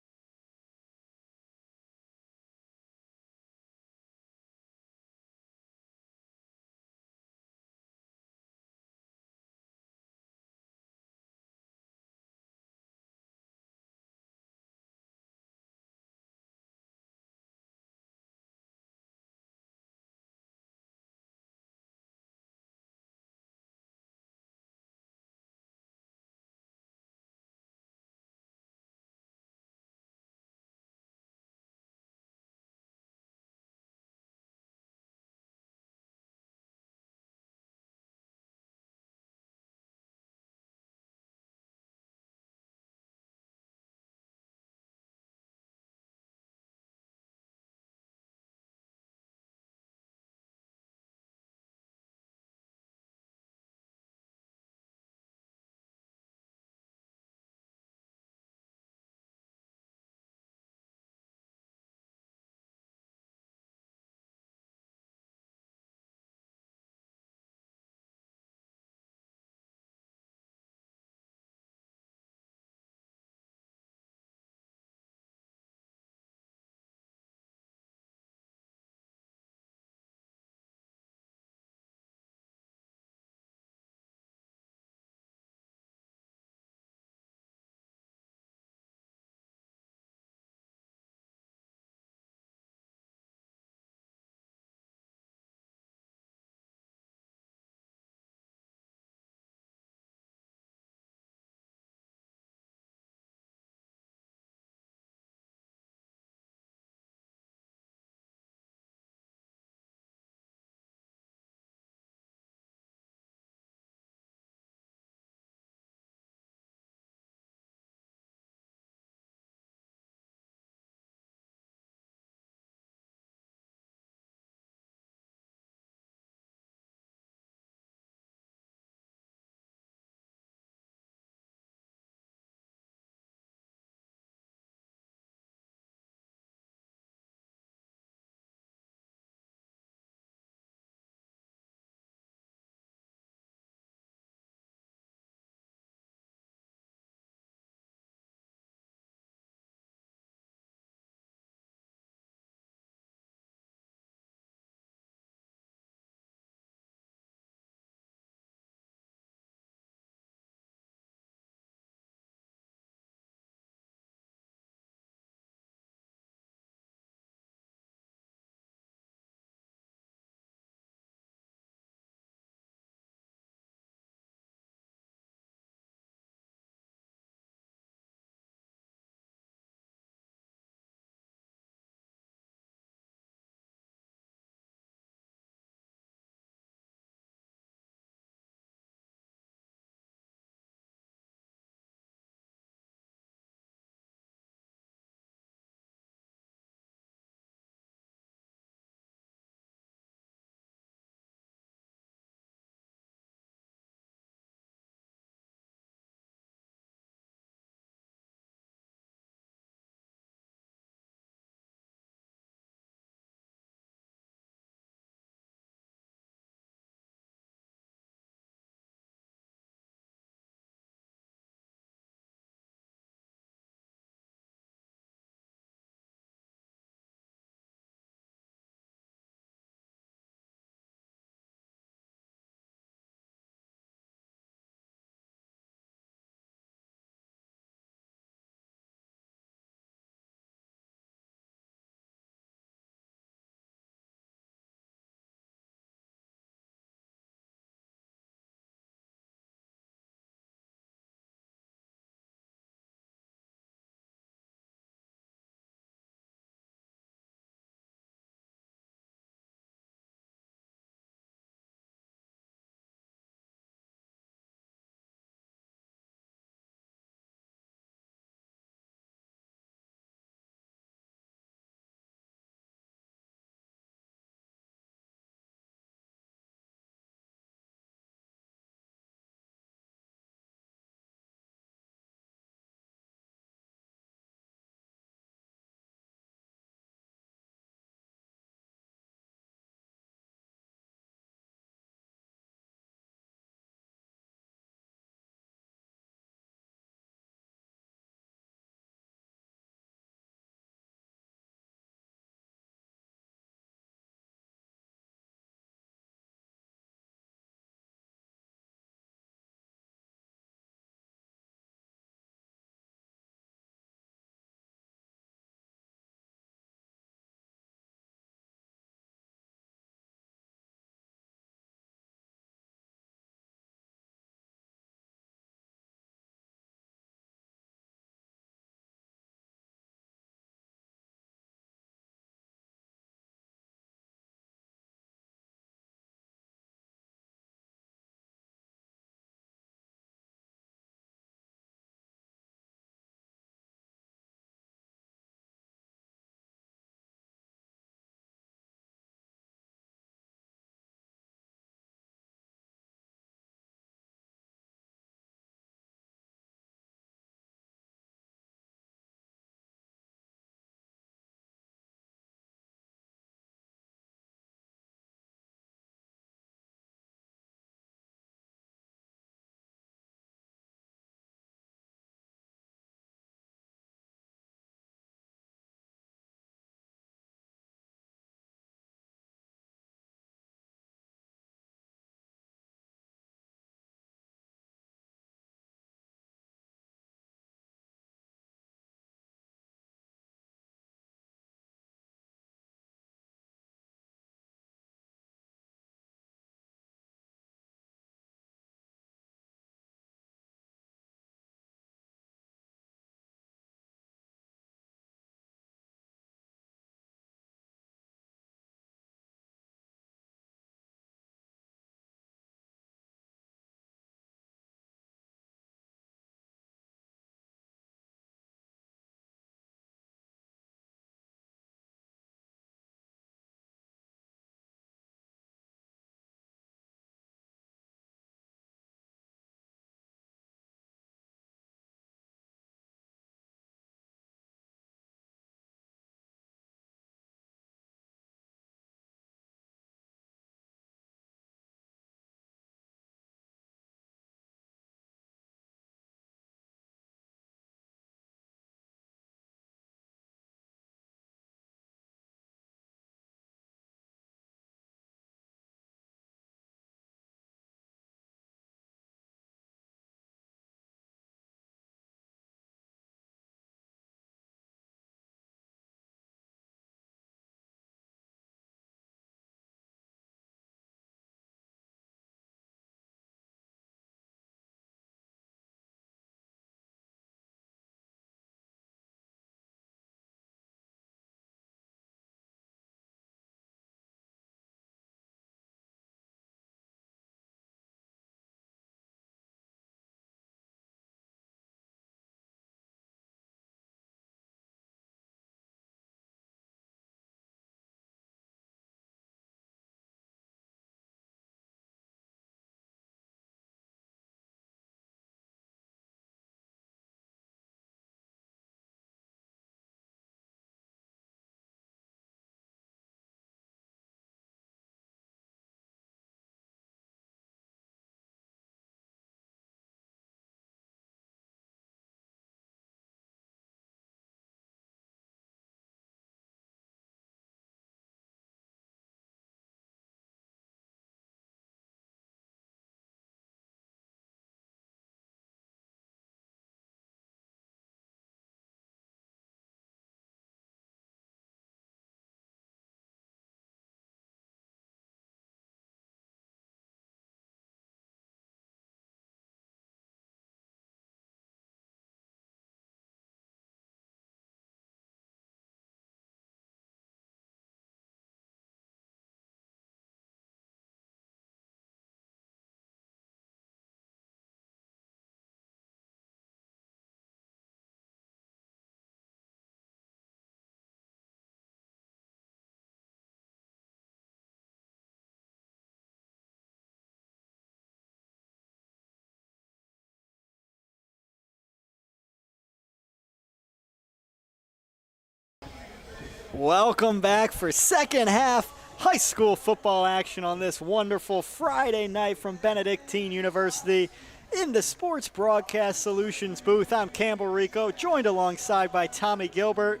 A: Welcome back for second half high school football action on this wonderful Friday night from Benedictine University in the Sports Broadcast Solutions booth. I'm Campbell Rico, joined alongside by Tommy Gilbert,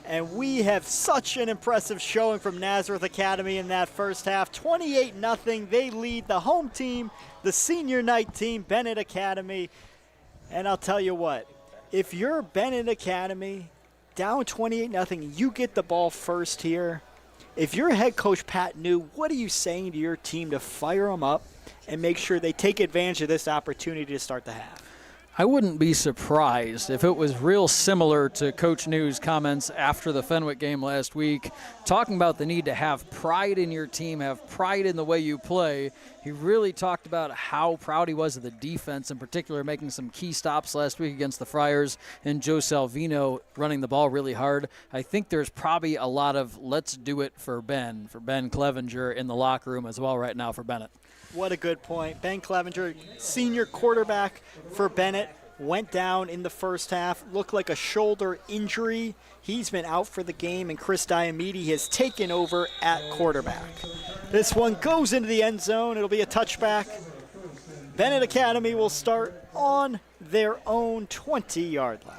A: and we have such an impressive showing from Nazareth Academy in that first half. 28-0, they lead the home team, the senior night team, Benet Academy. And I'll tell you what, if you're Benet Academy, down 28-0, you get the ball first here. If you're head coach Pat New, what are you saying to your team to fire them up and make sure they take advantage of this opportunity to start the half?
Q: I wouldn't be surprised if it was real similar to Coach New's comments after the Fenwick game last week, talking about the need to have pride in your team, have pride in the way you play. He really talked about how proud he was of the defense, in particular making some key stops last week against the Friars, and Joe Salvino running the ball really hard. I think there's probably a lot of let's do it for Ben Clevenger in the locker room as well right now for Benet.
A: What a good point. Ben Clevenger, senior quarterback for Benet, went down in the first half, looked like a shoulder injury. He's been out for the game, and Chris Diamede has taken over at quarterback. This one goes into the end zone. It'll be a touchback. Benet Academy will start on their own 20-yard line.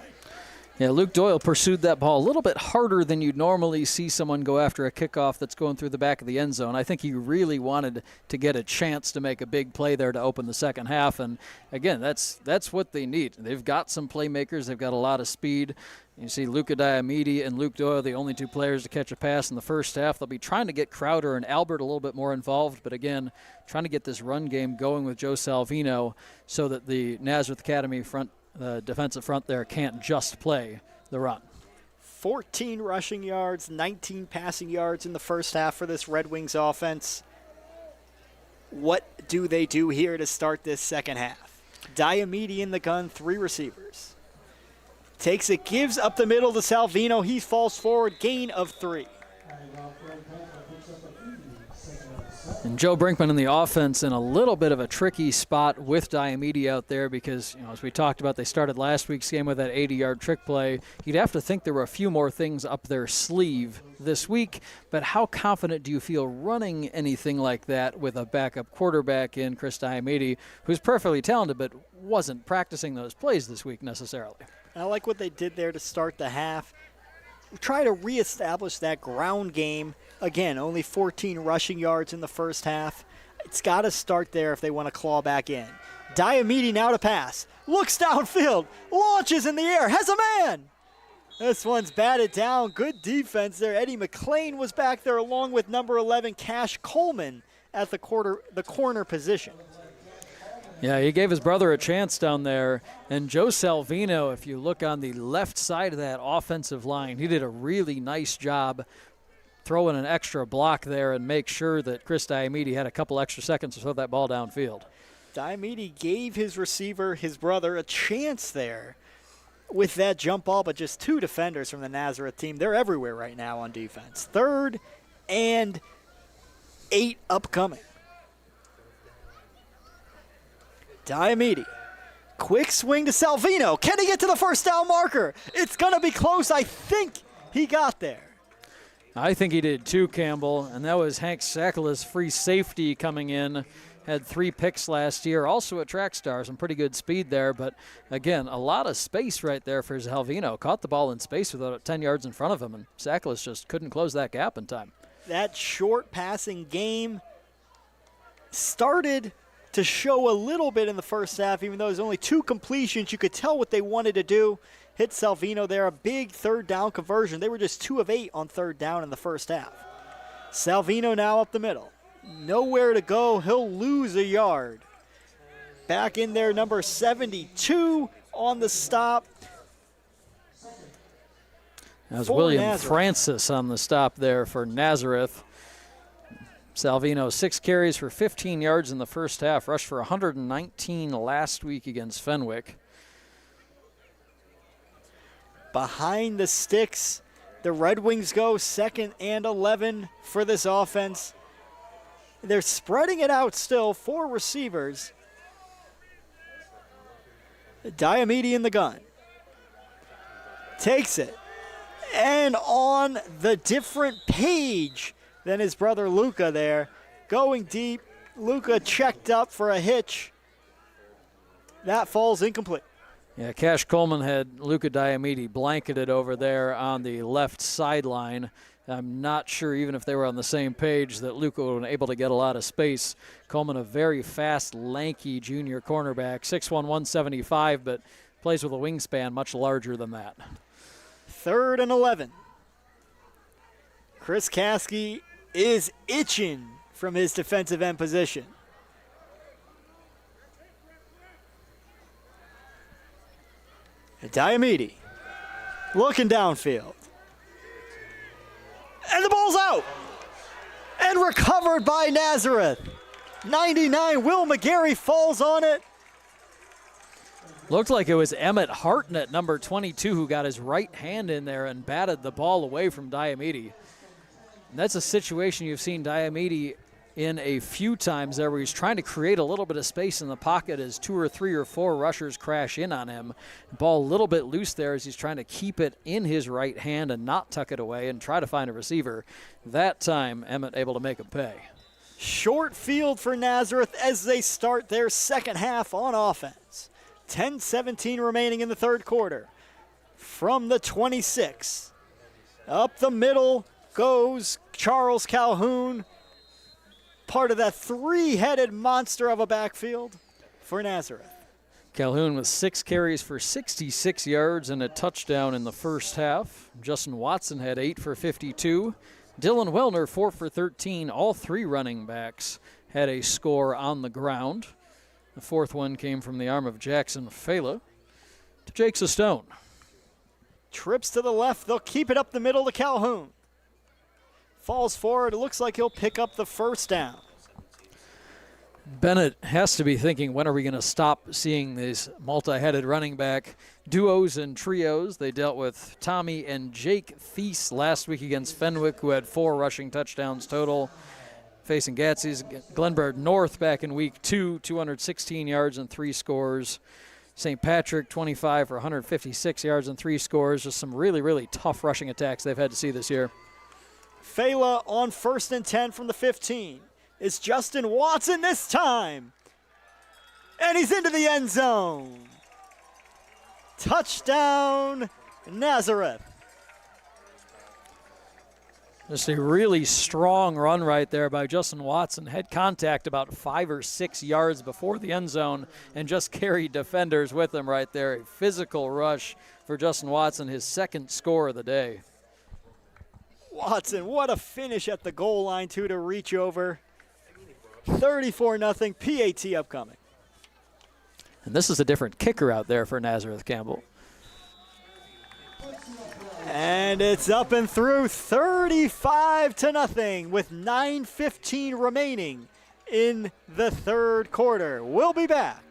Q: Yeah, Luke Doyle pursued that ball a little bit harder than you'd normally see someone go after a kickoff that's going through the back of the end zone. I think he really wanted to get a chance to make a big play there to open the second half. And, again, that's what they need. They've got some playmakers. They've got a lot of speed. You see Luca Diamede and Luke Doyle, the only two players to catch a pass in the first half. They'll be trying to get Crowder and Albert a little bit more involved. But, again, trying to get this run game going with Joe Salvino so that the Nazareth Academy the defensive front there can't just play the run.
A: 14 rushing yards, 19 passing yards in the first half for this Red Wings offense. What do they do here to start this second half? Diamede in the gun, 3 receivers. Takes it, gives up the middle to Salvino. He falls forward, gain of 3.
Q: And Joe Brinkman in the offense in a little bit of a tricky spot with Diamede out there because, as we talked about, they started last week's game with that 80-yard trick play. You'd have to think there were a few more things up their sleeve this week, but how confident do you feel running anything like that with a backup quarterback in Chris Diamede, who's perfectly talented but wasn't practicing those plays this week necessarily?
A: I like what they did there to start the half. Try to reestablish that ground game. Again, only 14 rushing yards in the first half. It's got to start there if they want to claw back in. Diamede now to pass. Looks downfield. Launches in the air. Has a man. This one's batted down. Good defense there. Eddie McLean was back there along with number 11, Cash Coleman, at the corner position.
Q: Yeah, he gave his brother a chance down there. And Joe Salvino, if you look on the left side of that offensive line, he did a really nice job throwing an extra block there and make sure that Chris Diamede had a couple extra seconds to throw that ball downfield.
A: Diamede gave his receiver, his brother, a chance there with that jump ball, but just 2 defenders from the Nazareth team. They're everywhere right now on defense. 3rd and 8 upcoming. Diamede, quick swing to Salvino. Can he get to the first down marker? It's going to be close. I think he got there.
Q: I think he did too, Campbell, and that was Hank Sakala's free safety coming in. Had 3 picks last year, also a track star, some pretty good speed there, but again, a lot of space right there for Salvino. Caught the ball in space with 10 yards in front of him, and Sakala's just couldn't close that gap in time.
A: That short passing game started to show a little bit in the first half, even though there's only 2 completions. You could tell what they wanted to do. Hit Salvino there, a big 3rd down conversion. They were just 2 of 8 on 3rd down in the first half. Salvino now up the middle. Nowhere to go. He'll lose a yard. Back in there, number 72 on the stop.
Q: That was William Francis on the stop there for Nazareth. Salvino, 6 carries for 15 yards in the first half, rushed for 119 last week against Fenwick.
A: Behind the sticks, the Red Wings go 2nd and 11 for this offense. They're spreading it out still, 4 receivers. Diamede in the gun. Takes it. And on the different page than his brother Luca there. Going deep. Luca checked up for a hitch. That falls incomplete.
Q: Yeah, Cash Coleman had Luca Diamede blanketed over there on the left sideline. I'm not sure, even if they were on the same page, that Luca was able to get a lot of space. Coleman, a very fast, lanky junior cornerback, 6'1", 175, but plays with a wingspan much larger than that.
A: 3rd and 11. Chris Caskey is itching from his defensive end position. Diamede looking downfield. And the ball's out. And recovered by Nazareth. 99, Will McGarry falls on it.
Q: Looked like it was Emmett Hartnett, number 22, who got his right hand in there and batted the ball away from Diamede. And that's a situation you've seen Diamede in a few times there where he's trying to create a little bit of space in the pocket as 2 or 3 or 4 rushers crash in on him. Ball a little bit loose there as he's trying to keep it in his right hand and not tuck it away and try to find a receiver. That time, Emmett able to make him pay.
A: Short field for Nazareth as they start their second half on offense. 10:17 remaining in the third quarter. From the 26. Up the middle goes Charles Calhoun. Part of that 3-headed monster of a backfield for Nazareth.
Q: Calhoun with 6 carries for 66 yards and a touchdown in the first half. Justin Watson had 8 for 52. Dylan Wellner 4 for 13. All 3 running backs had a score on the ground. The 4th one came from the arm of Jackson Fela to Jake Sestone.
A: Trips to the left. They'll keep it up the middle to Calhoun. Falls forward. It looks like he'll pick up the first down.
Q: Benet has to be thinking, when are we going to stop seeing these multi-headed running back duos and trios? They dealt with Tommy and Jake Thies last week against Fenwick, who had 4 rushing touchdowns total. Facing Gatsby's Glenbard North back in week 2, 216 yards and 3 scores. St. Patrick, 25 for 156 yards and 3 scores. Just some really, really tough rushing attacks they've had to see this year.
A: Fela on 1st and 10 from the 15. It's Justin Watson this time. And he's into the end zone. Touchdown, Nazareth.
Q: Just a really strong run right there by Justin Watson. Had contact about 5 or 6 yards before the end zone and just carried defenders with him right there. A physical rush for Justin Watson, his 2nd score of the day.
A: Watson, what a finish at the goal line, too, to reach over. 34-0, PAT upcoming.
Q: And this is a different kicker out there for Nazareth Campbell.
A: And it's up and through, 35-0 with 9:15 remaining in the third quarter. We'll be back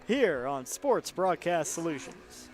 A: here on Sports Broadcast Solutions.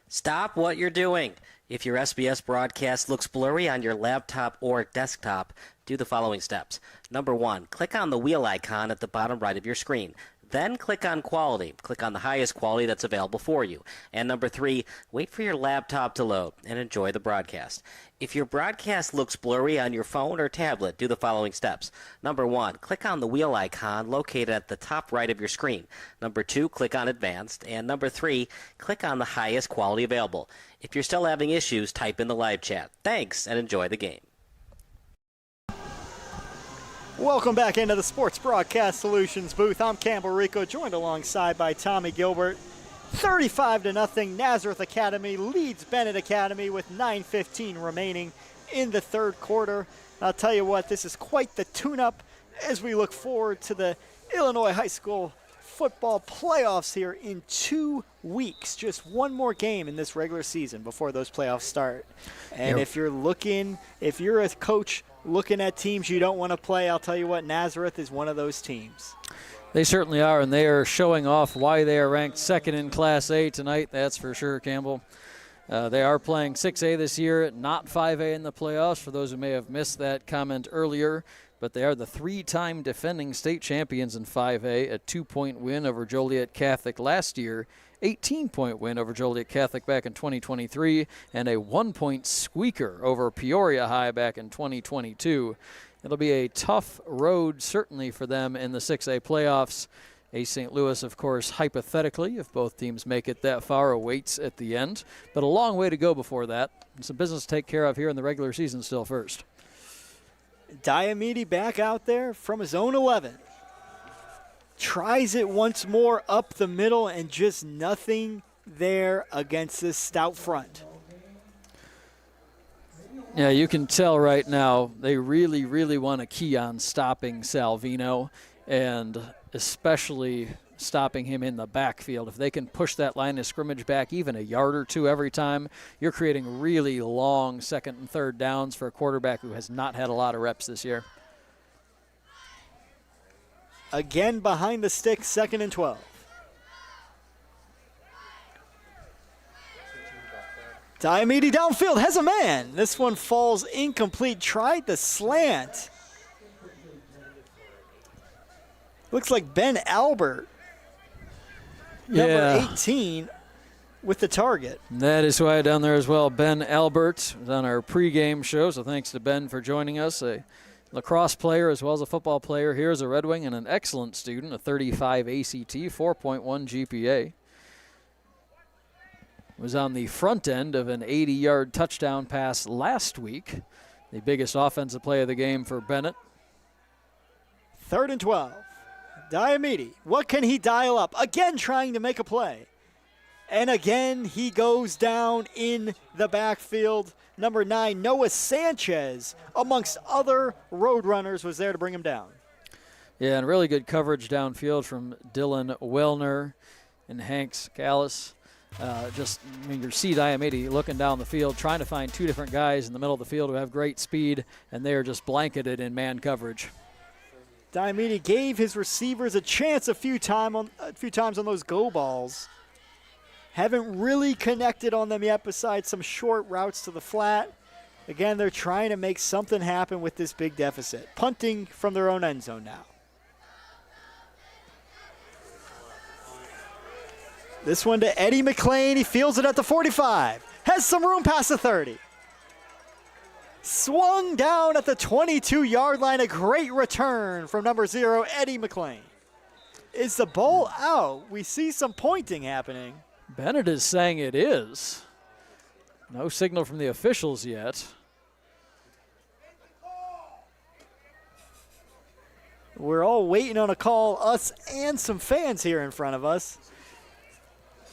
P: Stop what you're doing. If your SBS broadcast looks blurry on your laptop or desktop, do the following steps. Number 1, click on the wheel icon at the bottom right of your screen. Then click on quality. Click on the highest quality that's available for you. And number 3, wait for your laptop to load and enjoy the broadcast. If your broadcast looks blurry on your phone or tablet, do the following steps. Number 1, click on the wheel icon located at the top right of your screen. Number 2, click on advanced. And number 3, click on the highest quality available. If you're still having issues, type in the live chat. Thanks and enjoy the game.
A: Welcome back into the Sports Broadcast Solutions booth. I'm Campbell Rico, joined alongside by Tommy Gilbert. 35-0, Nazareth Academy leads Benet Academy with 9:15 remaining in the third quarter. I'll tell you what, this is quite the tune-up as we look forward to the Illinois High School football playoffs here in 2 weeks. Just one more game in this regular season before those playoffs start. And if you're a coach looking at teams you don't want to play, I'll tell you what, Nazareth is one of those teams.
Q: They certainly are, and they are showing off why they are ranked 2nd in Class A tonight, that's for sure, Campbell. They are playing 6A this year, not 5A in the playoffs, for those who may have missed that comment earlier. But they are the 3-time defending state champions in 5A, a 2-point win over Joliet Catholic last year, 18-point win over Joliet Catholic back in 2023, and a 1-point squeaker over Peoria High back in 2022. It'll be a tough road, certainly, for them in the 6A playoffs. A St. Louis, of course, hypothetically, if both teams make it that far, awaits at the end. But a long way to go before that. And some business to take care of here in the regular season still first.
A: Diomede back out there from his own 11. Tries it once more up the middle and just nothing there against this stout front.
Q: Yeah, you can tell right now they really, really want to key on stopping Salvino and especially stopping him in the backfield. If they can push that line of scrimmage back even a yard or two every time, you're creating really long second and third downs for a quarterback who has not had a lot of reps this year.
A: Again behind the stick, 2nd and 12. Diomede downfield has a man. This one falls incomplete. Tried the slant. Looks like Ben Albert, number 18, with the target.
Q: That is why down there as well. Ben Albert was on our pregame show, so thanks to Ben for joining us. A lacrosse player as well as a football player here as a Red Wing and an excellent student, a 35 ACT, 4.1 GPA. Was on the front end of an 80-yard touchdown pass last week. The biggest offensive play of the game for Benet.
A: 3rd and 12. Diomede, what can he dial up? Again trying to make a play. And again he goes down in the backfield. Number 9, Noah Sanchez, amongst other road runners, was there to bring him down.
Q: Yeah, and really good coverage downfield from Dylan Wellner and Hanks Callis. You see Diomede looking down the field, trying to find two different guys in the middle of the field who have great speed, and they are just blanketed in man coverage.
A: Diomede gave his receivers a chance a few times on those go balls. Haven't really connected on them yet besides some short routes to the flat. Again, they're trying to make something happen with this big deficit. Punting from their own end zone now. This one to Eddie McLean. He fields it at the 45. Has some room past the 30. Swung down at the 22-yard line. A great return from number 0, Eddie McLean. Is the ball out? We see some pointing happening.
Q: Benet is saying it is. No signal from the officials yet.
A: We're all waiting on a call, us and some fans here in front of us.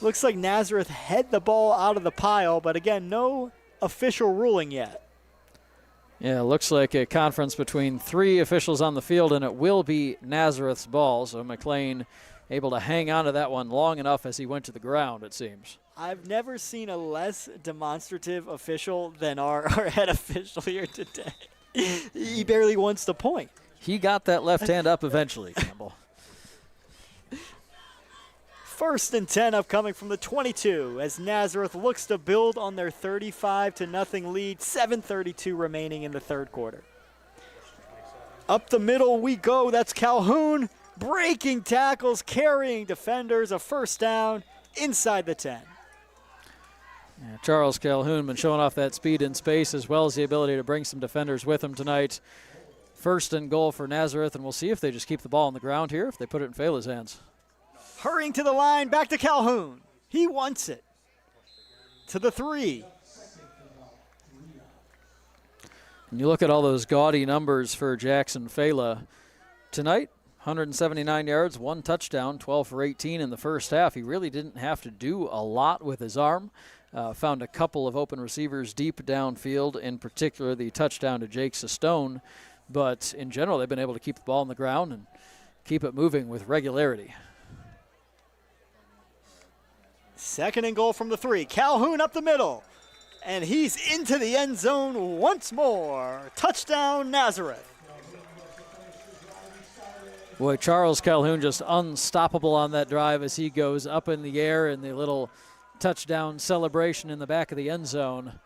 A: Looks like Nazareth head the ball out of the pile, but again, no official ruling yet.
Q: Yeah, it looks like a conference between 3 officials on the field, and it will be Nazareth's ball. So McLean able to hang on to that one long enough as he went to the ground, it seems.
A: I've never seen a less demonstrative official than our head official here today. He barely wants to point.
Q: He got that left hand up eventually, Campbell.
A: 1st and 10 upcoming from the 22 as Nazareth looks to build on their 35-0 lead. 7:32 remaining in the third quarter. Up the middle we go. That's Calhoun breaking tackles, carrying defenders. A first down inside the 10.
Q: Yeah, Charles Calhoun been showing off that speed in space as well as the ability to bring some defenders with him tonight. 1st and goal for Nazareth, and we'll see if they just keep the ball on the ground here, if they put it in Fela's hands.
A: Hurrying to the line, back to Calhoun. He wants it. To the 3.
Q: And you look at all those gaudy numbers for Jackson Fela. Tonight, 179 yards, 1 touchdown, 12 for 18 in the first half. He really didn't have to do a lot with his arm. Found a couple of open receivers deep downfield, in particular the touchdown to Jake Sestone. But in general, they've been able to keep the ball on the ground and keep it moving with regularity.
A: 2nd and goal from the 3. Calhoun up the middle. And he's into the end zone once more. Touchdown, Nazareth.
Q: Boy, Charles Calhoun just unstoppable on that drive as he goes up in the air in the little touchdown celebration in the back of the end zone.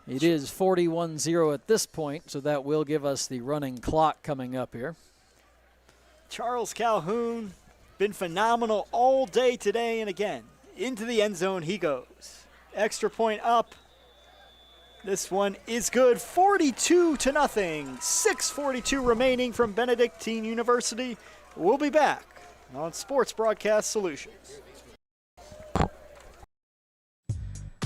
Q: It is 41-0 at this point, so that will give us the running clock coming up here.
A: Charles Calhoun, been phenomenal all day today, and again, into the end zone he goes. Extra point up. This one is good, 42-0. 6:42 remaining from Benedictine University. We'll be back on Sports Broadcast Solutions.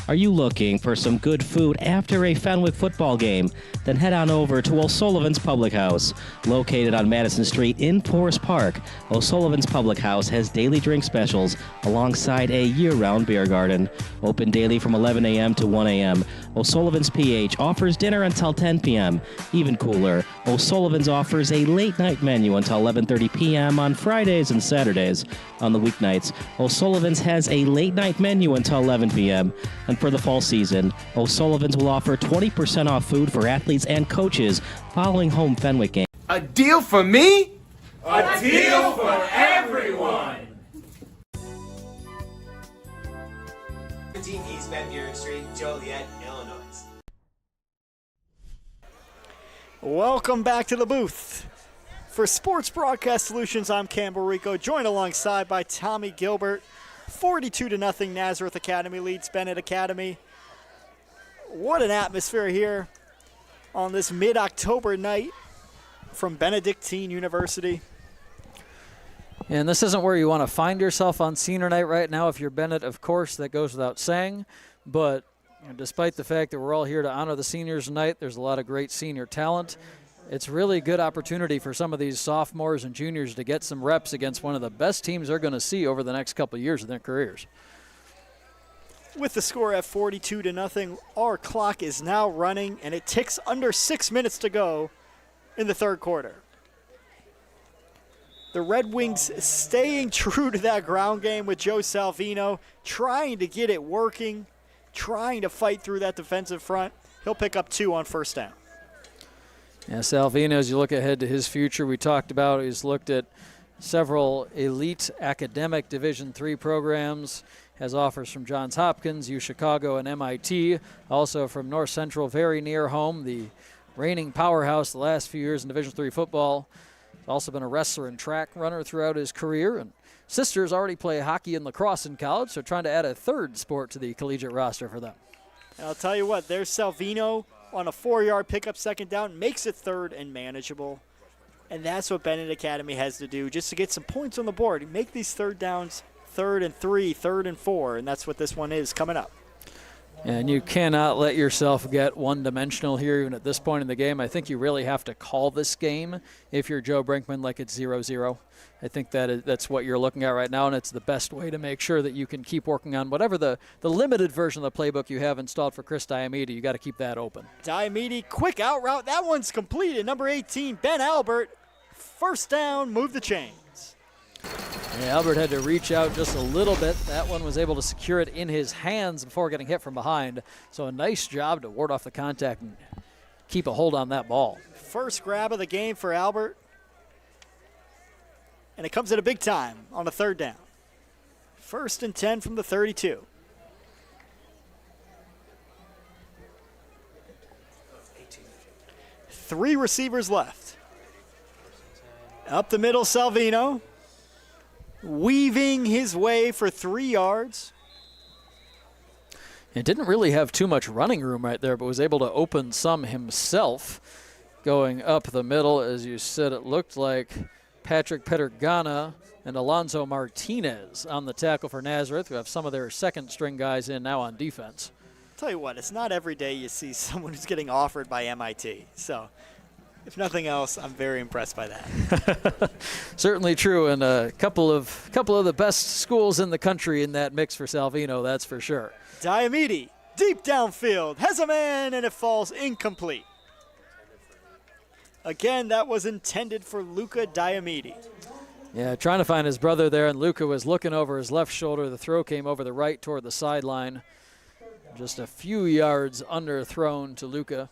R: Are you looking for some good food after a Fenwick football game? Then head on over to O'Sullivan's Public House. Located on Madison Street in Forest Park, O'Sullivan's Public House has daily drink specials alongside a year-round beer garden. Open daily from 11 a.m. to 1 a.m. O'Sullivan's PH offers dinner until 10 p.m. Even cooler, O'Sullivan's offers a late-night menu until 11:30 p.m. on Fridays and Saturdays. On the weeknights, O'Sullivan's has a late-night menu until 11 p.m. And for the fall season, O'Sullivan's will offer 20% off food for athletes and coaches following home Fenwick games.
T: A deal for me? A deal for everyone!
U: 15 East Van Buren Street, Joliet, Illinois.
A: Welcome back to the booth. For Sports Broadcast Solutions, I'm Campbell Rico, joined alongside by Tommy Gilbert. 42-0 Nazareth Academy leads Benet Academy. What an atmosphere here on this mid-October night from Benedictine University.
Q: And this isn't where you want to find yourself on senior night right now. If you're Benet, of course, that goes without saying. But despite the fact that we're all here to honor the seniors tonight, there's a lot of great senior talent. It's really a good opportunity for some of these sophomores and juniors to get some reps against one of the best teams they're going to see over the next couple of years of their careers.
A: With the score at 42-0, our clock is now running, and it ticks under 6 minutes to go in the third quarter. The Red Wings staying true to that ground game with Joe Salvino, trying to get it working, trying to fight through that defensive front. He'll pick up 2 on first down.
Q: Yeah, Salvino, as you look ahead to his future, we talked about, he's looked at several elite academic Division III programs, has offers from Johns Hopkins, UChicago, and MIT, also from North Central, very near home, the reigning powerhouse the last few years in Division III football. He's also been a wrestler and track runner throughout his career, and sisters already play hockey and lacrosse in college, so trying to add a third sport to the collegiate roster for them.
A: And I'll tell you what, there's Salvino on a 4-yard pickup second down, makes it third and manageable. And that's what Benet Academy has to do just to get some points on the board. Make these third downs 3rd and 3, 3rd and 4, and that's what this one is coming up.
Q: And you cannot let yourself get one-dimensional here even at this point in the game. I think you really have to call this game if you're Joe Brinkman like it's 0-0. I think that's what you're looking at right now, and it's the best way to make sure that you can keep working on whatever the limited version of the playbook you have installed for Chris Diamede. You got to keep that open.
A: Diamede, quick out route. That one's completed. Number 18, Ben Albert. First down, move the chains.
Q: Yeah, Albert had to reach out just a little bit. That one was able to secure it in his hands before getting hit from behind. So a nice job to ward off the contact and keep a hold on that ball.
A: First grab of the game for Albert. And it comes at a big time on a third down. 1st and 10 from the 32. Three receivers left. Up the middle, Salvino. Weaving his way for 3 yards.
Q: It didn't really have too much running room right there, but was able to open some himself. Going up the middle, as you said, it looked like Patrick Petergana and Alonzo Martinez on the tackle for Nazareth, who have some of their second-string guys in now on defense.
A: Tell you what, it's not every day you see someone who's getting offered by MIT. So, if nothing else, I'm very impressed by that.
Q: Certainly true, and a couple of the best schools in the country in that mix for Salvino, that's for sure.
A: Diamede, deep downfield, has a man, and it falls incomplete. Again, that was intended for Luca Diamede.
Q: Yeah, trying to find his brother there, and Luca was looking over his left shoulder. The throw came over the right toward the sideline. Just a few yards underthrown to Luca.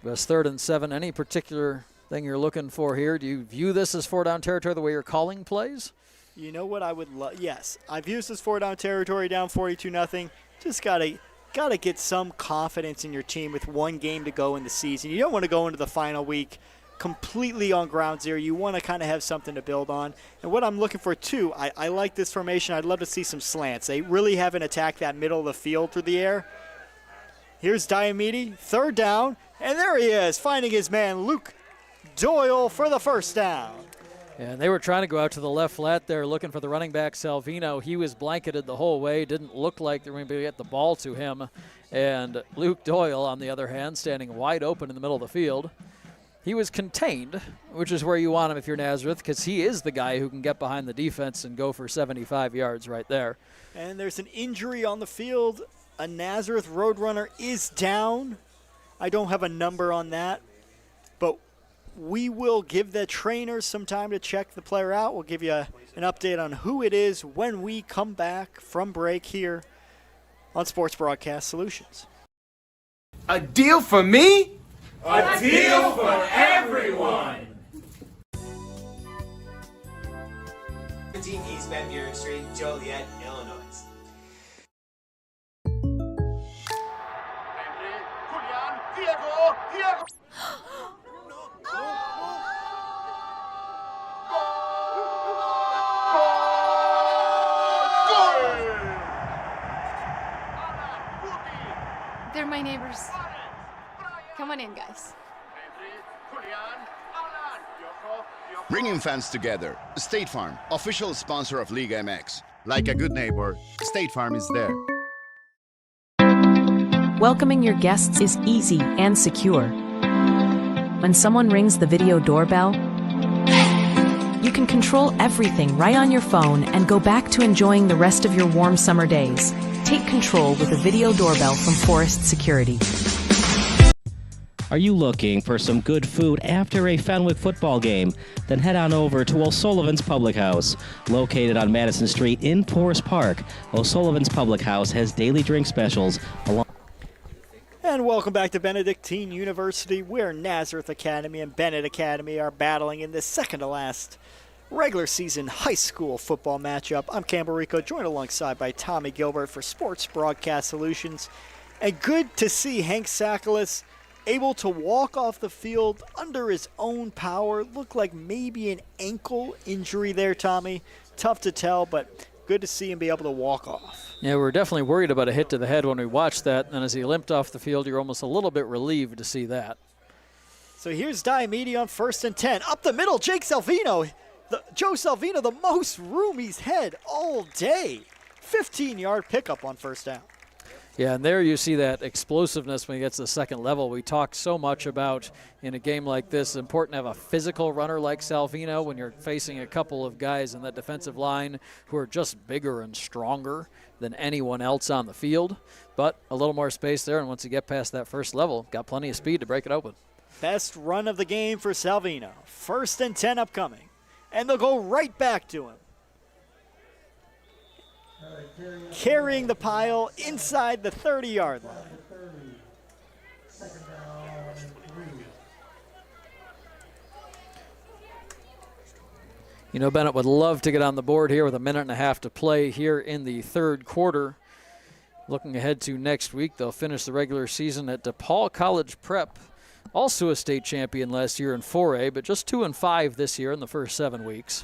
Q: It was 3rd and 7. Any particular thing you're looking for here? Do you view this as 4-down territory the way you're calling plays?
A: You know what I would love? Yes, I've used this 4-down territory, down 42-0. Just gotta get some confidence in your team with one game to go in the season. You don't want to go into the final week completely on ground zero. You want to kind of have something to build on. And what I'm looking for, too, I like this formation. I'd love to see some slants. They really haven't attacked that middle of the field through the air. Here's Diomede, 3rd down, and there he is, finding his man, Luke Doyle, for the 1st down.
Q: And they were trying to go out to the left flat there looking for the running back, Salvino. He was blanketed the whole way. Didn't look like they were going to get the ball to him. And Luke Doyle, on the other hand, standing wide open in the middle of the field. He was contained, which is where you want him if you're Nazareth, because he is the guy who can get behind the defense and go for 75 yards right there.
A: And there's an injury on the field. A Nazareth Roadrunner is down. I don't have a number on that, but we will give the trainers some time to check the player out. We'll give you an update on who it is when we come back from break here on Sports Broadcast Solutions.
T: A deal for me? A deal for everyone!
U: 17 East Van Buren Street, Joliet, Illinois.
I: They're my neighbors. Come on in, guys.
J: Bringing fans together. State Farm, official sponsor of Liga MX. Like a good neighbor, State Farm is there.
S: Welcoming your guests is easy and secure. When someone rings the video doorbell, you can control everything right on your phone and go back to enjoying the rest of your warm summer days. Take control with a video doorbell from Forest Security.
R: Are you looking for some good food after a Fenwick football game? Then head on over to O'Sullivan's Public House. Located on Madison Street in Forest Park, O'Sullivan's Public House has daily drink specials along.
A: And welcome back to Benedictine University, where Nazareth Academy and Benet Academy are battling in this second-to-last regular season high school football matchup. I'm Campbell Rico, joined alongside by Tommy Gilbert for Sports Broadcast Solutions. And good to see Hank Sakalis able to walk off the field under his own power. Looked like maybe an ankle injury there, Tommy. Tough to tell, but good to see him be able to walk off.
Q: Yeah, we were definitely worried about a hit to the head when we watched that, and as he limped off the field, you're almost a little bit relieved to see that.
A: So here's Diomede on 1st and 10. Up the middle, Joe Salvino, the most room he's had all day. 15-yard pickup on 1st down.
Q: Yeah, and there you see that explosiveness when he gets to the second level. We talk so much about, in a game like this, it's important to have a physical runner like Salvino when you're facing a couple of guys in that defensive line who are just bigger and stronger than anyone else on the field. But a little more space there, and once you get past that first level, got plenty of speed to break it open.
A: Best run of the game for Salvino. 1st and 10 upcoming. And they'll go right back to him. Carrying the pile inside the 30-yard line.
Q: You know, Benet would love to get on the board here with a minute and a half to play here in the third quarter. Looking ahead to next week, they'll finish the regular season at DePaul College Prep, also a state champion last year in 4A, but just 2-5 this year in the first 7 weeks.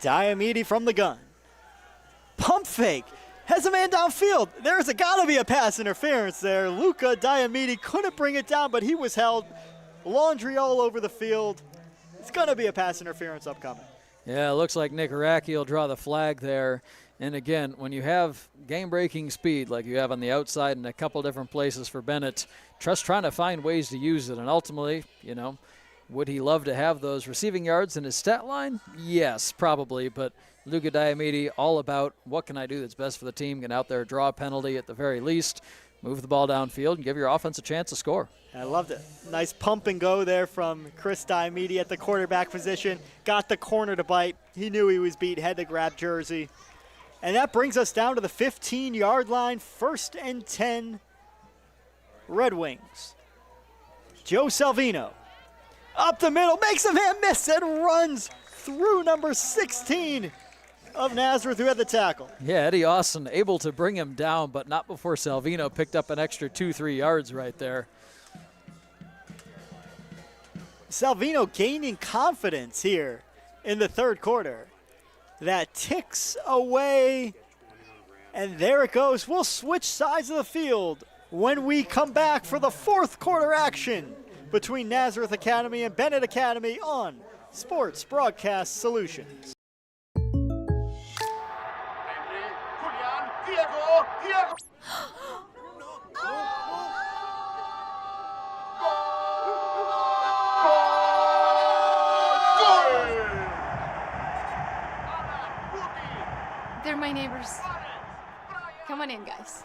A: Diomede from the gun. Pump fake. Has a man downfield. There's got to be a pass interference there. Luca Diomede couldn't bring it down, but he was held. Laundry all over the field. It's going to be a pass interference upcoming.
Q: Yeah, it looks like Nick Araki will draw the flag there. And again, when you have game-breaking speed like you have on the outside in a couple different places for Benet, just trying to find ways to use it. And ultimately, you know, would he love to have those receiving yards in his stat line? Yes, probably. But Luca Diomede, all about what can I do that's best for the team, get out there, draw a penalty at the very least, move the ball downfield, and give your offense a chance to score.
A: I loved it. Nice pump and go there from Chris Diomede at the quarterback position. Got the corner to bite. He knew he was beat, had to grab jersey. And that brings us down to the 15-yard line, 1st and 10, Red Wings. Joe Salvino up the middle, makes a man miss and runs through number 16 of Nazareth, who had the tackle.
Q: Yeah, Eddie Austin able to bring him down, but not before Salvino picked up an extra 2-3 yards right there.
A: Salvino gaining confidence here in the third quarter. That ticks away, and there it goes. We'll switch sides of the field when we come back for the fourth quarter action between Nazareth Academy and Benet Academy on Sports Broadcast Solutions.
I: They're my neighbors. Come on in, guys.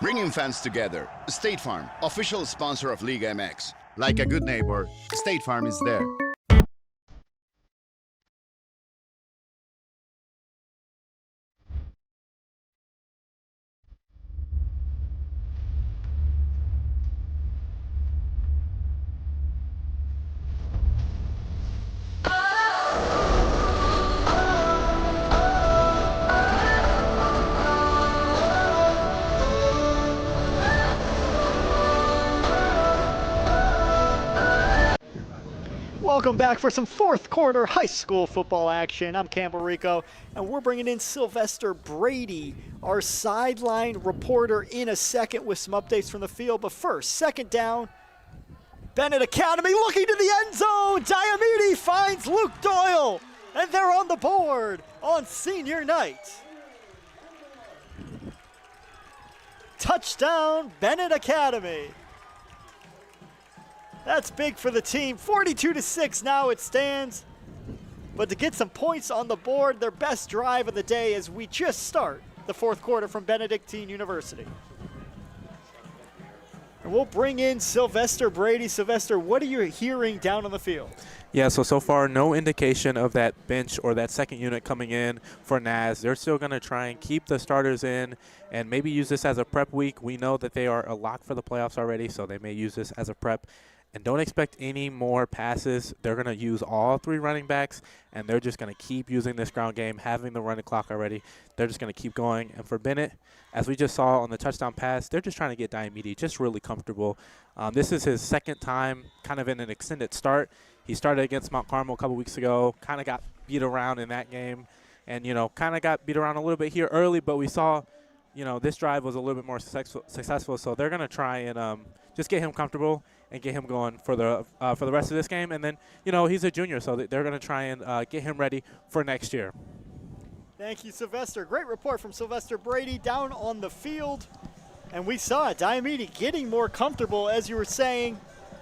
J: Bringing fans together. State Farm, official sponsor of Liga MX. Like a good neighbor, State Farm is there.
A: Welcome back for some fourth quarter high school football action. I'm Campbell Rico, and we're bringing in Sylvester Brady, our sideline reporter, in a second with some updates from the field. But first, second down, Benet Academy looking to the end zone. Diamede finds Luke Doyle, and they're on the board on senior night. Touchdown, Benet Academy. That's big for the team. 42-6 now it stands. But to get some points on the board, their best drive of the day as we just start the fourth quarter from Benedictine University. And we'll bring in Sylvester Brady. Sylvester, what are you hearing down on the field?
B: Yeah, so far no indication of that bench or that second unit coming in for Naz. They're still going to try and keep the starters in and maybe use this as a prep week. We know that they are a lock for the playoffs already, so they may use this as a prep. And don't expect any more passes. They're going to use all three running backs, and they're just going to keep using this ground game, having the running clock already. They're just going to keep going. And for Benet, as we just saw on the touchdown pass, they're just trying to get Diamede just really comfortable. This is his second time kind of in an extended start. He started against Mount Carmel a couple weeks ago, kind of got beat around in that game, and, kind of got beat around a little bit here early, but we saw, this drive was a little bit more successful, so they're going to try and just get him comfortable and get him going for the rest of this game. And then, he's a junior, so they're going to try and get him ready for next year.
A: Thank you, Sylvester. Great report from Sylvester Brady down on the field. And we saw it, Diamede getting more comfortable, as you were saying,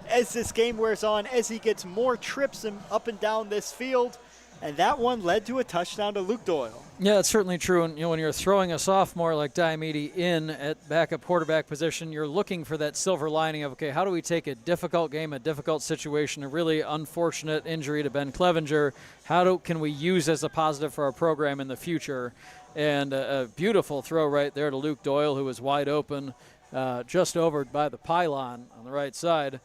A: as this game wears on, as he gets more trips up and down this field. And that one led to a touchdown to Luke Doyle.
Q: Yeah, that's certainly true. And when you're throwing a sophomore like Diamede in at backup quarterback position, you're looking for that silver lining of, okay, how do we take a difficult game, a difficult situation, a really unfortunate injury to Ben Clevenger? Can we use as a positive for our program in the future? And a beautiful throw right there to Luke Doyle, who was wide open, just over by the pylon on the right side.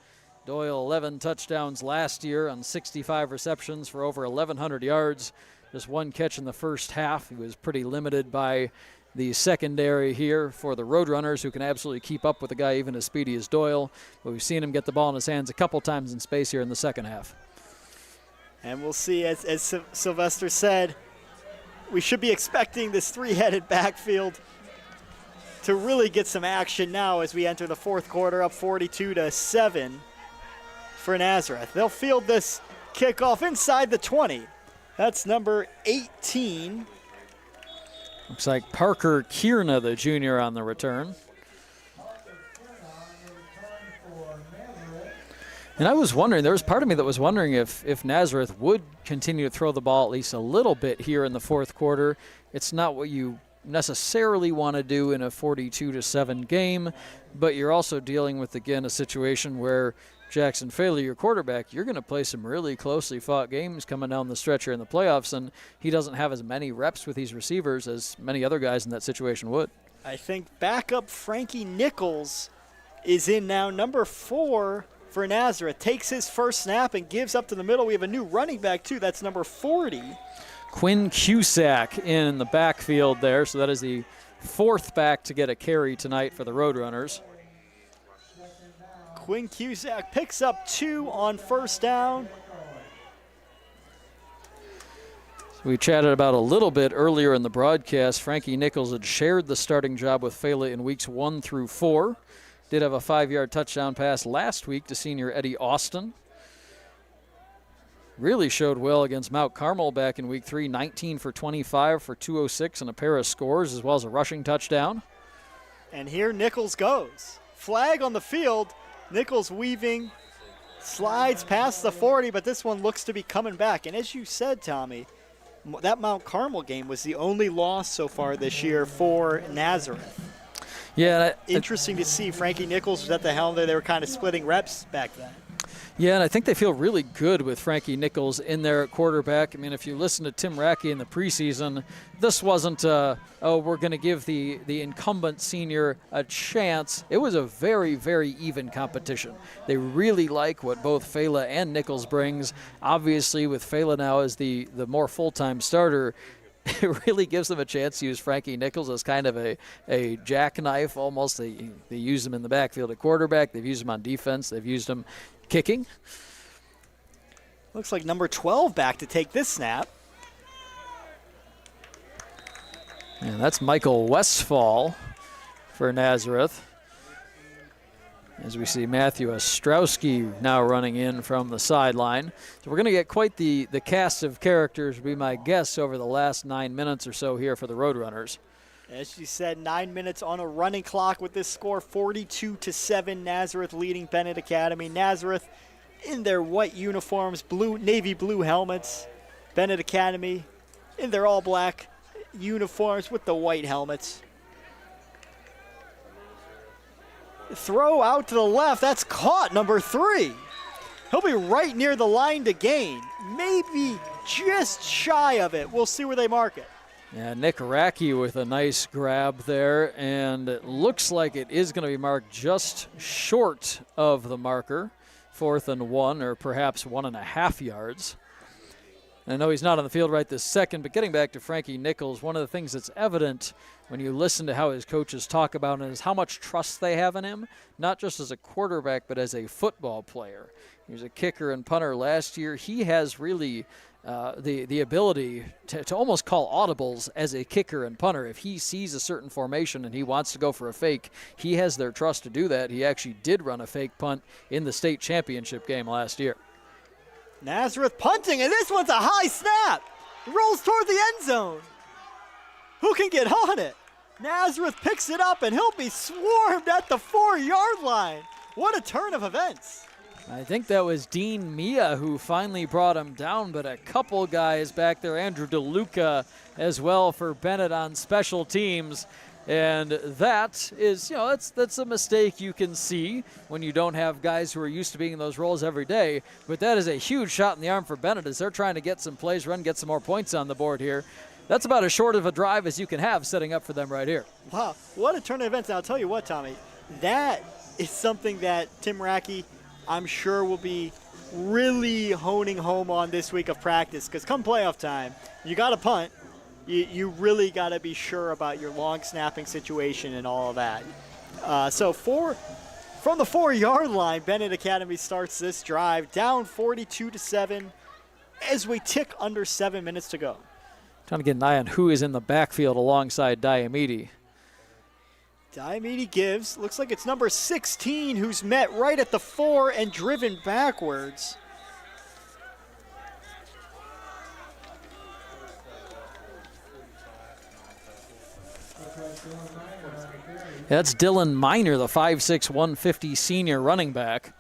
Q: Doyle, 11 touchdowns last year on 65 receptions for over 1,100 yards. Just one catch in the first half. He was pretty limited by the secondary here for the Roadrunners, who can absolutely keep up with a guy even as speedy as Doyle. But we've seen him get the ball in his hands a couple times in space here in the second half.
A: And we'll see, as Sylvester said, we should be expecting this three-headed backfield to really get some action now as we enter the fourth quarter, up 42-7. For Nazareth. They'll field this kickoff inside the 20. That's number 18.
Q: Looks like Parker Kierna, the junior, on the return. And I was wondering, there was part of me that was wondering if Nazareth would continue to throw the ball at least a little bit here in the fourth quarter. It's not what you necessarily want to do in a 42-7 game, but you're also dealing with, again, a situation where Jackson Faley, your quarterback, you're going to play some really closely fought games coming down the stretch here in the playoffs, and he doesn't have as many reps with these receivers as many other guys in that situation would.
A: I think backup Frankie Nichols is in now, number 4 for Nazareth. Takes his first snap and gives up to the middle. We have a new running back, too. That's number 40.
Q: Quinn Cusack in the backfield there, so that is the 4th back to get a carry tonight for the Roadrunners.
A: Quinn Cusack picks up 2 on first down.
Q: We chatted about a little bit earlier in the broadcast. Frankie Nichols had shared the starting job with Fela in weeks 1 through 4. Did have a 5-yard touchdown pass last week to senior Eddie Austin. Really showed well against Mount Carmel back in week 3, 19 for 25 for 206 and a pair of scores, as well as a rushing touchdown.
A: And here Nichols goes. Flag on the field. Nichols weaving, slides past the 40, but this one looks to be coming back. And as you said, Tommy, that Mount Carmel game was the only loss so far this year for Nazareth.
Q: Yeah.
A: Interesting to see Frankie Nichols was at the helm there. They were kind of splitting reps back then.
Q: Yeah, and I think they feel really good with Frankie Nichols in there at quarterback. I mean, if you listen to Tim Rackey in the preseason, this wasn't, we're going to give the incumbent senior a chance. It was a very, very even competition. They really like what both Fela and Nichols brings. Obviously, with Fela now as the more full-time starter, it really gives them a chance to use Frankie Nichols as kind of a jackknife almost. They use him in the backfield at quarterback. They've used him on defense. They've used him kicking.
A: Looks like number 12 back to take this snap.
Q: And that's Michael Westfall for Nazareth. As we see Matthew Ostrowski now running in from the sideline. So we're going to get quite the cast of characters, would be my guess, over the last 9 minutes or so here for the Roadrunners.
A: As you said, 9 minutes on a running clock with this score, 42-7, Nazareth leading Benet Academy. Nazareth in their white uniforms, navy blue helmets. Benet Academy in their all black uniforms with the white helmets. Throw out to the left, that's caught, number 3. He'll be right near the line to gain, maybe just shy of it. We'll see where they mark it.
Q: Yeah, Nick Rackey with a nice grab there, and it looks like it is going to be marked just short of the marker, 4th and 1, or perhaps 1.5 yards. I know he's not on the field right this second, but getting back to Frankie Nichols, one of the things that's evident when you listen to how his coaches talk about him is how much trust they have in him, not just as a quarterback, but as a football player. He was a kicker and punter last year. He has really the ability to almost call audibles as a kicker and punter. If he sees a certain formation and he wants to go for a fake, he has their trust to do that. He actually did run a fake punt in the state championship game last year.
A: Nazareth punting, and this one's a high snap. It rolls toward the end zone. Who can get on it? Nazareth picks it up, and he'll be swarmed at the 4-yard line. What a turn of events.
Q: I think that was Dean Mia who finally brought him down, but a couple guys back there, Andrew DeLuca as well for Benet on special teams. And that is, that's a mistake you can see when you don't have guys who are used to being in those roles every day. But that is a huge shot in the arm for Benet as they're trying to get some plays run, get some more points on the board here. That's about as short of a drive as you can have setting up for them right here.
A: Wow, what a turn of events. And I'll tell you what, Tommy, that is something that Tim Rackey, I'm sure, will be really honing home on this week of practice, because come playoff time, you got to punt. You really got to be sure about your long snapping situation and all of that. So from the 4-yard line, Benet Academy starts this drive down 42-7 as we tick under 7 minutes to go.
Q: Trying to get an eye on who is in the backfield alongside Diomede.
A: Diomede gives, looks like it's number 16 who's met right at the 4 and driven backwards.
Q: That's Dylan Miner, the 5'6", 150 senior running back.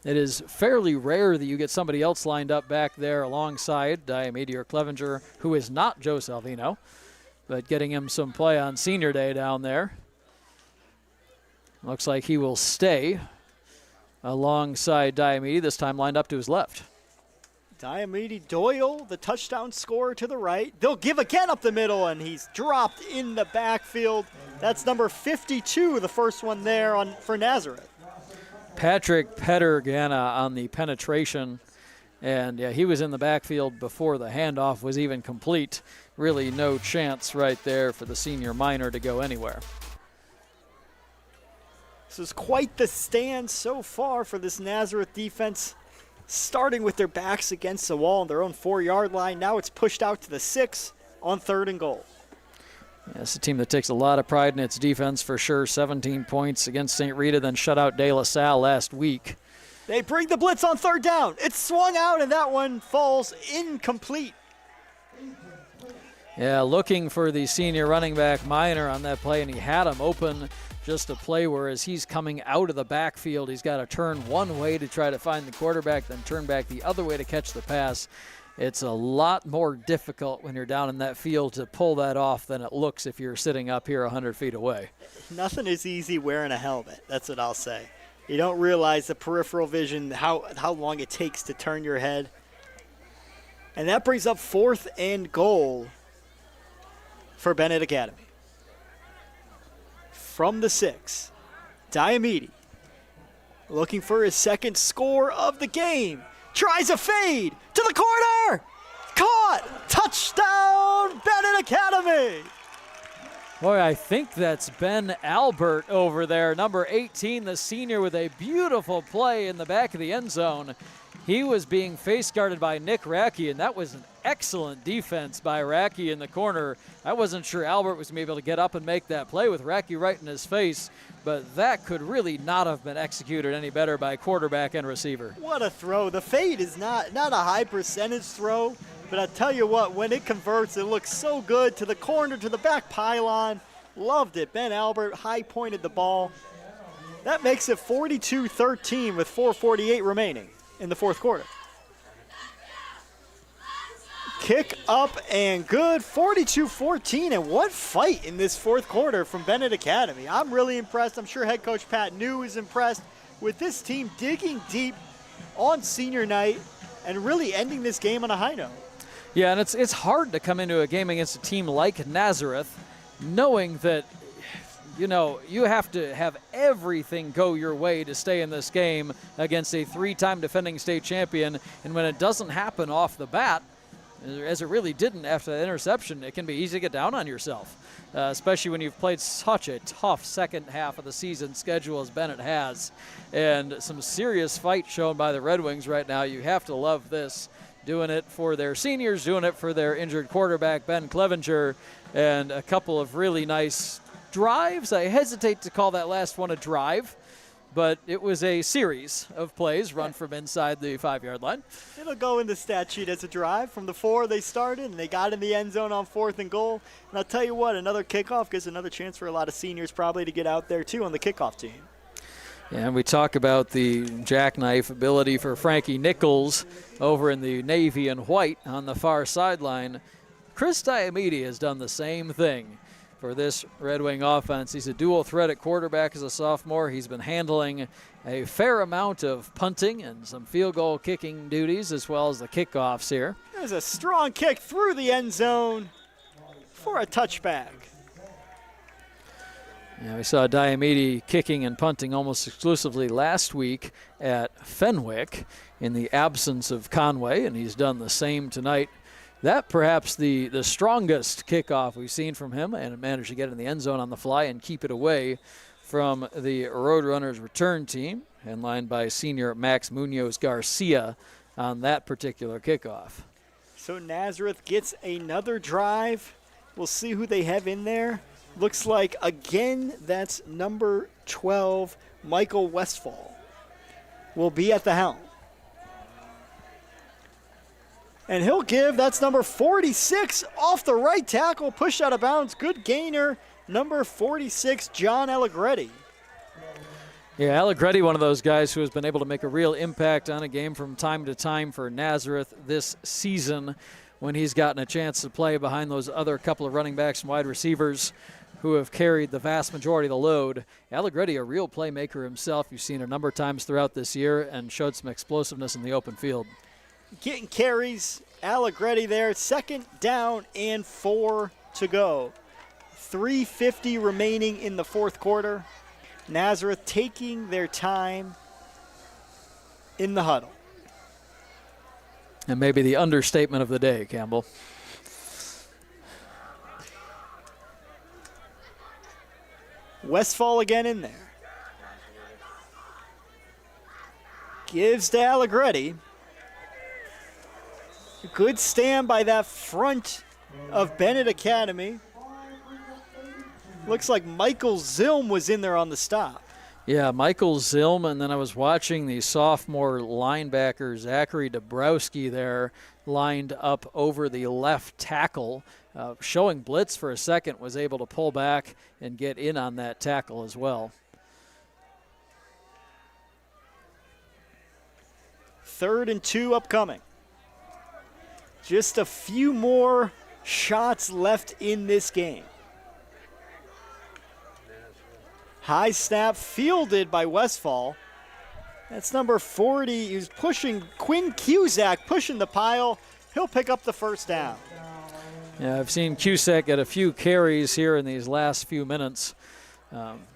Q: It is fairly rare that you get somebody else lined up back there alongside Diomede or Clevenger, who is not Joe Salvino, but getting him some play on senior day down there. Looks like he will stay alongside Diomede, this time lined up to his left.
A: Diomede Doyle, the touchdown scorer to the right. They'll give again up the middle, and he's dropped in the backfield. That's number 52, the first one there for Nazareth.
Q: Patrick Pettergana on the penetration. And yeah, he was in the backfield before the handoff was even complete. Really no chance right there for the senior minor to go anywhere.
A: This is quite the stand so far for this Nazareth defense, starting with their backs against the wall on their own 4-yard line. Now it's pushed out to the 6 on 3rd and goal.
Q: Yeah, it's a team that takes a lot of pride in its defense for sure. 17 points against St. Rita, then shut out De La Salle last week.
A: They bring the blitz on 3rd down. It's swung out, and that one falls incomplete.
Q: Yeah, looking for the senior running back Minor on that play, and he had him open. Just a play where as he's coming out of the backfield, he's got to turn one way to try to find the quarterback, then turn back the other way to catch the pass. It's a lot more difficult when you're down in that field to pull that off than it looks if you're sitting up here 100 feet away.
A: Nothing is easy wearing a helmet. That's what I'll say. You don't realize the peripheral vision, how long it takes to turn your head. And that brings up 4th and goal for Benet Academy. From the 6, Diomede looking for his 2nd score of the game. Tries a fade to the corner. Caught. Touchdown, Benet Academy.
Q: Boy, I think that's Ben Albert over there, number 18, the senior, with a beautiful play in the back of the end zone. He was being face guarded by Nick Racky, and that was an excellent defense by Racky in the corner. I wasn't sure Albert was going to be able to get up and make that play with Racky right in his face, but that could really not have been executed any better by quarterback and receiver.
A: What a throw. The fade is not a high percentage throw, but I'll tell you what, when it converts, it looks so good to the corner, to the back pylon. Loved it. Ben Albert high-pointed the ball. That makes it 42-13 with 4:48 remaining in the 4th quarter. Kick up and good, 42-14, and what fight in this 4th quarter from Benet Academy. I'm really impressed. I'm sure head coach Pat New is impressed with this team digging deep on senior night and really ending this game on a high note.
Q: Yeah, and it's hard to come into a game against a team like Nazareth knowing that, you know, you have to have everything go your way to stay in this game against a 3-time defending state champion. And when it doesn't happen off the bat, as it really didn't after that interception, it can be easy to get down on yourself, especially when you've played such a tough second half of the season schedule as Benet has. And some serious fight shown by the Red Wings right now. You have to love this. Doing it for their seniors, doing it for their injured quarterback, Ben Clevenger, and a couple of really nice drives. I hesitate to call that last one a drive, but it was a series of plays run from inside the 5-yard line.
A: It'll go in the stat sheet as a drive. From the 4 they started, and they got in the end zone on 4th and goal. And I'll tell you what, another kickoff gives another chance for a lot of seniors probably to get out there, too, on the kickoff team.
Q: Yeah, and we talk about the jackknife ability for Frankie Nichols over in the navy and white on the far sideline. Chris Diomede has done the same thing for this Red Wing offense. He's a dual threat at quarterback as a sophomore. He's been handling a fair amount of punting and some field goal kicking duties as well as the kickoffs here.
A: There's a strong kick through the end zone for a touchback.
Q: Yeah, we saw Diomede kicking and punting almost exclusively last week at Fenwick in the absence of Conway, and he's done the same tonight. That perhaps the strongest kickoff we've seen from him, and managed to get in the end zone on the fly and keep it away from the Roadrunners return team, headlined by senior Max Munoz Garcia on that particular kickoff.
A: So Nazareth gets another drive. We'll see who they have in there. Looks like, again, that's number 12, Michael Westfall, will be at the helm. And he'll give, that's number 46 off the right tackle, pushed out of bounds. Good gainer, number 46, John Allegretti.
Q: Yeah, Allegretti, one of those guys who has been able to make a real impact on a game from time to time for Nazareth this season when he's gotten a chance to play behind those other couple of running backs and wide receivers who have carried the vast majority of the load. Allegretti, a real playmaker himself. You've seen a number of times throughout this year and showed some explosiveness in the open field.
A: Getting carries, Allegretti there, 2nd down and 4 to go. 3:50 remaining in the 4th quarter. Nazareth taking their time, in the huddle.
Q: And maybe the understatement of the day, Campbell.
A: Westfall again in there. Gives to Allegretti. Good stand by that front of Benet Academy. Looks like Michael Zilm was in there on the stop.
Q: Yeah, Michael Zilm, and then I was watching the sophomore linebacker Zachary Dabrowski there lined up over the left tackle, showing blitz for a second, was able to pull back and get in on that tackle as well.
A: 3rd and 2 upcoming. Just a few more shots left in this game. High snap fielded by Westfall. That's number 40. He's pushing Quinn Cusack, pushing the pile. He'll pick up the first down.
Q: Yeah, I've seen Cusack get a few carries here in these last few minutes.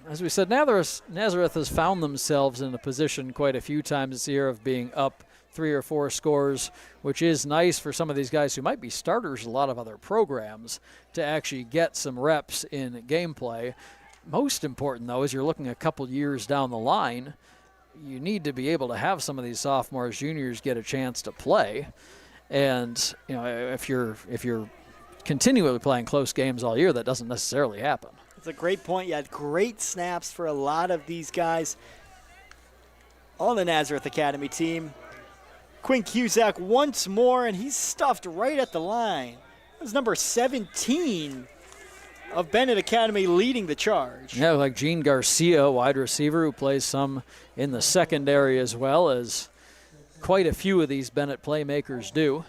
Q: As we said, Nazareth has found themselves in a position quite a few times this year of being up 3 or 4 scores, which is nice for some of these guys who might be starters in a lot of other programs to actually get some reps in gameplay. Most important, though, is you're looking a couple years down the line, you need to be able to have some of these sophomores, juniors get a chance to play. And you know, if you're continually playing close games all year, that doesn't necessarily happen.
A: It's a great point. You had great snaps for a lot of these guys on the Nazareth Academy team. Quinn Cusack once more, and he's stuffed right at the line. That was number 17 of Benet Academy leading the charge.
Q: Yeah, like Gene Garcia, wide receiver, who plays some in the secondary as well, as quite a few of these Benet playmakers do.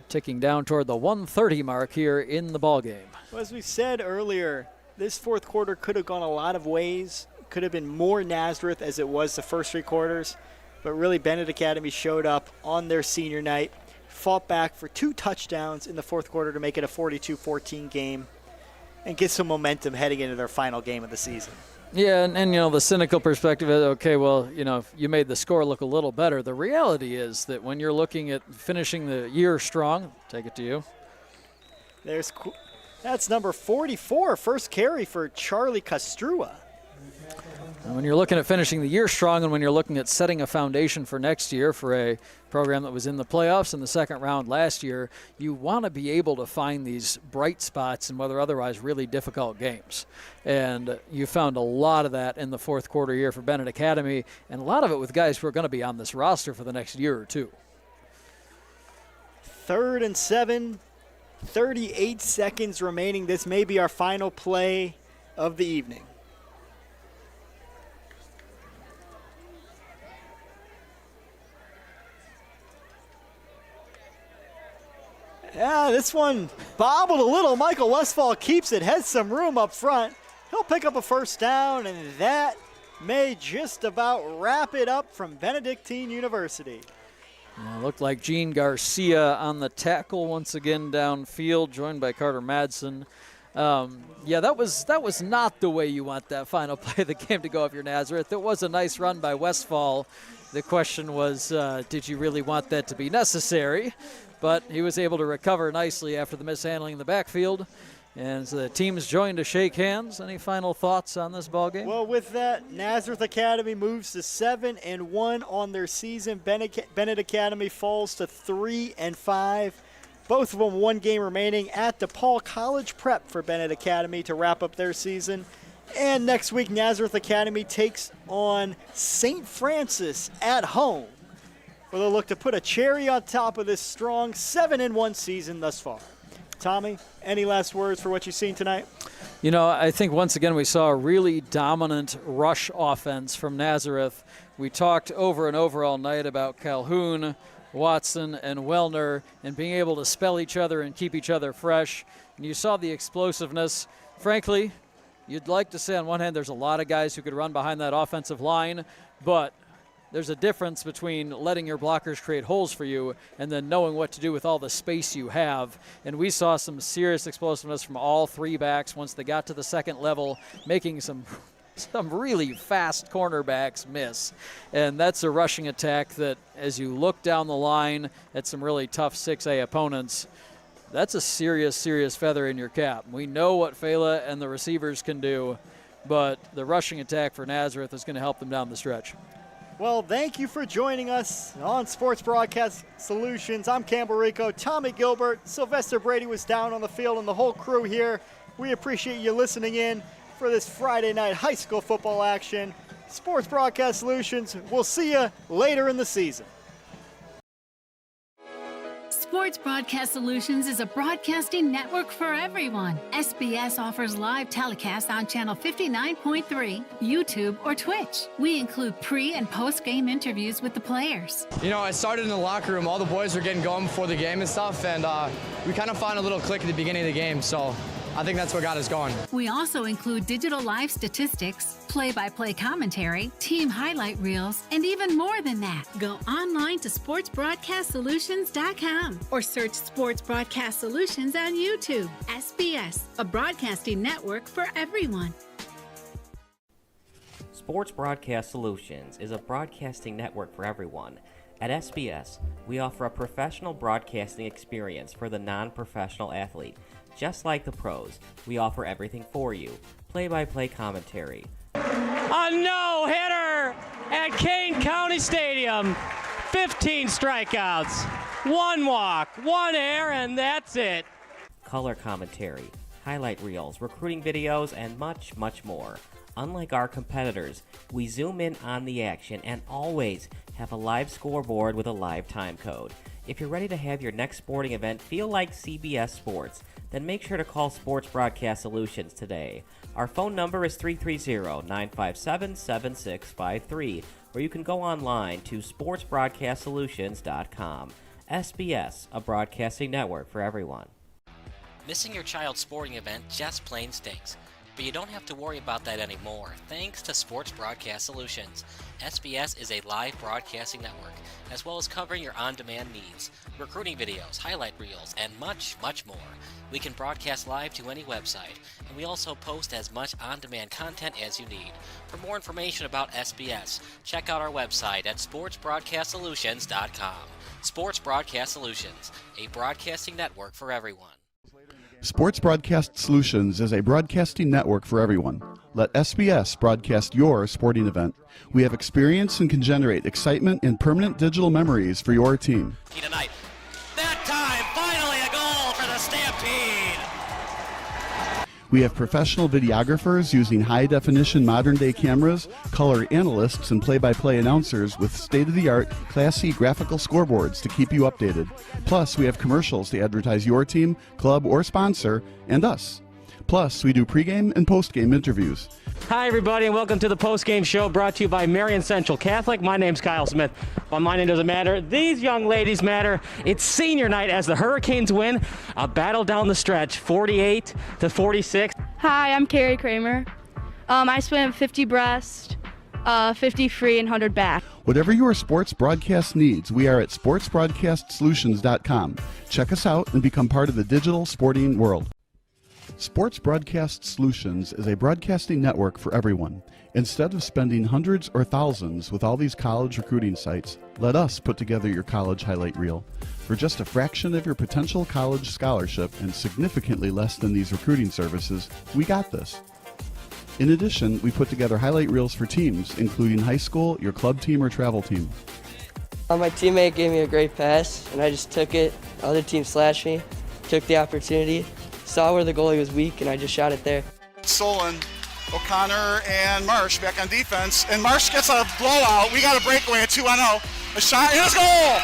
Q: Ticking down toward the 1:30 mark here in the ballgame.
A: Well, as we said earlier, this fourth quarter could have gone a lot of ways. Could have been more Nazareth as it was the first 3 quarters. But really, Benet Academy showed up on their senior night, fought back for 2 touchdowns in the fourth quarter to make it a 42-14 game and get some momentum heading into their final game of the season.
Q: Yeah, and you know, the cynical perspective is, okay, well, you know, you made the score look a little better. The reality is that when you're looking at finishing the year strong, take it to you.
A: That's number 44, first carry for Charlie Castrua.
Q: And when you're looking at finishing the year strong and when you're looking at setting a foundation for next year for a program that was in the playoffs in the second round last year, you want to be able to find these bright spots in what are otherwise really difficult games. And you found a lot of that in the fourth quarter here for Benet Academy, and a lot of it with guys who are going to be on this roster for the next year or two.
A: 3rd and 7, 38 seconds remaining. This may be our final play of the evening. Yeah, this one bobbled a little. Michael Westfall keeps it, has some room up front. He'll pick up a first down, and that may just about wrap it up from Benedictine University.
Q: Looked like Gene Garcia on the tackle once again downfield, joined by Carter Madsen. Yeah, that was not the way you want that final play of the game to go if you're Nazareth. It was a nice run by Westfall. The question was, did you really want that to be necessary? But he was able to recover nicely after the mishandling in the backfield. And so the teams joined to shake hands. Any final thoughts on this ball game?
A: Well, with that, Nazareth Academy moves to 7-1 on their season. Benet Academy falls to 3-5. Both of them 1 game remaining at DePaul College Prep for Benet Academy to wrap up their season. And next week, Nazareth Academy takes on St. Francis at home, where they'll look to put a cherry on top of this strong 7-1 season thus far. Tommy, any last words for what you've seen tonight?
Q: You know, I think once again we saw a really dominant rush offense from Nazareth. We talked over and over all night about Calhoun, Watson, and Wellner and being able to spell each other and keep each other fresh. And you saw the explosiveness. Frankly, you'd like to say on one hand there's a lot of guys who could run behind that offensive line, but there's a difference between letting your blockers create holes for you and then knowing what to do with all the space you have. And we saw some serious explosiveness from all 3 backs once they got to the second level, making some
C: some really fast cornerbacks miss. And that's a rushing attack that, as you look down the line at some really tough 6A opponents, that's a serious, serious feather in your cap. We know what Fela and the receivers can do, but the rushing attack for Nazareth is going to help them down the stretch.
A: Well, thank you for joining us on Sports Broadcast Solutions. I'm Campbell Rico, Tommy Gilbert, Sylvester Brady was down on the field, and the whole crew here. We appreciate you listening in for this Friday night high school football action. Sports Broadcast Solutions, we'll see you later in the season.
L: Sports Broadcast Solutions is a broadcasting network for everyone. SBS offers live telecasts on channel 59.3, YouTube, or Twitch. We include pre- and post-game interviews with the players.
M: You know, I started in the locker room. All the boys were getting going before the game and stuff, and we kind of found a little click at the beginning of the game, so I think that's what got us going.
L: We also include digital live statistics, play-by-play commentary, team highlight reels, and even more than that. Go online to sportsbroadcastsolutions.com or search Sports Broadcast Solutions on YouTube. SBS, a broadcasting network for everyone.
N: Sports Broadcast Solutions is a broadcasting network for everyone. At SBS, we offer a professional broadcasting experience for the non-professional athlete. Just like the pros, we offer everything for you. Play-by-play commentary.
O: A no-hitter at Kane County Stadium. 15 strikeouts, 1 walk, 1 error, and that's it.
N: Color commentary, highlight reels, recruiting videos, and much, much more. Unlike our competitors, we zoom in on the action and always have a live scoreboard with a live time code. If you're ready to have your next sporting event feel like CBS Sports, then make sure to call Sports Broadcast Solutions today. Our phone number is 330-957-7653, or you can go online to sportsbroadcastsolutions.com. SBS, a broadcasting network for everyone.
P: Missing your child's sporting event just plain stinks. But you don't have to worry about that anymore, thanks to Sports Broadcast Solutions. SBS is a live broadcasting network, as well as covering your on-demand needs, recruiting videos, highlight reels, and much, much more. We can broadcast live to any website, and we also post as much on-demand content as you need. For more information about SBS, check out our website at sportsbroadcastsolutions.com. Sports Broadcast Solutions, a broadcasting network for everyone.
F: Sports Broadcast Solutions is a broadcasting network for everyone. Let SBS broadcast your sporting event. We have experience and can generate excitement and permanent digital memories for your team.
P: Tonight. That time, finally a goal for the Stampede!
F: We have professional videographers using high-definition modern-day cameras, color analysts, and play-by-play announcers with state-of-the-art, classy graphical scoreboards to keep you updated. Plus, we have commercials to advertise your team, club, or sponsor, and us. Plus, we do pregame and postgame interviews.
O: Hi, everybody, and welcome to the post-game show brought to you by Marion Central Catholic. My name's Kyle Smith, but my name doesn't matter. These young ladies matter. It's senior night as the Hurricanes win a battle down the stretch, 48-46.
E: Hi, I'm Carrie Kramer. I swim 50 breast, 50 free, and 100 back.
F: Whatever your sports broadcast needs, we are at sportsbroadcastsolutions.com. Check us out and become part of the digital sporting world. Sports Broadcast Solutions is a broadcasting network for everyone. Instead of spending hundreds or thousands with all these college recruiting sites, let us put together your college highlight reel. For just a fraction of your potential college scholarship and significantly less than these recruiting services, we got this. In addition, we put together highlight reels for teams, including high school, your club team, or travel team.
G: My teammate gave me a great pass, and I just took it. The other team slashed me, took the opportunity, saw where the goalie was weak, and I just shot it there.
H: Solon, O'Connor, and Marsh back on defense. And Marsh gets a blowout. We got a breakaway at 2-0. A shot, and a goal!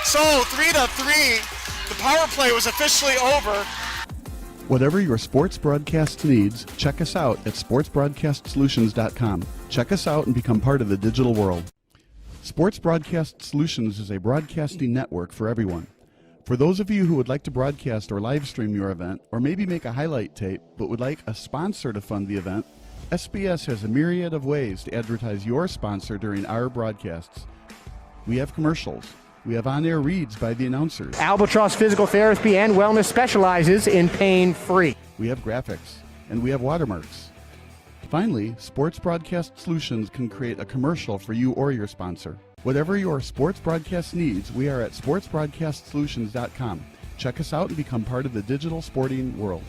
H: So 3-3. The power play was officially over.
F: Whatever your sports broadcast needs, check us out at sportsbroadcastsolutions.com. Check us out and become part of the digital world. Sports Broadcast Solutions is a broadcasting network for everyone. For those of you who would like to broadcast or live stream your event, or maybe make a highlight tape, but would like a sponsor to fund the event, SBS has a myriad of ways to advertise your sponsor during our broadcasts. We have commercials. We have on-air reads by the announcers.
D: Albatross Physical Therapy and Wellness specializes in pain-free.
F: We have graphics, and we have watermarks. Finally, Sports Broadcast Solutions can create a commercial for you or your sponsor. Whatever your sports broadcast needs, we are at sportsbroadcastsolutions.com. Check us out and become part of the digital sporting world.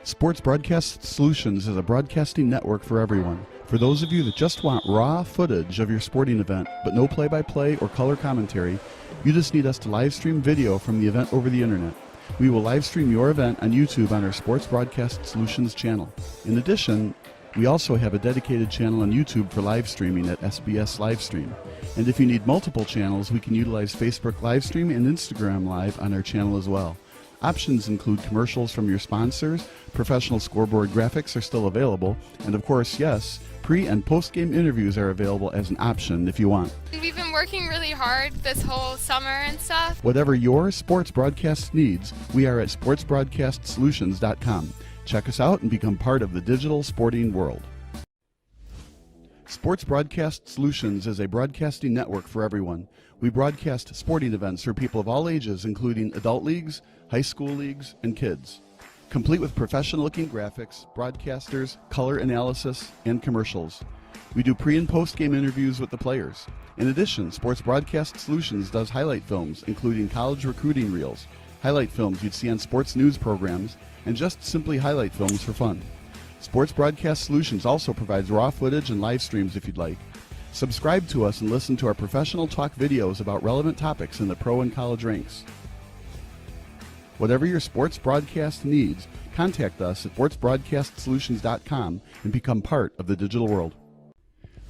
F: Sports Broadcast Solutions is a broadcasting network for everyone. For those of you that just want raw footage of your sporting event, but no play-by-play or color commentary, you just need us to live stream video from the event over the internet. We will live stream your event on YouTube on our Sports Broadcast Solutions channel. In addition, we also have a dedicated channel on YouTube for live streaming at SBS Livestream. And if you need multiple channels, we can utilize Facebook Livestream and Instagram Live on our channel as well. Options include commercials from your sponsors, professional scoreboard graphics are still available, and of course, yes, pre- and post-game interviews are available as an option if you want.
I: We've been working really hard this whole summer and stuff.
F: Whatever your sports broadcast needs, we are at sportsbroadcastsolutions.com. Check us out and become part of the digital sporting world. Sports Broadcast Solutions is a broadcasting network for everyone. We broadcast sporting events for people of all ages, including adult leagues, high school leagues, and kids. Complete with professional-looking graphics, broadcasters, color analysis, and commercials. We do pre- and post-game interviews with the players. In addition, Sports Broadcast Solutions does highlight films, including college recruiting reels, highlight films you'd see on sports news programs, and just simply highlight films for fun. Sports Broadcast Solutions also provides raw footage and live streams if you'd like. Subscribe to us and listen to our professional talk videos about relevant topics in the pro and college ranks. Whatever your sports broadcast needs, contact us at sportsbroadcastsolutions.com and become part of the digital world.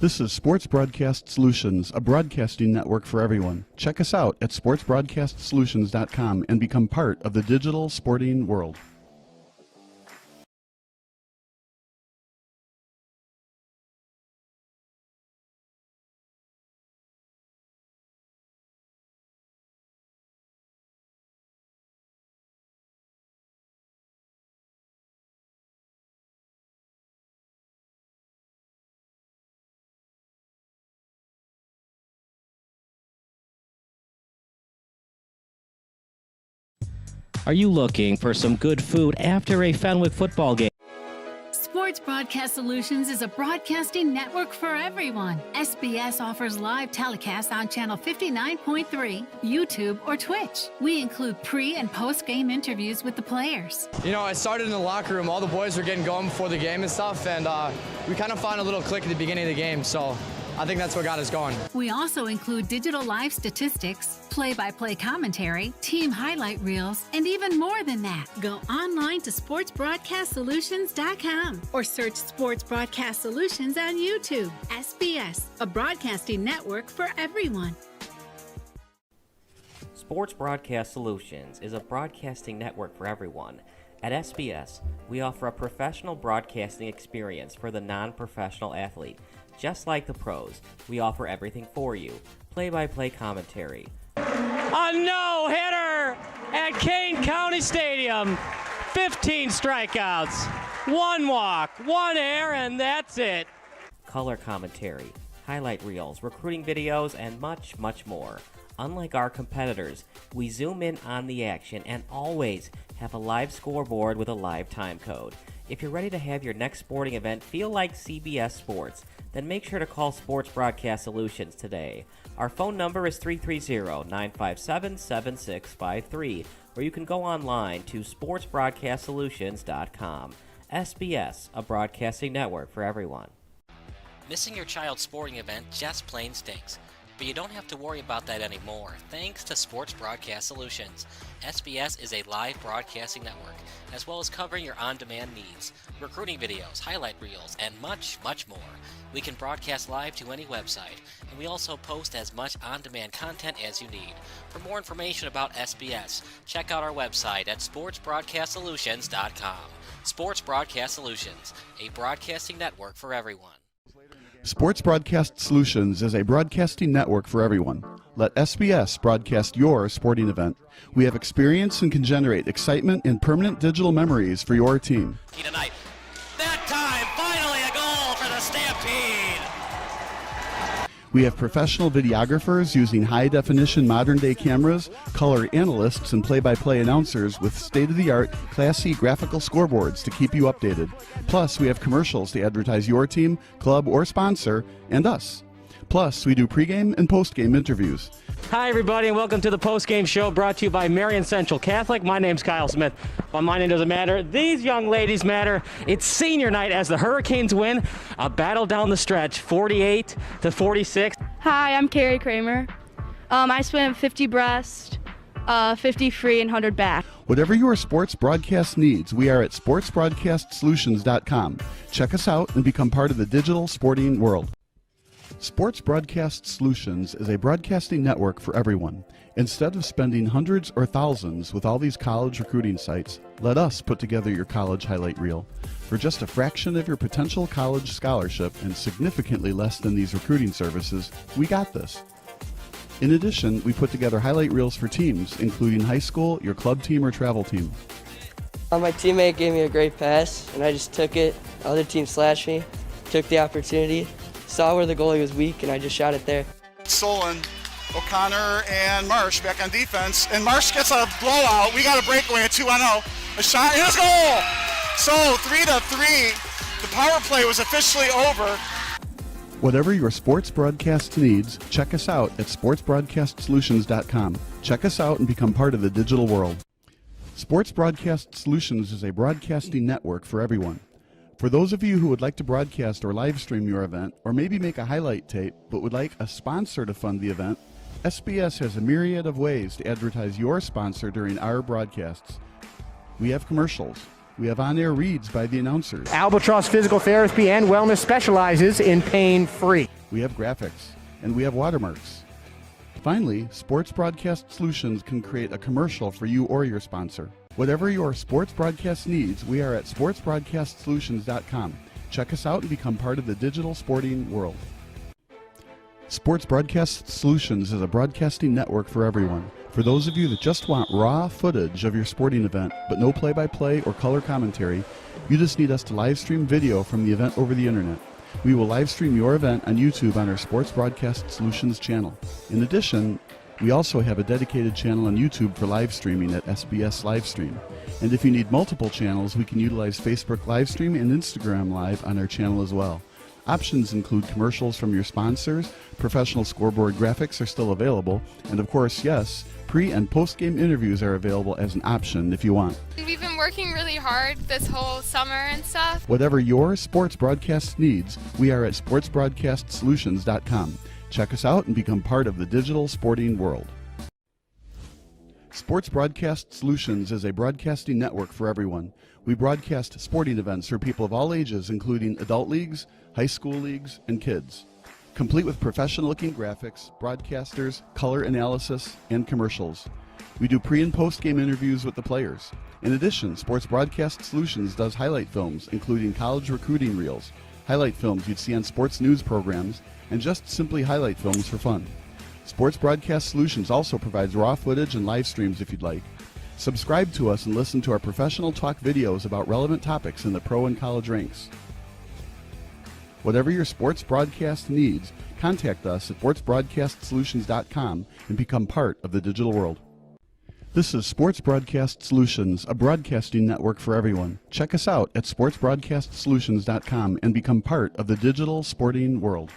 F: This is Sports Broadcast Solutions, a broadcasting network for everyone. Check us out at sportsbroadcastsolutions.com and become part of the digital sporting world.
R: Are you looking for some good food after a Fenwick football game?
L: Sports Broadcast Solutions is a broadcasting network for everyone. SBS offers live telecasts on channel 59.3, YouTube, or Twitch. We include pre- and post-game interviews with the players.
M: You know, I started in the locker room. All the boys were getting going before the game and stuff, and we kind of found a little click at the beginning of the game, so I think that's what got us going.
L: We also include digital live statistics, play-by-play commentary, team highlight reels, and even more than that. Go online to sportsbroadcastsolutions.com or search Sports Broadcast Solutions on YouTube. SBS, a broadcasting network for everyone.
N: Sports Broadcast Solutions is a broadcasting network for everyone. At SBS, we offer a professional broadcasting experience for the non-professional athlete. Just like the pros, we offer everything for you. Play-by-play commentary.
O: A no-hitter at Kane County Stadium. 15 strikeouts, 1 walk, 1 error, and that's it.
N: Color commentary, highlight reels, recruiting videos, and much, much more. Unlike our competitors, we zoom in on the action and always have a live scoreboard with a live time code. If you're ready to have your next sporting event feel like CBS Sports, then make sure to call Sports Broadcast Solutions today. Our phone number is 330-957-7653, or you can go online to sportsbroadcastsolutions.com. SBS, a broadcasting network for everyone.
P: Missing your child's sporting event just plain stinks. But you don't have to worry about that anymore, thanks to Sports Broadcast Solutions. SBS is a live broadcasting network, as well as covering your on-demand needs, recruiting videos, highlight reels, and much, much more. We can broadcast live to any website, and we also post as much on-demand content as you need. For more information about SBS, check out our website at sportsbroadcastsolutions.com. Sports Broadcast Solutions, a broadcasting network for everyone.
F: Sports Broadcast Solutions is a broadcasting network for everyone. Let SBS broadcast your sporting event. We have experience and can generate excitement and permanent digital memories for your team.
P: Tonight. That time, finally a goal for the Stampede.
F: We have professional videographers using high-definition modern-day cameras, color analysts, and play-by-play announcers with state-of-the-art, classy graphical scoreboards to keep you updated. Plus, we have commercials to advertise your team, club, or sponsor, and us. Plus, we do pregame and postgame interviews.
O: Hi, everybody, and welcome to the post-game show brought to you by Marion Central Catholic. My name's Kyle Smith, but my name doesn't matter. These young ladies matter. It's senior night as the Hurricanes win a battle down the stretch, 48-46.
E: Hi, I'm Carrie Kramer. I swim 50 breast, 50 free, and 100 back.
F: Whatever your sports broadcast needs, we are at sportsbroadcastsolutions.com. Check us out and become part of the digital sporting world. Sports Broadcast Solutions is a broadcasting network for everyone. Instead of spending hundreds or thousands with all these college recruiting sites, let us put together your college highlight reel. For just a fraction of your potential college scholarship and significantly less than these recruiting services, we got this. In addition, we put together highlight reels for teams, including high school, your club team, or travel team.
G: My teammate gave me a great pass, and I just took it. The other team slashed me, took the opportunity, saw where the goalie was weak, and I just shot it there.
H: Solon, O'Connor, and Marsh back on defense. And Marsh gets a blowout. We got a breakaway, a 2-on-0. A shot, and a goal! So 3-3. The power play was officially over.
F: Whatever your sports broadcast needs, check us out at sportsbroadcastsolutions.com. Check us out and become part of the digital world. Sports Broadcast Solutions is a broadcasting network for everyone. For those of you who would like to broadcast or live stream your event, or maybe make a highlight tape, but would like a sponsor to fund the event, SBS has a myriad of ways to advertise your sponsor during our broadcasts. We have commercials. We have on-air reads by the announcers.
D: Albatross Physical Therapy and Wellness specializes in pain-free.
F: We have graphics, and we have watermarks. Finally, Sports Broadcast Solutions can create a commercial for you or your sponsor. Whatever your sports broadcast needs, we are at sportsbroadcastsolutions.com. Check us out and become part of the digital sporting world. Sports Broadcast Solutions is a broadcasting network for everyone. For those of you that just want raw footage of your sporting event, but no play-by-play or color commentary, you just need us to live stream video from the event over the internet. We will live stream your event on YouTube on our Sports Broadcast Solutions channel. In addition, we also have a dedicated channel on YouTube for live streaming at SBS Livestream. And if you need multiple channels, we can utilize Facebook Livestream and Instagram Live on our channel as well. Options include commercials from your sponsors, professional scoreboard graphics are still available, and of course, yes, pre- and post-game interviews are available as an option if you want.
I: We've been working really hard this whole summer and stuff.
F: Whatever your sports broadcast needs, we are at sportsbroadcastsolutions.com. Check us out and become part of the digital sporting world. Sports Broadcast Solutions is a broadcasting network for everyone. We broadcast sporting events for people of all ages, including adult leagues, high school leagues, and kids. Complete with professional-looking graphics, broadcasters, color analysis, and commercials. We do pre- and post-game interviews with the players. In addition, Sports Broadcast Solutions does highlight films, including college recruiting reels, highlight films you'd see on sports news programs, and just simply highlight films for fun. Sports Broadcast Solutions also provides raw footage and live streams if you'd like. Subscribe to us and listen to our professional talk videos about relevant topics in the pro and college ranks. Whatever your sports broadcast needs, contact us at sportsbroadcastsolutions.com and become part of the digital world. This is Sports Broadcast Solutions, a broadcasting network for everyone. Check us out at sportsbroadcastsolutions.com and become part of the digital sporting world.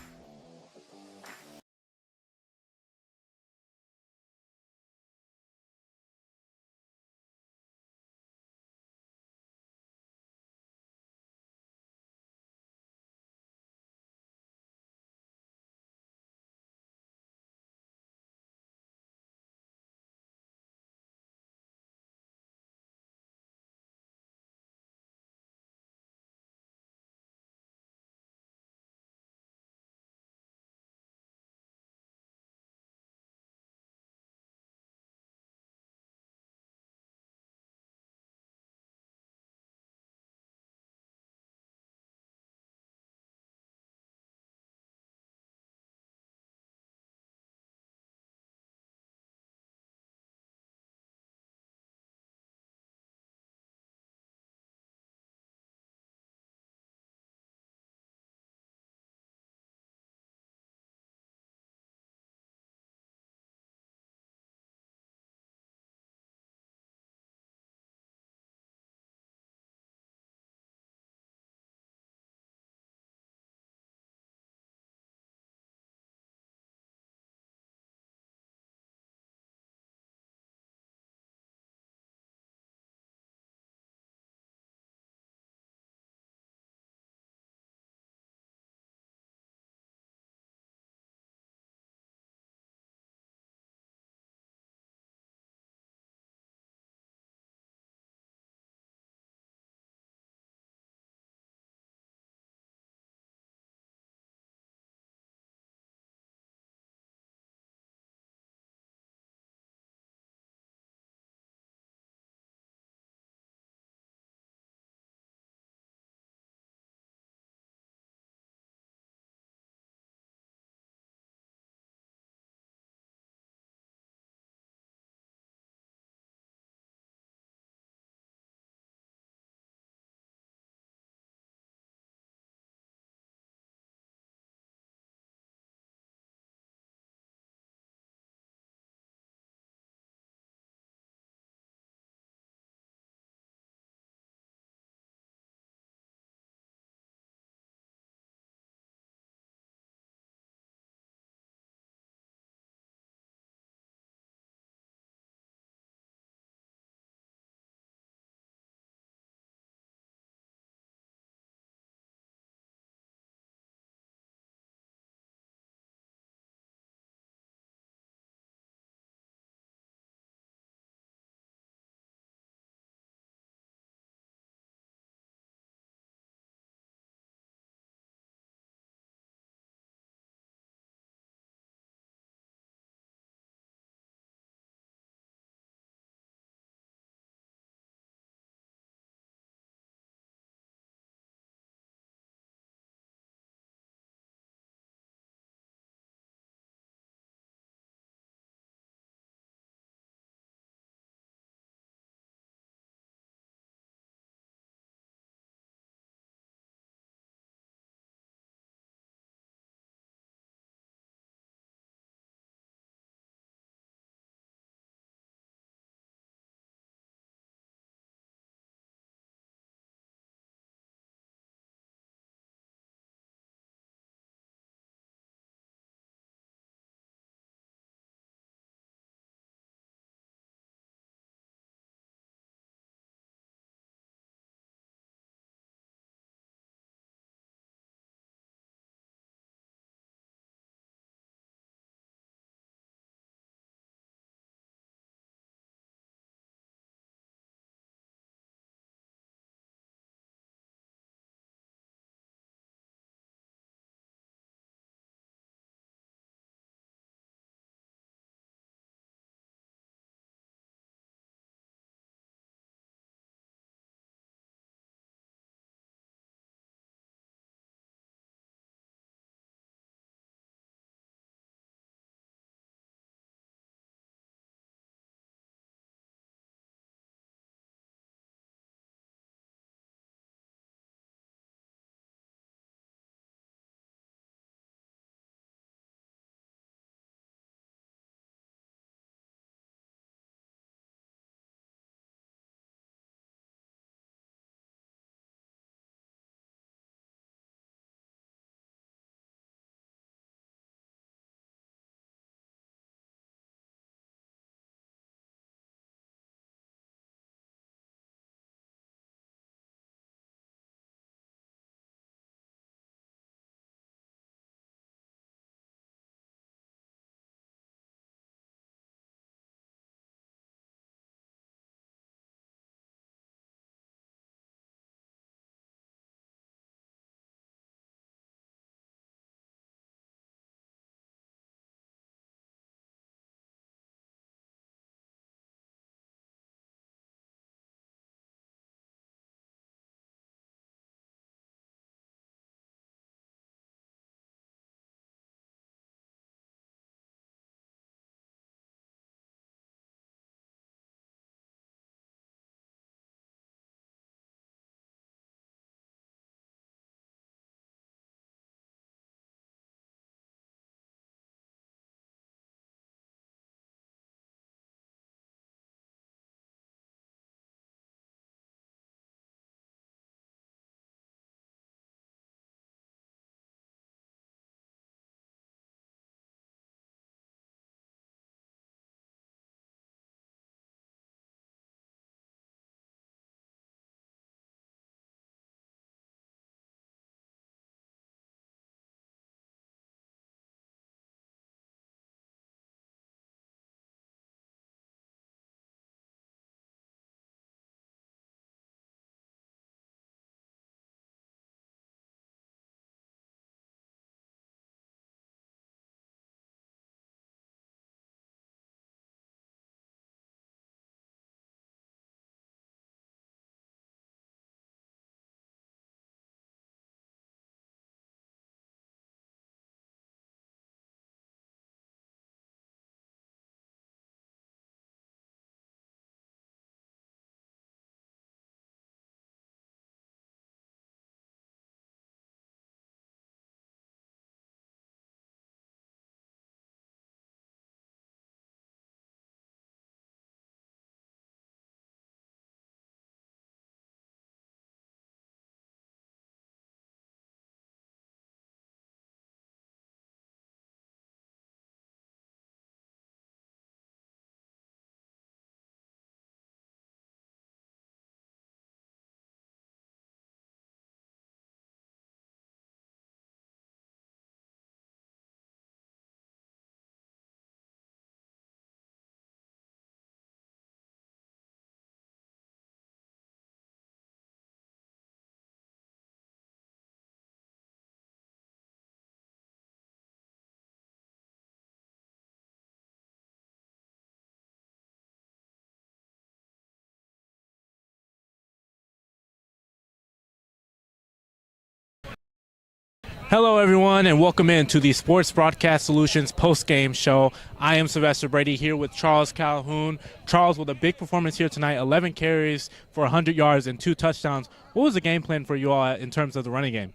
B: Hello, everyone, and welcome in to the Sports Broadcast Solutions post-game show. I am Sylvester Brady here with Charles Calhoun. Charles, with a big performance here tonight, 11 carries for 100 yards and 2 touchdowns. What was the game plan for you all in terms of the running game?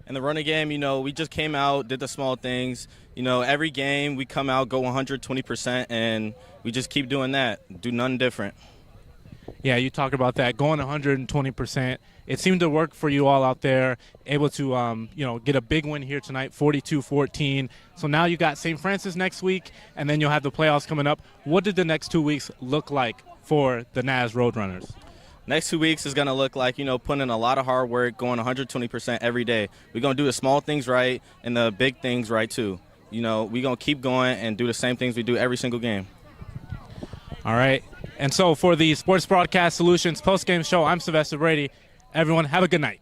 K: In the running game, we just came out, did the small things. Every game we come out, go 120%, and we just keep doing that, do nothing different.
B: Yeah, you talked about that, going 120%. It seemed to work for you all out there, able to, get a big win here tonight, 42-14. So now you got St. Francis next week, and then you'll have the playoffs coming up. What did the next 2 weeks look like for the Naz Roadrunners?
K: Next 2 weeks is going to look like, putting in a lot of hard work, going 120% every day. We're going to do the small things right and the big things right, too. We're going to keep going and do the same things we do every single game.
B: All right. And so for the Sports Broadcast Solutions postgame show, I'm Sylvester Brady. Everyone, have a good night.